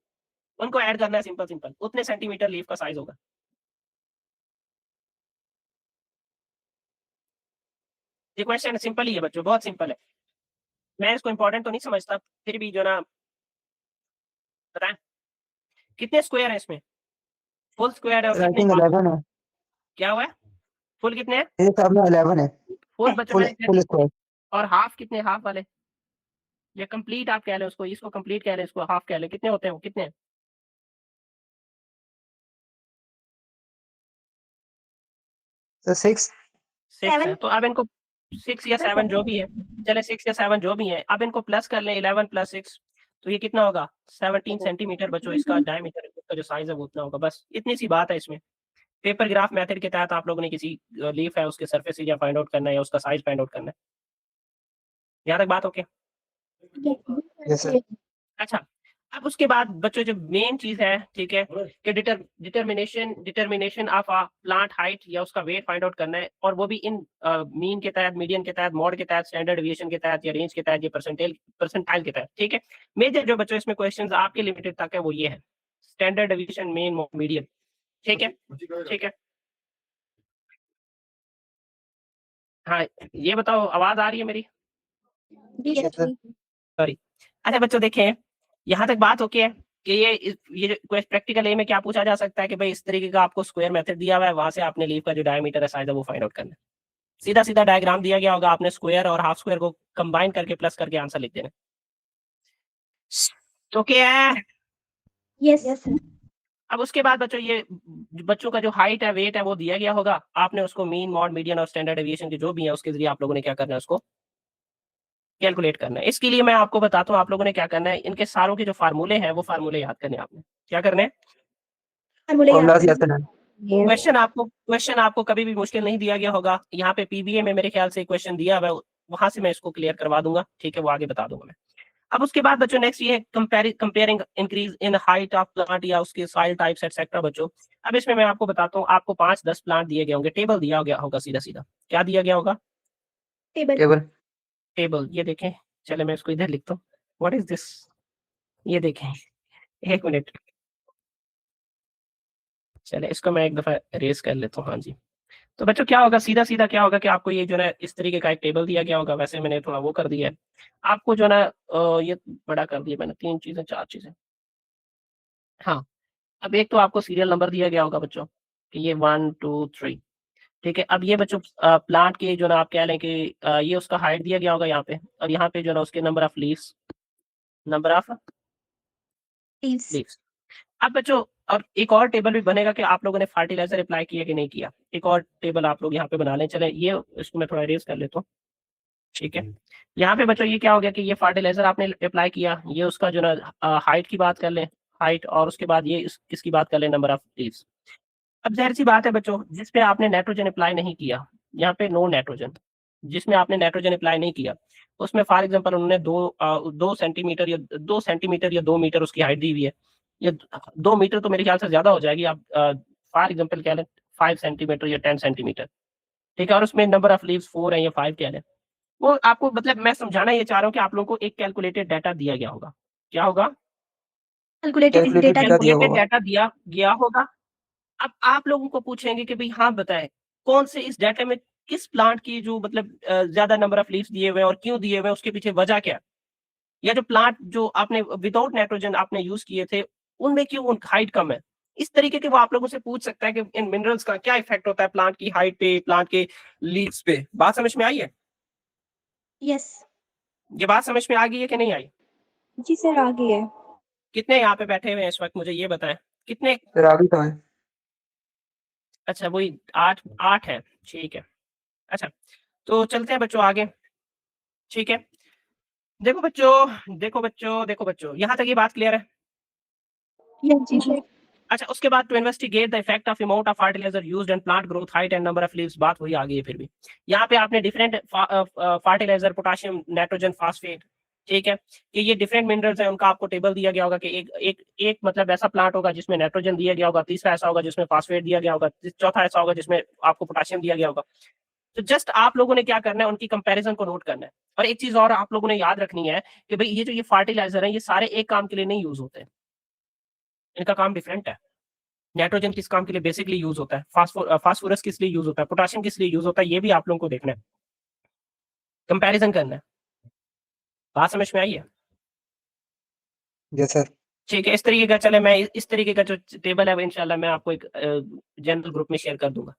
उनको ऐड करना है, सिंपल सिंपल, उतने सेंटीमीटर लीफ का साइज होगा। ये क्वेश्चन सिंपल ही है बच्चों, बहुत सिंपल है। मैं इसको इंपॉर्टेंट तो नहीं समझता, फिर भी जो ना बताएं कितने स्क्वायर है इसमें? फुल स्क्वायर है और आई कितने थिंक half? 11 है। क्या हुआ है? फुल कितने हैं? मेरे हिसाब में 11 है। फुल बच्चों फुल मैंने कह फुल दिया। स्क्वायर। और हाफ कितने, हाफ वाले या कंप्लीट आप कह लें उसको, इसको कंप्लीट कह लें, इसको हाफ कह लें, कितने होते हैं वो? कितने हैं? 6। 6 है। तो अब इनको 6 या 7 जो भी है, चले 6 या 7 जो भी है, अब इनको प्लस कर लें, 11 + 6, तो ये कितना होगा? 17 सेंटीमीटर बच्चों, इसका डायमीटर, इसका जो साइज है वो उतना होगा। बस इतनी सी बात है इसमें। पेपर ग्राफ मेथड के तहत आप लोगों ने किसी लीफ है उसके सरफेस एरिया फाइंड आउट करना है या उसका साइज फाइंड आउट करना है। यहाँ तक बात ओके? Yes sir. अच्छा, अब उसके बाद बच्चों जो मेन चीज है, ठीक है, कि determination of a plant height या उसका वेट फाइंड आउट करना है, और वो भी इन मीन के तहत, मीडियन के तहत, मॉड के तहत, स्टैंडर्ड डेविएशन के तहत या रेंज के तहत, या परसेंटाइल के तहत। ठीक है, मेजर जो बच्चों इसमें क्वेश्चंस आपके लिमिटेड तक है वो ये है, स्टैंडर्ड डेविएशन, मीन, मीडियन। ठीक है, ठीक है। हाँ, ये बताओ आवाज आ रही है मेरी? जी Yes, sir. सॉरी। अच्छा बच्चों देखें, यहाँ तक बात ओके है कि ये जो प्रैक्टिकल ए में क्या पूछा जा सकता है कि भाई इस तरीके का आपको स्क्वायर मेथड दिया हुआ है, वहां से आपने लीफ का जो डायमीटर है, साइज है, वो फाइंड आउट करना है। सीधा सीधा डायग्राम दिया गया होगा, आपने स्क्वायर और हाफ स्क्वायर को कंबाइन करके प्लस करके आंसर लिख देना। तो क्या है? यस। अब उसके बाद बच्चों ये बच्चों का जो हाइट है, वेट है, वो दिया गया होगा। आपने उसको मीन, मॉड, मीडियन और स्टैंडर्ड डेविएशन के जो भी है उसके जरिए आप लोगों ने क्या करना है, उसको कैलकुलेट करना है। इसके लिए मैं आपको बताता हूँ आप लोगों ने क्या करना है। इनके सारों के जो फार्मूले हैं वो फार्मूले याद करने हैं आपने। क्या करने हैं? फॉर्मूले फॉर्मूलाज याद याद करना है। क्वेश्चन आपको कभी भी मुश्किल नहीं दिया गया होगा। यहाँ पे पीबीए में मेरे ख्याल से क्वेश्चन दिया हुआ है, वहां से मैं इसको क्लियर करवा दूंगा। ठीक है, वो आगे बता दूंगा मैं। अब उसके बाद बच्चों नेक्स्ट ये है comparing increase in height of plant या उसके सॉइल टाइप्स एटसेट्रा बच्चों। अब इसमें मैं आपको बताता हूँ, आपको 5-10 प्लांट दिए गए होंगे, टेबल दिया गया होगा, सीधा सीधा क्या दिया गया होगा? टेबल। टेबल। टेबल। ये देखें, चले मैं इसको इधर लिखता हूँ। What is this? ये देखें, 1 मिनट, चले इसको मैं एक दफा रेस कर लेता हूँ। हाँ जी, तो बच्चों क्या होगा, सीधा सीधा क्या होगा कि आपको ये जो है इस तरीके का एक टेबल दिया गया होगा। वैसे मैंने थोड़ा वो कर दिया है आपको जो है ना, ये बड़ा कर दिया मैंने, 3 चीजें 4 चीजें। हाँ, अब एक तो आपको सीरियल नंबर दिया गया होगा बच्चों कि ये 1 2 3। ठीक है, अब ये बच्चों प्लांट के जो ना आप कह लें कि ये उसका हाइट दिया गया होगा यहाँ पे, और यहाँ पे जो ना उसके number of leaves, number of leaves. Leaves. अब बच्चों और एक और टेबल भी बनेगा कि आप लोगों ने फर्टिलाइजर अप्लाई किया कि नहीं किया। एक और टेबल आप लोग यहाँ पे बना लें। चले ये इसको मैं थोड़ा रेस कर लेता हूँ। ठीक है, यहाँ पे बच्चों ये क्या हो गया कि ये फर्टिलाइजर आपने अप्लाई किया, ये उसका जो ना हाइट की बात कर लें, हाइट, और उसके बाद ये इसकी बात कर लें, नंबर ऑफ लीव्स। अब जाहिर सी बात है बच्चों, जिस पे आपने नाइट्रोजन अप्लाई नहीं किया, यहाँ पे नो नाइट्रोजन, जिसमें आपने नाइट्रोजन अप्लाई नहीं किया उसमें फॉर एग्जांपल उन्होंने 2 सेंटीमीटर या 2 मीटर उसकी हाइट दी हुई है। ये 2 मीटर तो मेरे ख्याल से ज्यादा हो जाएगी। आप फॉर एग्जांपल कह लें 5 सेंटीमीटर या 10 सेंटीमीटर। ठीक है, और उसमें नंबर ऑफ लीव्स 4 है या 5 कह लें। वो आपको मतलब मैं समझाना ये चाह रहा हूँ कि आप लोगों को एक कैलकुलेटेड डाटा दिया गया होगा। क्या होगा? Calculated calculated data. डेटा दिया कैलकुलेटेड होगा। डाटा दिया गया होगा। अब आप लोगों को पूछेंगे कि भाई हाँ बताएं, कौन से इस डाटा में किस प्लांट की जो मतलब ज्यादा नंबर ऑफ लीव्स दिए हुए हैं और क्यों दिए हुए हैं, उसके पीछे वजह क्या है, या जो प्लांट जो आपने विदाउट नाइट्रोजन आपने यूज किए थे उनमें क्यों उन हाइट कम है। इस तरीके के वो आप लोगों से पूछ सकता है कि इन मिनरल्स का क्या इफेक्ट होता है प्लांट की हाइट पे, प्लांट के लीव्स पे। बात समझ में आई है? यस। ये बात समझ में आ गई है कि नहीं आई? जी सर आ गई है। कितने यहाँ पे बैठे हुए हैं इस वक्त, मुझे ये बताएं कितने? सर आगे तो है। अच्छा वही 8 है, ठीक है। अच्छा तो चलते हैं बच्चों आगे, ठीक है। देखो बच्चों यहाँ तक ये बात क्लियर है? जी सर। अच्छा उसके बाद to investigate the effect of amount of fertiliser used in plant growth, height and number of leaves, बात वही आ गई है फिर भी। यहाँ पे आपने different fertiliser, potassium, nitrogen, phosphate, ठीक है, कि ये डिफरेंट मिनरल्स हैं, उनका आपको टेबल दिया गया होगा कि एक मतलब ऐसा प्लांट होगा जिसमें नाइट्रोजन दिया गया होगा, तीसरा ऐसा होगा जिसमें फास्फेट दिया गया होगा, चौथा ऐसा होगा जिसमें आपको पोटाशियम दिया गया होगा। तो जस्ट आप लोगों ने क्या करना है, उनकी कंपैरिजन को नोट करना है। और एक चीज और आप लोगों ने याद रखनी है कि भाई ये जो ये फर्टिलाइजर है ये सारे एक काम के लिए नहीं यूज होते, इनका काम डिफरेंट है। नाइट्रोजन किस काम के लिए बेसिकली यूज होता है, फास्फोरस किस लिए यूज होता है, पोटाशियम किस लिए यूज होता है, ये भी आप लोगों को देखना है, कंपैरिजन करना है। बात समझ में आई है? Yes sir. ठीक है, इस तरीके का चले, मैं इस तरीके का जो टेबल है वो इंशाल्लाह मैं आपको एक जनरल ग्रुप में शेयर कर दूंगा,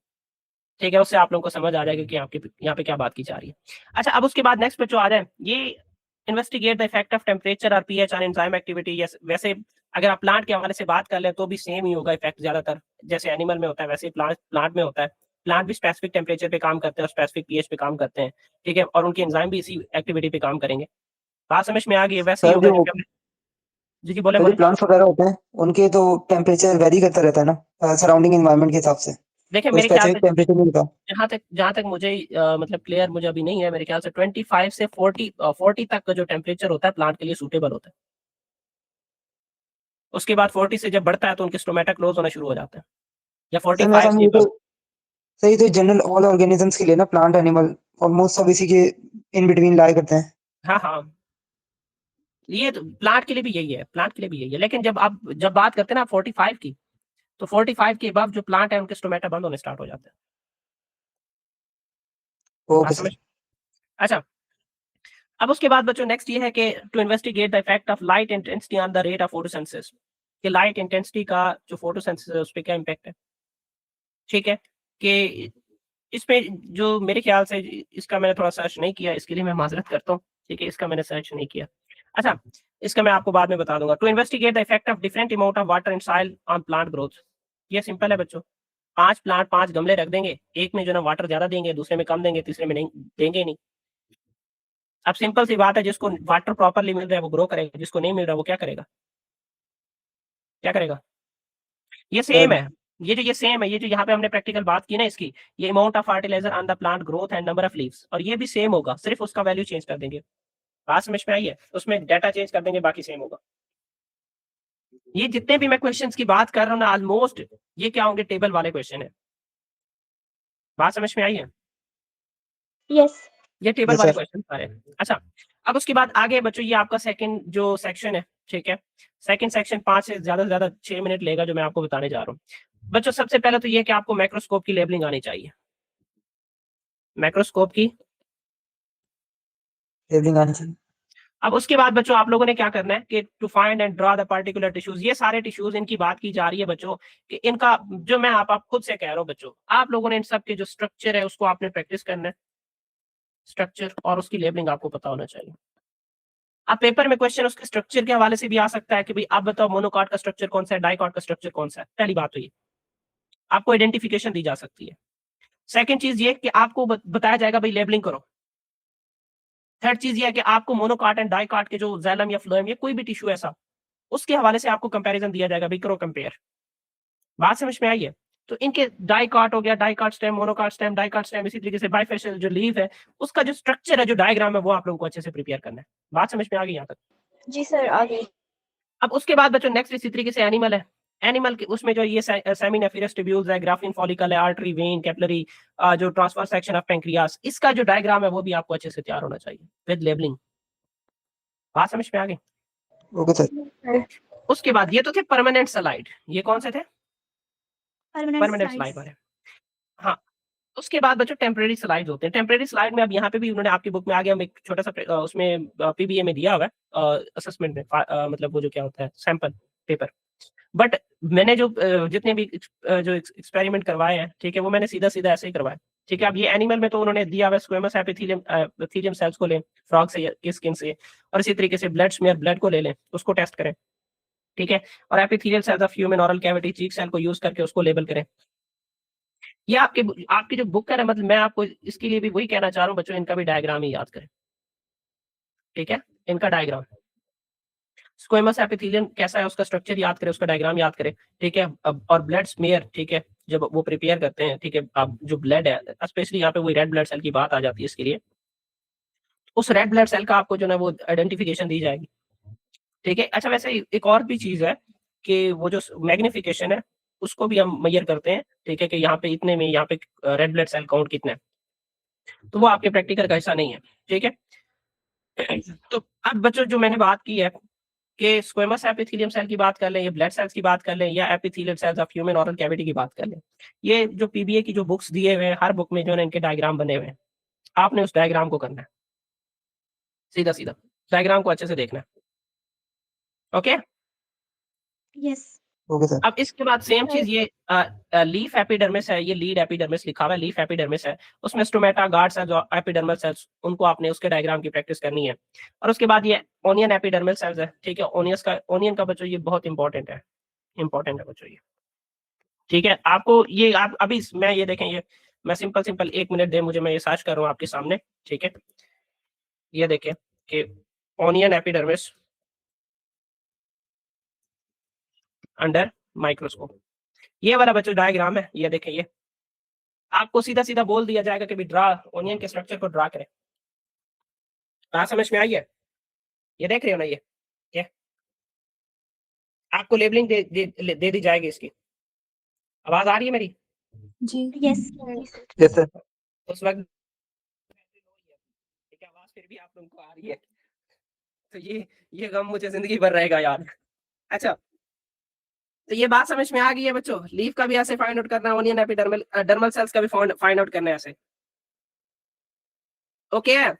ठीक है। उससे आप लोगों को समझ आ जाएगा कि आपके यहाँ पे क्या बात की जा रही है। अच्छा अब उसके बाद नेक्स्ट पे जो आ जाए, ये investigate the effect of temperature और pH on enzyme activity. Yes, वैसे अगर आप प्लांट के हवाले से बात कर ले तो भी सेम ही होगा इफेक्ट, ज्यादातर जैसे एनिमल में होता है वैसे प्लांट में होता है। प्लांट भी स्पेसिफिक टेम्परेचर पे काम करते हैं और स्पेसिफिक पीएच पे काम करते हैं, ठीक है, और उनके एंजाइम भी इसी एक्टिविटी पे काम करेंगे। बात समझ में आ गई है? वैसे ही सर होगा जो जी बोले जो बोले। प्लांट्स वगैरह होते हैं उनके तो टेम्परेचर वेरी करता रहता है ना सराउंडिंग एनवायरनमेंट के हिसाब से, देखिए कोई मेरे ख्याल स्पेसिफिक से टेम्परेचर नहीं होता। जहाँ तक मुझे मतलब क्लियर मुझे अभी नहीं है, मेरे ख्याल से 25 से 40 तक का जो टेम्परेचर होता है प्लांट के लिए सूटेबल होता है। उसके बाद 40 से जब बढ़ता है तो उनके स्टोमेटा क्लोज होना शुरू हो जाता है, या सर मेरा 45 समझ के ये तो बाद। सही, तो जनरल ऑल ऑर्गेनिजम्स के लिए ना, प्लांट एनिमल ऑलमोस्ट सब इसी के इन बिटवीन लाई करते हैं। हाँ हाँ, ये तो प्लांट के लिए भी यही है, प्लांट के लिए भी यही है। लेकिन जब बात करते हैं ना 45 की, तो 45 के बाद जो प्लांट है उनके स्टोमेटा बंद होने स्टार्ट हो जाते हैं। ओके बात सर। समझ? अच्छा अब उसके बाद बच्चों नेक्स्ट ये है कि to investigate the effect of light intensity on the rate of photosynthesis, कि लाइट इंटेंसिटी का जो फोटोसिंथेसिस है उस पर क्या इम्पैक्ट है, ठीक है। कि इसमें जो मेरे ख्याल से, इसका मैंने थोड़ा सर्च नहीं किया, इसके लिए मैं माजरत करता हूँ, ठीक है, इसका मैंने सर्च नहीं किया। अच्छा इसका मैं आपको बाद में बता दूंगा। To investigate the effect of different amount of water in soil on plant growth, ये सिंपल है बच्चों। 5 गमले रख देंगे, एक में जो ना वाटर ज्यादा देंगे, दूसरे में कम देंगे, तीसरे में नहीं देंगे नहीं। अब सिंपल सी बात है, जिसको वाटर प्रॉपरली मिल रहा है वो ग्रो करेगा, जिसको नहीं मिल रहा वो क्या करेगा, क्या करेगा? ये सेम है, ये सेम है, ये जो यहाँ पे हमने प्रैक्टिकल बात की ना इसकी, ये amount of fertiliser on the plant growth and number of leaves, और ये भी सेम होगा, सिर्फ उसका वैल्यू चेंज कर देंगे। बात समझ में आई है? उसमें डाटा चेंज कर देंगे, बाकी सेम होगा। ये जितने भी मैं क्वेश्चंस की बात कर रहा हूँ ना ऑलमोस्ट, ये क्या होंगे, टेबल वाले क्वेश्चन है। बात समझ में आई है? यस। ये टेबल यस वाले सर। क्वेश्चन सारे। अच्छा अब उसके बाद आगे बच्चों, ये आपका सेकंड जो सेक्शन है, ठीक है, सेकंड सेक्शन 5 से ज्यादा 6 मिनट लेगा जो मैं आपको बताने जा रहा हूँ। बच्चों सबसे पहले तो ये कि आपको माइक्रोस्कोप की लेबलिंग आनी चाहिए, माइक्रोस्कोप की। लेबलिंग आनी चाहिए। अब उसके बाद बच्चों आप लोगों ने क्या करना है कि to find and draw the particular tissues, ये सारे टिश्यूज इनकी बात की जा रही है बच्चों, कि इनका जो मैं आप खुद से कह रहा हूँ बच्चों, आप लोगों ने इन सब के जो स्ट्रक्चर है उसको आपने प्रैक्टिस करना है, स्ट्रक्चर और उसकी लेबलिंग आपको पता होना चाहिए। अब पेपर में क्वेश्चन उसके स्ट्रक्चर के हवाले से भी आ सकता है कि भाई आप बताओ मोनोकॉट का स्ट्रक्चर कौन सा है, डाइकॉट का स्ट्रक्चर कौन सा है। पहली बात तो ये आपको आइडेंटिफिकेशन दी जा सकती है। सेकंड चीज ये कि आपको बताया जाएगा भाई लेबलिंग करो। थर्ड चीज ये है कि आपको मोनोकॉट एंड डाइकॉट के जो जैलम या फ्लोएम या कोई भी टिश्यू ऐसा, उसके हवाले से आपको कंपैरिजन दिया जाएगा, भाई करो कंपेयर। बात समझ में आई है? तो इनके डाइकॉट हो गया, dicot stem, monocot stem, dicot stem, इसी तरीके से बाइफेशियल जो लीफ है उसका जो स्ट्रक्चर है, जो डायग्राम है, वो आप लोगों को अच्छे से प्रिपेयर करना है। बात समझ में आ गई यहाँ तक? जी सर आ गई। अब उसके बाद बच्चों नेक्स्ट इसी तरीके से एनिमल है। एनिमल के उसमें जो ये सेमिनेफिरस ट्यूब्यूल्स है, ग्राफिन फॉलिकल है, आर्टरी, वेन, कैपिलरी, जो ट्रांसफर सेक्शन ऑफ पेंक्रियास, इसका जो डायग्राम है वो भी आपको अच्छे से तैयार होना चाहिए विद लेबलिंग। बात समझ में आ गई? Okay sir. उसके बाद ये तो थे परमानेंट स्लाइड, ये कौन से थे? Permanent permanent slide slides. वाले। हाँ उसके बाद बच्चों टेम्परेरी स्लाइड्स होते हैं। टेम्परेरी स्लाइड में अब यहाँ पे भी उन्होंने आपकी बुक में आगे हम एक छोटा सा उसमें पीबीए में दिया हुआ है असेसमेंट में, मतलब वो जो क्या होता है सैंपल पेपर। बट मैंने जो जितने भी जो एक्सपेरिमेंट करवाए हैं, ठीक है, वो मैंने सीधा सीधा ऐसे ही करवाया, ठीक है। अब ये एनिमल में तो उन्होंने दिया हुआ स्क्वेमस एपिथेलियम सेल्स को लें फ्रॉग से या स्किन से, और इसी तरीके से ब्लड स्मेयर ब्लड को ले लें, उसको टेस्ट करें, ठीक है। और epithelial cells of human oral cavity cheek cell को यूज करके उसको लेबल करें। ये आपकी जो बुक है, मतलब मैं आपको इसके लिए भी वही कहना चाह रहा हूँ बच्चों, इनका भी डायग्राम ही याद करें, ठीक है। इनका डायग्राम स्क्वेमस एपिथेलियम कैसा है उसका स्ट्रक्चर याद करें, उसका डायग्राम याद करें, ठीक है। और ब्लड स्मेयर, ठीक है, जब वो प्रिपेयर करते हैं, ठीक है, अब जो ब्लड है, स्पेशली यहाँ पे वही रेड ब्लड सेल की बात आ जाती है इसके लिए, उस रेड ब्लड सेल का आपको जो है वो आइडेंटिफिकेशन दी जाएगी, ठीक है। अच्छा, वैसे एक और भी चीज है कि वो जो मैग्निफिकेशन है उसको भी हम मेजर करते हैं, ठीक है, कि यहाँ पे इतने में यहाँ पे रेड ब्लड सेल काउंट कितने हैं, तो वो आपके प्रैक्टिकल का हिस्सा नहीं है, ठीक है। तो अब बच्चों जो मैंने बात की है कि स्क्वेमस एपिथेलियम सेल की बात कर लें, या ब्लड सेल्स की बात कर लें, या epithelial cells of human oral cavity की बात कर लें, ये जो पीबीए की जो बुक्स दिए हुए हैं, हर बुक में जो है इनके डायग्राम बने हुए हैं, आपने उस डायग्राम को करना है, सीधा सीधा डायग्राम को अच्छे से देखना है, ओके। यस। Okay sir. अब इसके बाद सेम चीज ये लीफ एपिडर्मिस है, ये लीड एपिडर्मिस लिखा हुआ है, लीफ एपिडर्मिस है, उसमें स्टोमेटा गार्ड सेल्स और एपिडर्मल सेल्स, उनको आपने उसके डायग्राम की प्रैक्टिस करनी है। और उसके बाद ये ओनियन एपिडर्मल सेल्स है, ठीक है। ओनियन का बच्चों ये बहुत इंपॉर्टेंट है बच्चों ये, ठीक है। आपको ये आप अभी मैं ये देखें, ये मैं सिंपल 1 मिनट दे मुझे, मैं ये सर्च कर रहा हूँ आपके सामने, ठीक है। ये देखें कि ओनियन एपिडर्मिस अंडर माइक्रोस्कोप, ये वाला बच्चों डायग्राम है, ये देखें, ये आपको सीधा सीधा बोल दिया जाएगा कि भी ड्रा ओनियन के स्ट्रक्चर को ड्रा करें। बात समझ में आई है? ये देख रहे हो ना, ये आपको लेबलिंग दे दी जाएगी इसकी। आवाज आ रही है मेरी? जी। यस। Yes sir. उस वक्त ठीक है, आवाज फिर भी आप लोगों को आ रही है, तो ये गम मुझे जिंदगी भर रहेगा यार। अच्छा, तो ये बात समझ में आ गई है बच्चों, लीफ का भी ऐसे फाइंड आउट करना है, ओनियन एपिडर्मल डर्मल सेल्स का भी फाइंड आउट करना है ऐसे, ओके है?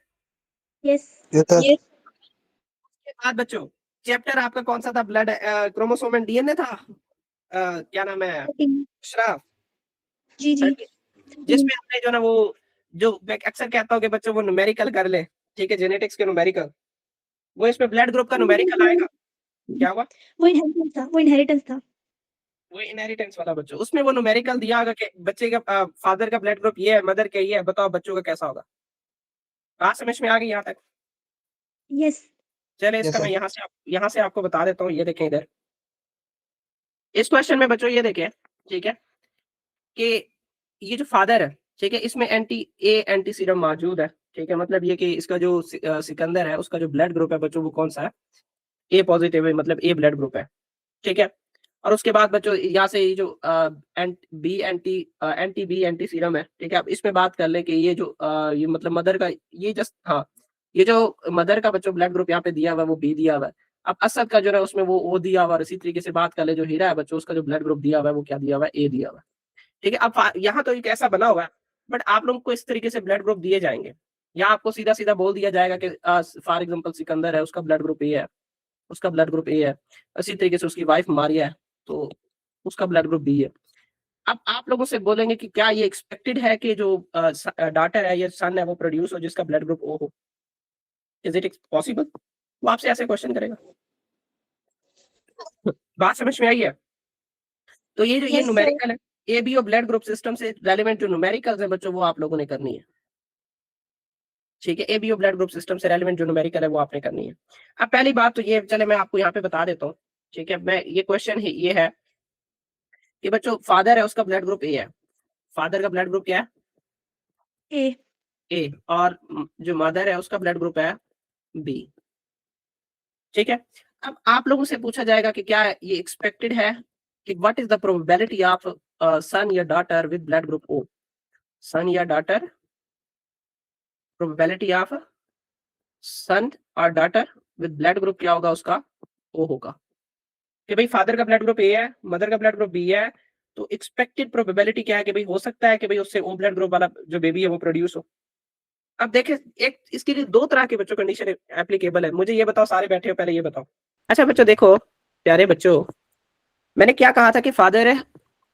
यस। Yes sir. उसके बाद बच्चों चैप्टर आपका कौन सा था? ब्लड क्रोमोसोम एंड डीएनए था, क्या नाम है, श्राव, जी जी। जिसमें हमने जो ना वो जो मैं अक्सर कहता हूँ कि बच्चों वो न्यूमेरिकल कर ले, ठीक है, जेनेटिक्स के न्यूमेरिकल, वो इसमें ब्लड ग्रुप का न्यूमेरिकल आएगा। क्या हुआ? वो इनहेरिटेंस था। वो इनहेरिटेंस वाला बच्चों, उसमें वो न्यूमेरिकल दिया होगा कि बच्चे का फादर का ब्लड ग्रुप ये है, मदर का ये है, बताओ बच्चों का कैसा होगा? बात समझ में आ गई यहाँ तक? यस। चले Yes, इसका मैं sir. यहाँ से आपको बता देता हूँ, ये देखें इधर इस क्वेश्चन में बच्चों, ये देखें, ठीक है, कि ये जो फादर है, ठीक है, इसमें एंटी सीरम मौजूद है, ठीक है, मतलब ये कि इसका जो सिकंदर है उसका जो ब्लड ग्रुप है बच्चों वो कौन सा है? ए पॉजिटिव है, मतलब ए ब्लड ग्रुप है, ठीक है। और उसके बाद बच्चों यहाँ से ये जो एंटी सीरम है, ठीक है। अब इसमें बात कर लें कि ये जो ये मतलब मदर का ये जस्ट हाँ, ये जो मदर का बच्चों ब्लड ग्रुप यहाँ पे दिया हुआ है वो बी दिया हुआ है। अब असद का जो है उसमें वो ओ दिया हुआ है। इसी तरीके से बात कर ले जो हीरा है बच्चों, उसका जो ब्लड ग्रुप दिया हुआ है वो क्या दिया हुआ है? ए दिया हुआ है, ठीक है। अब यहाँ तो एक ऐसा बना हुआ है, बट आप लोगों को इस तरीके से ब्लड ग्रुप दिए जाएंगे, यहाँ आपको सीधा सीधा बोल दिया जाएगा कि फॉर एग्जाम्पल सिकंदर है, उसका ब्लड ग्रुप ए है, उसका ब्लड ग्रुप ए है। इसी तरीके से उसकी वाइफ मारिया है तो उसका ब्लड ग्रुप बी है। अब आप लोगों से बोलेंगे कि क्या ये एक्सपेक्टेड है कि जो डॉटर है या सन है वो प्रोड्यूस हो जिसका ब्लड ग्रुप ओ हो? Is it possible? वो आपसे ऐसे क्वेश्चन करेगा। बात समझ में आई है? तो ये जो ये Yes, sir. न्यूमेरिकल है, एबीओ ब्लड ग्रुप सिस्टम से रेलेवेंट जो न्यूमेरिकल्स है बच्चों वो आप लोगों ने करनी है, ठीक है। एबीओ ब्लड ग्रुप सिस्टम से रेलेवेंट जो न्यूमेरिकल है वो आपने करनी है। अब पहली बात तो ये, चले मैं आपको यहाँ पे बता देता हूँ, ठीक है। मैं ये क्वेश्चन ये है कि बच्चों फादर है उसका ब्लड ग्रुप ए है, फादर का ब्लड ग्रुप क्या है? ए। ए, और जो मदर है उसका ब्लड ग्रुप है बी, ठीक है। अब आप लोगों से पूछा जाएगा कि क्या ये एक्सपेक्टेड है कि what is the probability of son या daughter with blood group O? Son या डॉटर, प्रोबेबिलिटी ऑफ सन और डॉटर विद ब्लड ग्रुप क्या होगा? उसका ओ होगा। कि भाई फादर का ब्लड ग्रुप ए है, मदर का ब्लड ग्रुप बी है, तो एक्सपेक्टेड प्रोबेबिलिटी क्या है कि भाई हो सकता है कि भाई उससे ओ ब्लड ग्रुप वाला जो बेबी है वो प्रोड्यूस हो। अब देखें, एक इसके लिए दो तरह के बच्चों कंडीशन एप्लीकेबल है। मुझे ये बताओ, सारे बैठे हो पहले ये बताओ। अच्छा बच्चों देखो, प्यारे बच्चों, मैंने क्या कहा था कि फादर है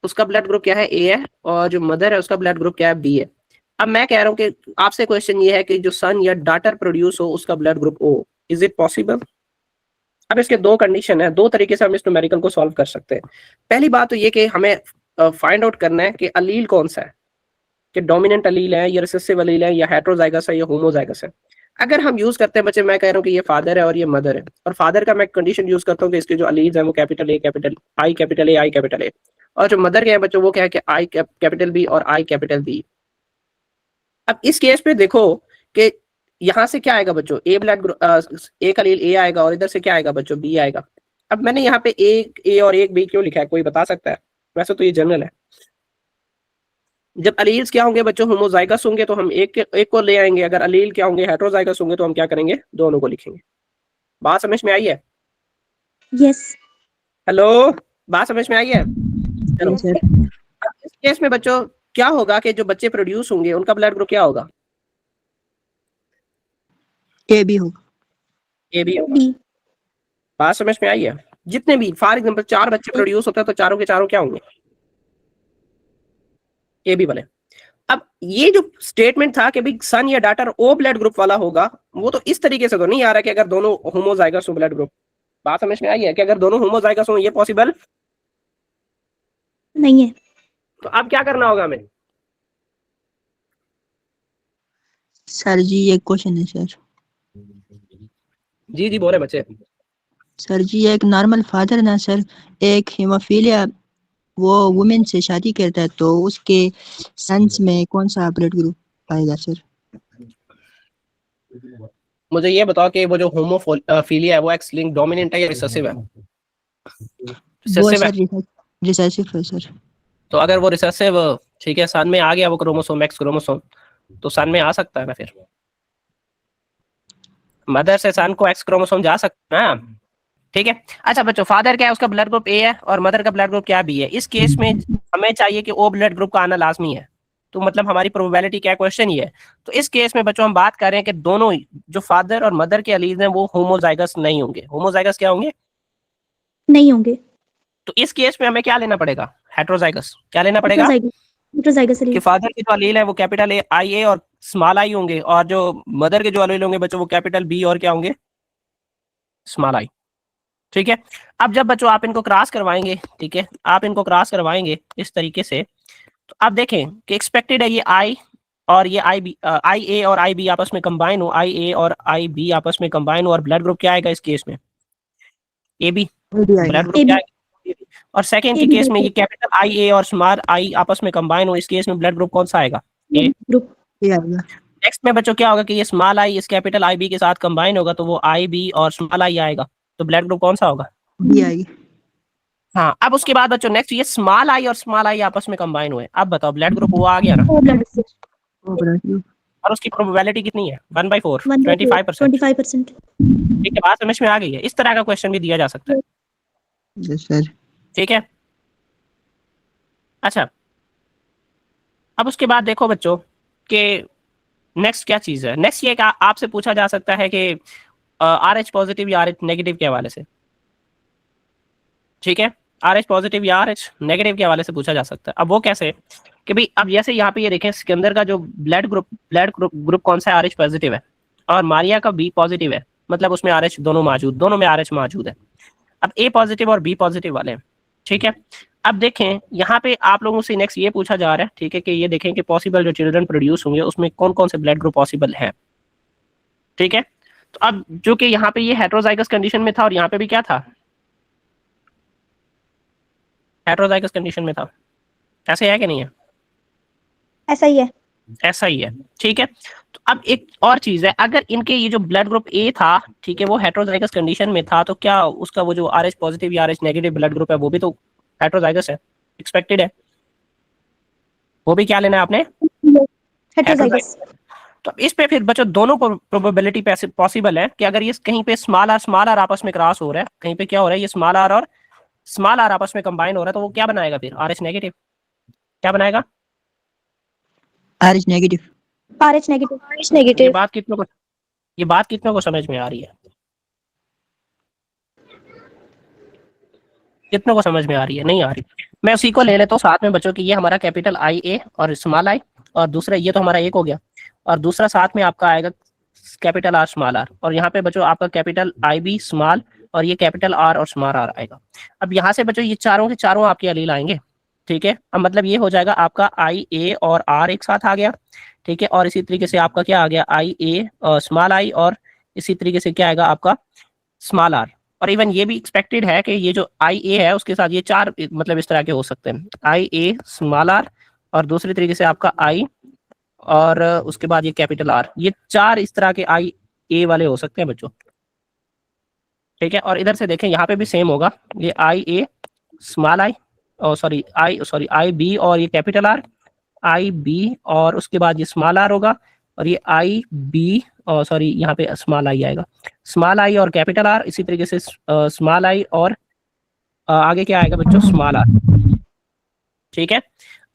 उसका ब्लड ग्रुप क्या है? ए है, और जो मदर है उसका ब्लड ग्रुप क्या है? बी है। अब मैं कह रहा हूँ कि आपसे क्वेश्चन ये है कि जो सन या डॉटर प्रोड्यूस हो उसका blood group O, is it possible? अब इसके दो कंडीशन है, दो तरीके से हम इस न्यूमेरिकल को सॉल्व कर सकते हैं। पहली बात तो ये कि हमें फाइंड आउट करना है कि अलील कौन सा है, कि डोमिनेंट अलील है या रिसेसिव अलील है या हेट्रोजाइगस है या होमोजाइगस है। अगर हम यूज करते हैं बच्चे, मैं कह रहा हूँ कि ये फादर है और ये मदर है, और फादर का मैं कंडीशन यूज करता हूँ कि इसके जो अलील्स हैं वो capital A capital I capital A I capital A, और जो मदर के हैं बच्चों वो क्या है कि आई कैपिटल बी और आई कैपिटल बी। अब इस केस पे देखो कि यहाँ से क्या आएगा बच्चों, ए ब्लड एक अलील ए आएगा और इधर से क्या आएगा बच्चों, बी आएगा। अब मैंने यहाँ पे एक ए और एक बी क्यों लिखा है, कोई बता सकता है? वैसे तो ये जनरल है। जब अलील्स क्या होंगे बच्चों, होमोजाइगस होंगे तो हम एक को ले आएंगे, अगर अलील क्या होंगे, हेट्रोजाइगस होंगे तो हम क्या करेंगे, दोनों को लिखेंगे। बात समझ में आई है? यस हेलो, बात समझ में आई है? चलो, सर अब इस केस में बच्चों क्या होगा कि जो बच्चे प्रोड्यूस होंगे उनका ब्लड ग्रुप क्या होगा, ए बी होगा। ए बी होगा। बी बात समझ में आई है? जितने भी फॉर एग्जांपल 4 बच्चे प्रोड्यूस होते हैं तो चारों के चारों क्या होंगे, ए बी वाले। अब ये जो स्टेटमेंट था कि भाई सन या डॉटर ओ ब्लड ग्रुप वाला होगा, वो तो इस तरीके से तो नहीं आ रहा कि अगर दोनों होमोजाइगस हो ब्लड ग्रुप। बात समझ में आई है कि अगर दोनों होमोजाइगस हो ये पॉसिबल नहीं है। तो अब क्या करना होगा हमें? सर जी एक क्वेश्चन है सर। जी जी बोले बच्चे। सर जी एक नॉर्मल फादर ना सर, एक हीमोफीलिया वो वुमेन से शादी करता है तो उसके सन्स में कौन सा ब्लड ग्रुप आएगा सर? मुझे ये बताओ कि वो जो होमोफिलिया है वो एक्स लिंक्ड डोमिनेंट है या रिसेसिव है? वो रिसेसिव है। सर रिसेसिव है सर। तो अगर वो रिसेसिव ठीक है सन में आ गया वो क्रोमोसोम एक्स क्रोमोसोम, तो सन में आ सकता है ना, फिर मदर से सन को एक्स क्रोमोसोम जा सकता है ना, ठीक है। अच्छा बच्चों, फादर क्या है, उसका ब्लड ग्रुप ए है और मदर का ब्लड ग्रुप क्या बी है। इस केस में हमें चाहिए कि ओ ब्लड ग्रुप का आना लाजमी है, तो मतलब हमारी प्रोबेबिलिटी क्या, क्वेश्चन ये है। तो इस केस में बच्चों हम बात कर रहे हैं कि दोनों जो फादर और मदर के अलील हैं वो होमोजाइगस नहीं होंगे। होमोजाइगस क्या होंगे, नहीं होंगे। तो इस केस में हमें क्या लेना पड़ेगा, हेट्रोजाइगस। क्या लेना पड़ेगा हेट्रोजाइगस कि फादर के जो अलील है वो कैपिटल ए आई ए और स्मॉल आई होंगे, और जो मदर के जो अलील होंगे बच्चों वो कैपिटल बी और क्या होंगे, स्मॉल आई। ठीक है। अब जब बच्चों आप इनको क्रॉस करवाएंगे, ठीक है, आप इनको क्रॉस करवाएंगे इस तरीके से, तो आप देखें कि एक्सपेक्टेड है ये आई और ये आई बी, आई ए और आई बी आपस में कंबाइन हो, आई ए और आई बी आपस में कंबाइन हो, और ब्लड ग्रुप क्या आएगा इस केस में, ए बी। ब्लड ग्रुप क्या आएगा, और सेकंड के केस में ये कैपिटल आई ए और स्मॉल आई आपस में कंबाइन हो, इस केस में ब्लड ग्रुप कौन सा आएगा, ए ग्रुप। नेक्स्ट में बच्चों क्या होगा कि ये स्मॉल आई इस कैपिटल आई बी के साथ कंबाइन होगा, तो वो आई बी और स्मॉल आई आएगा, तो ब्लड ग्रुप कौन सा होगा, बी आएगी। हाँ। अब उसके बाद बच्चों नेक्स्ट ये स्मॉल आई और स्मॉल आई आपस में कंबाइन हुए, अब बताओ ब्लड ग्रुप वो आ गया ना, ओ ब्लड ग्रुप। वो ब्लड ग्रुप और उसकी प्रोबेबिलिटी कितनी है, 1/4 25%। 25%। ठीक है, बात समझ में आ गई है? इस तरह का क्वेश्चन भी दिया जा सकता है, यस सर। ठीक है। अच्छा, अब उसके बाद देखो बच्चों कि नेक्स्ट क्या चीज है। नेक्स्ट ये आपसे पूछा जा सकता है कि आर एच पॉजिटिव या आर एच नेगेटिव के हवाले से, ठीक है, आर एच पॉजिटिव या आर एच नेगेटिव के हवाले से पूछा जा सकता है। अब वो कैसे कि भाई अब जैसे यहाँ पे ये देखें इसके अंदर का जो ब्लड ग्रुप कौन सा है, आर एच पॉजिटिव है, और मारिया का बी पॉजिटिव है, मतलब उसमें आर एच दोनों में आर एच मौजूद है। अब ए पॉजिटिव और बी पॉजिटिव वाले हैं, ठीक है। अब देखें यहाँ पे आप लोगों से नेक्स्ट ये पूछा जा रहा है, ठीक है, कि ये देखें कि पॉसिबल जो चिल्ड्रन प्रोड्यूस होंगे उसमें कौन कौन से ब्लड ग्रुप पॉसिबल है, ठीक है। तो अब जो कि यहाँ पे ये हेट्रोजाइगस कंडीशन में था और यहाँ पे भी क्या था, हेट्रोजाइगस कंडीशन में था, ऐसे है कि नहीं है, ऐसा ही है। ऐसा ही है, ठीक है। तो अब एक और चीज है, अगर इनके ये जो ब्लड ग्रुप ए था, ठीक है, वो हेट्रोजाइगस कंडीशन में था, तो क्या उसका वो जो आर एच पॉजिटिव या R H negative blood group है वो भी तो हेट्रोजाइगस है, एक्सपेक्टेड है, वो भी क्या लेना है आपने, हेट्रोजाइगस। तो इस पे फिर बच्चों दोनों प्रोबेबिलिटी पॉसिबल है कि अगर ये कहीं पे स्मॉल आर आपस में क्रॉस हो रहा है, कहीं पे क्या हो रहा है, ये स्मॉल आर और स्मॉल आर आपस में कंबाइन हो रहा है, तो वो क्या बनाएगा फिर, आर एच नेगेटिव। क्या बनाएगा, R H negative. R H negative. ये बात कितनों को समझ में आ रही है, कितनों को समझ में आ रही है, नहीं आ रही। मैं उसी को ले लेता हूँ साथ में बच्चों की, ये हमारा कैपिटल आई ए और स्मॉल आई, और दूसरा ये तो हमारा एक हो गया, और दूसरा साथ में आपका आएगा कैपिटल आर स्मॉल आर, और यहाँ पे बच्चों आपका कैपिटल आई बी स्मॉल और ये कैपिटल आर और स्मॉल आर आएगा। अब यहाँ से बच्चों ये चारों के चारों आपके अलील आएंगे, ठीक है। अब मतलब ये हो जाएगा आपका आई ए और आर एक साथ आ गया, ठीक है, और इसी तरीके से आपका क्या आ गया आई ए स्मॉल आई, और इसी तरीके से क्या आएगा आपका स्मॉल आर। और इवन ये भी एक्सपेक्टेड है कि ये जो आई ए है उसके साथ ये चार मतलब इस तरह के हो सकते हैं, आई ए स्मॉल आर और दूसरी तरीके से आपका आई और उसके बाद ये कैपिटल आर, ये चार इस तरह के आई ए वाले हो सकते हैं बच्चों, ठीक है। और इधर से देखें यहाँ पे भी सेम होगा, ये आई ए स्मॉल आई और सॉरी आई बी और ये कैपिटल आर, आई बी और उसके बाद ये स्मॉल आर होगा, और ये आई बी और सॉरी यहाँ पे स्मॉल आई आएगा, स्मॉल आई और कैपिटल आर, इसी तरीके से स्मॉल आई और आगे क्या आएगा बच्चों स्मॉल आर, ठीक है।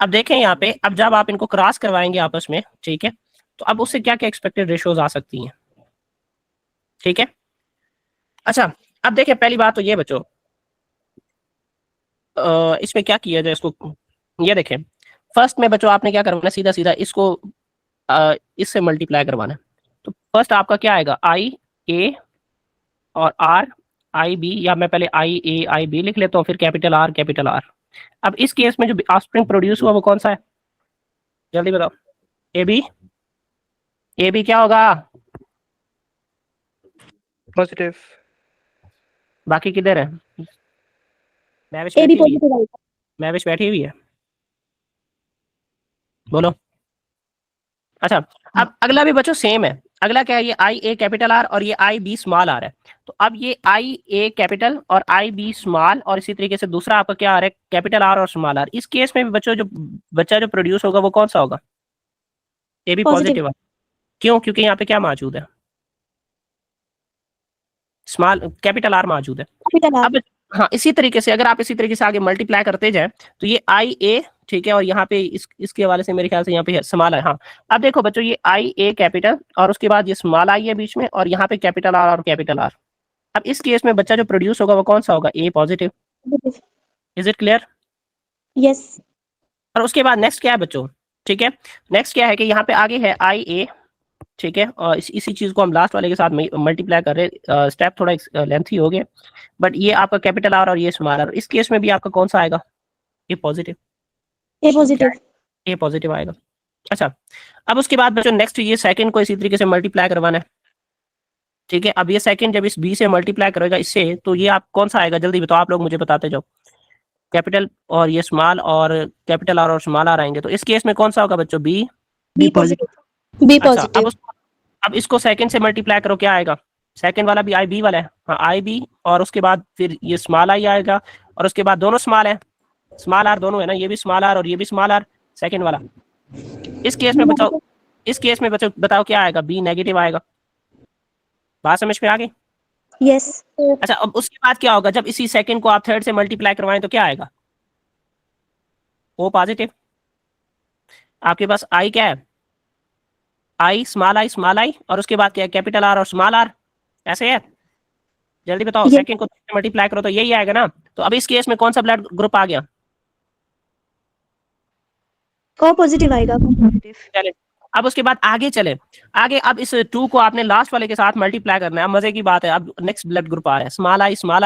अब देखें यहाँ पे, अब जब आप इनको क्रॉस करवाएंगे आपस में, ठीक है, तो अब उससे क्या क्या एक्सपेक्टेड रेशियोज आ सकती हैं, ठीक है। अच्छा अब देखें पहली बात तो ये बच्चों इसमें क्या किया जाए इसको, ये देखें फर्स्ट में बच्चों आपने क्या करवाना है, सीधा सीधा इसको इससे मल्टीप्लाई करवाना है। तो फर्स्ट आपका क्या आएगा आई ए और आर आई बी, या मैं पहले आई ए आई बी लिख लेता हूँ, फिर कैपिटल आर कैपिटल आर। अब इस केस में जो ऑफस्प्रिंग प्रोड्यूस हुआ वो कौन सा है, जल्दी बताओ। ए बी क्या होगा, पॉजिटिव। बाकी किधर है, महविश ए बी बैठी हुई है, पॉजिटिव आएगा। महविश बैठी हुई है, बोलो। अच्छा अब अगला भी बच्चों सेम है, अगला क्या है, ये आई ए कैपिटल आर और ये आई बी स्मॉल आर है। तो अब ये आई ए कैपिटल और आई बी स्मॉल, और इसी तरीके से दूसरा आपका क्या आ रहा है कैपिटल आर और स्मॉल आर। इस केस में भी बच्चों जो बच्चा जो प्रोड्यूस होगा वो कौन सा होगा, ए बी पॉजिटिव। क्यों, क्योंकि यहाँ पे क्या मौजूद है, स्मॉल कैपिटल आर मौजूद है। Capital R. अब हाँ इसी तरीके से अगर आप इसी तरीके से आगे मल्टीप्लाई करते जाए तो ये आई ए, ठीक है, और यहाँ पे इसके हवाले से मेरे ख्याल से यहाँ पे स्मॉल है। हाँ अब देखो बच्चों ये आई ए कैपिटल और उसके बाद ये स्मॉल आई है बीच में, और यहाँ पे कैपिटल आर और कैपिटल आर। अब इस केस में बच्चा जो प्रोड्यूस होगा वो कौन सा होगा, A positive. Is it clear? Yes. और उसके बाद नेक्स्ट क्या है बच्चों, ठीक है, नेक्स्ट क्या है कि यहाँ पे आगे है आई ए, ठीक है, और इसी चीज को हम लास्ट वाले के साथ मल्टीप्लाई कर रहे हैं, स्टेप थोड़ा लेंथी हो गया, बट ये आपका कैपिटल आर और ये स्मॉल आर। इस केस में भी आपका कौन सा आएगा, ए पॉजिटिव। ए पॉजिटिव। ए पॉजिटिव आएगा। अच्छा अब उसके बाद बच्चों नेक्स्ट ये सेकंड को इसी तरीके से मल्टीप्लाई करवाना है, ठीक है। अब ये सेकंड जब इस बी से मल्टीप्लाई करेगा इससे, तो ये आप कौन सा आएगा, जल्दी बताओ आप लोग मुझे बताते जाओ। कैपिटल और ये स्मॉल और कैपिटल आर और स्मॉल आर आएंगे, तो इस केस में कौन सा होगा बच्चों, बी। B positive. बी अच्छा पॉजिटिव। अब इसको सेकंड से मल्टीप्लाई करो, क्या आएगा, सेकंड वाला भी आई बी वाला है, हाँ आई बी, और उसके बाद फिर ये स्मॉल आई आएगा, और उसके बाद दोनों स्मॉल है, स्मॉल आर दोनों है ना, ये भी स्मॉल आर और ये भी स्मॉल आर सेकंड वाला। इस केस में बचाओ, इस केस में बच्चों बताओ क्या आएगा, बी नेगेटिव आएगा। बात समझ में आ गई? यस। अच्छा अब उसके बाद क्या होगा, जब इसी सेकंड को आप थर्ड से मल्टीप्लाई करवाएं तो क्या आएगा, ओ पॉजिटिव। आपके पास आई क्या है, आई स्मॉल आई और उसके बाद क्या है, कैपिटल आर और स्मॉल आर, ऐसे है। जल्दी बताओ, Yes. सेकंड को मल्टीप्लाई करो तो यही आएगा ना। तो अब इस केस में कौन सा ब्लड ग्रुप आ गया, ओ पॉजिटिव आएगा। चले अब उसके बाद आगे चले, आगे अब इस 2 को आपने लास्ट वाले के साथ मल्टीप्लाई करना है। अब मजे की बात है, अब नेक्स्ट ब्लड ग्रुप आ रहा है स्मॉल आई स्मॉल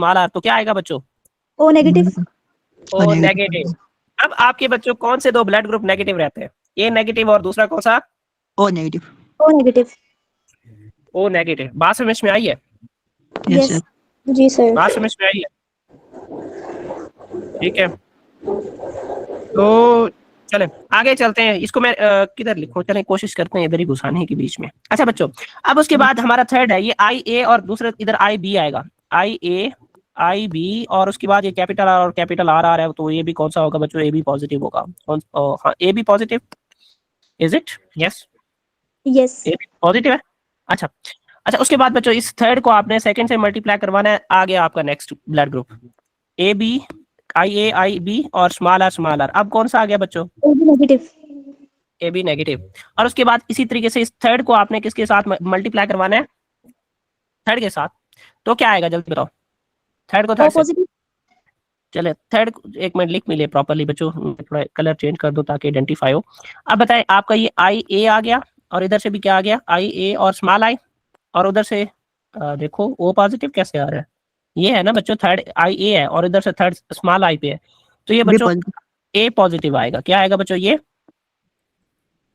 आर, तो क्या आएगा बच्चों, ओ नेगेटिव। O negative. अब आपके बच्चों कौन से दो ब्लड ग्रुप नेगेटिव रहते हैं, ए नेगेटिव और दूसरा कौन सा, O negative. O negative. O negative. बात समझ में आई है, यस सर। जी सर। बात समझ में आई है, ठीक है। तो चले आगे चलते हैं, इसको मैं किधर लिखूं, चलें कोशिश करते हैं इधर ही घुसाने के बीच में। अच्छा बच्चों अब उसके बाद हमारा थर्ड है ये आई ए और दूसरा इधर आई बी आएगा, आई ए आई बी, और उसके बाद ये कैपिटल आर और कैपिटल आर आ रहा है, तो ये भी कौन सा होगा बच्चों, ए बी पॉजिटिव होगा। हाँ A B positive, is it? Yes yes. A B positive है। अच्छा अच्छा उसके बाद बच्चों इस थर्ड को आपने सेकंड से मल्टीप्लाई करवाना है, आ गया आपका next blood group A B I B और स्मॉल आर। अब कौन सा आ गया बच्चों, O B negative. A B negative. और उसके बाद इसी तरीके से इस थर्ड को आपने किसके साथ मल्टीप्लाई करवाना है, थर्ड के साथ, तो क्या आएगा जल्दी बताओ, थर्ड को ओ थर्ड से, पॉजिटिव। चले थर्ड, एक मिनट लिख मिले प्रॉपरली बच्चों, थोड़ा कलर चेंज कर दो ताकि आइडेंटिफाई हो। अब बताएं आपका ये आई ए आ गया और इधर से भी क्या आ गया, आई ए और स्मॉल आई, और उधर से देखो ओ पॉजिटिव कैसे आ रहा है, ये है ना बच्चों, थर्ड आई ए है और इधर से थर्ड स्मॉल आई पे है, तो ये बी बच्चों पॉजिटिव। ए पॉजिटिव आएगा। क्या आएगा बच्चों, ये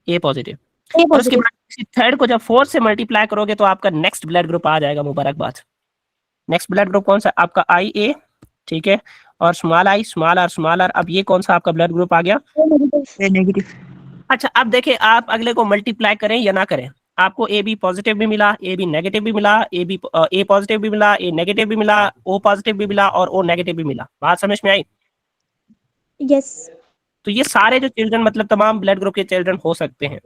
ए पॉजिटिव। ए और उसके पॉजिटिव। बाद इसी थर्ड को जब 4 से मल्टीप्लाई करोगे तो आपका नेक्स्ट ब्लड ग्रुप आ जाएगा, मुबारकबाद। नेक्स्ट ब्लड ग्रुप कौन सा, आपका आई ए, ठीक है, और small I, small R, small R, अब ये कौन सा आपका ब्लड ग्रुप आ गया। A negative. अच्छा अब देखिए आप अगले को मल्टीप्लाई करें या ना करें, आपको ए बी पॉजिटिव भी मिला, ए बी नेगेटिव भी मिला, ए पॉजिटिव भी मिला, ए नेगेटिव भी मिला, ओ पॉजिटिव भी मिला और ओ नेगेटिव भी मिला। बात समझ में आई। यस। तो ये सारे जो चिल्ड्रन मतलब तमाम ब्लड ग्रुप के चिल्ड्रन हो सकते हैं।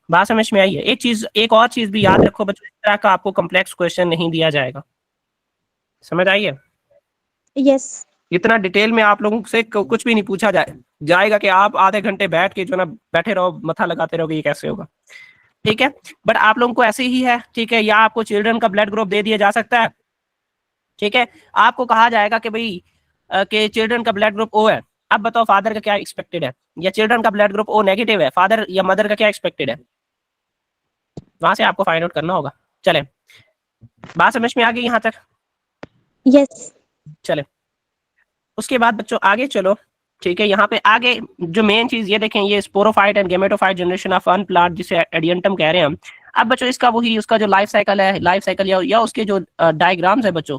बात समझ में आई है। एक चीज, एक और चीज भी याद रखो बच्चों, इस तरह का आपको कॉम्प्लेक्स क्वेश्चन नहीं दिया जाएगा, समझ आई है। यस। इतना डिटेल में आप लोगों से कुछ भी नहीं पूछा जाएगा कि आप आधे घंटे बैठ के जो ना बैठे रहो, मथा लगाते रहोगे ये कैसे होगा, ठीक है। बट आप लोगों को ऐसे ही है, ठीक है, या आपको चिल्ड्रन का ब्लड ग्रुप दे दिया जा सकता है, ठीक है, आपको कहा जाएगा कि भाई कि चिल्ड्रन का ब्लड ग्रुप ओ है, अब बताओ फादर का क्या एक्सपेक्टेड है, या चिल्ड्रन का ब्लड ग्रुप ओ नेगेटिव है, फादर या मदर का क्या एक्सपेक्टेड है, वहां से आपको फाइंड आउट करना होगा। चले बात समझ में आ गई यहाँ तक। यस। चले उसके बाद बच्चों आगे चलो, ठीक है। यहाँ पे आगे जो मेन चीज ये देखें, ये sporophyte and gametophyte generation of one plant, जिसे एडियंटम कह रहे हैं हम। अब बच्चों इसका वही उसका जो लाइफ साइकिल है, लाइफ साइकिल या उसके जो डायग्राम्स है बच्चों,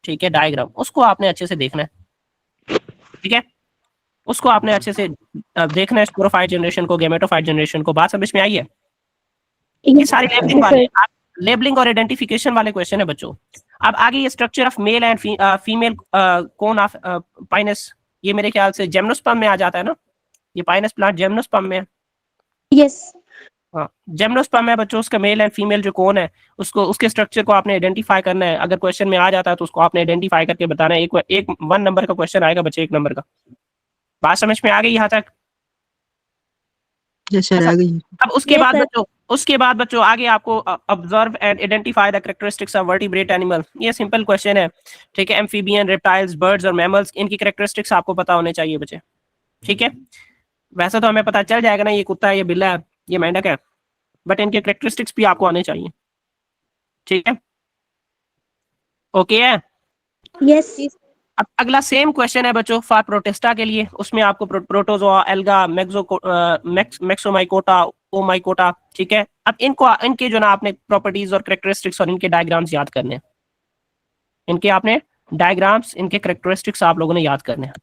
ठीक है, डायग्राम उसको आपने अच्छे से देखना है, ठीक है, उसको आपने अच्छे से देखना है, स्पोरोफाइट जनरेशन को, गेमेटोफाइट जनरेशन को। बात समझ में आई है। ये सारी लेबलिंग वाले, लेबलिंग और आइडेंटिफिकेशन वाले क्वेश्चन है बच्चों। अब आगे ये structure of male and female cone of Pinus, ये मेरे ख्याल से जिम्नोस्पर्म में आ जाता है ना, ये पाइनस प्लांट जिम्नोस्पर्म में है। यस। हाँ जिम्नोस्पर्म है बच्चों, उसका मेल एंड फीमेल जो कोन है उसको, उसके स्ट्रक्चर को आपने आइडेंटिफाई करना है। अगर क्वेश्चन में आ जाता है तो उसको आपने आइडेंटिफाई करके बताना है। एक 1 नंबर का क्वेश्चन आएगा बच्चे, 1 नंबर का। बात समझ में आ गई यहाँ तक। यस सर आ गई। अब उसके Yes, बाद sir. बच्चों, उसके बाद बच्चों आगे आपको observe and identify the characteristics of vertebrate animal, ये सिंपल क्वेश्चन है, ठीक है। एम्फीबियन, रेप्टाइल्स, बर्ड्स और मैमल्स, इनकी कैरेक्टरिस्टिक्स आपको पता होने चाहिए बच्चे, ठीक है। वैसे तो हमें पता चल जाएगा ना ये कुत्ता है, ये बिल्ला है, ये मेंढक है, बट इनके कैरेक्टरिस्टिक्स भी आपको आने चाहिए, ठीक है, ओके है। यस। अब अगला सेम क्वेश्चन है बच्चों फॉर प्रोटेस्टा के लिए, उसमें आपको प्रोटोजोआ, एल्गा, मैक्सोमाइकोटा, ओमाइकोटा, ठीक है। अब इनको, इनके जो ना आपने प्रॉपर्टीज और कैरेक्टरिस्टिक्स और इनके डायग्राम्स याद करने हैं, इनके आपने डायग्राम्स, इनके कैरेक्टरिस्टिक्स आप लोगों ने याद करने हैं।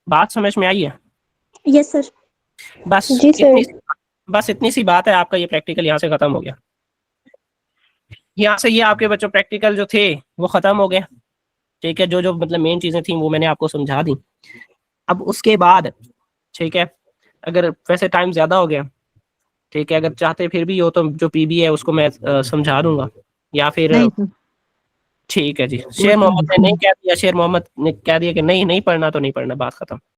बात समझ में आई है। Yes sir. बस जी सर। बस इतनी सी बात है, आपका ये प्रैक्टिकल यहाँ से खत्म हो गया। यहाँ से ये आपके बच्चों प्रैक्टिकल जो थे वो खत्म हो गए, ठीक है। जो जो मतलब मेन चीजें थी वो मैंने आपको समझा दी। अब उसके बाद, ठीक है, अगर वैसे टाइम ज्यादा हो गया, ठीक है, अगर चाहते फिर भी हो तो जो पीबी है उसको मैं समझा दूंगा, या फिर नहीं सर। ठीक है जी। शेर मोहम्मद ने नहीं कह दिया, शेर मोहम्मद ने कह दिया कि नहीं पढ़ना तो नहीं पढ़ना, बात खत्म।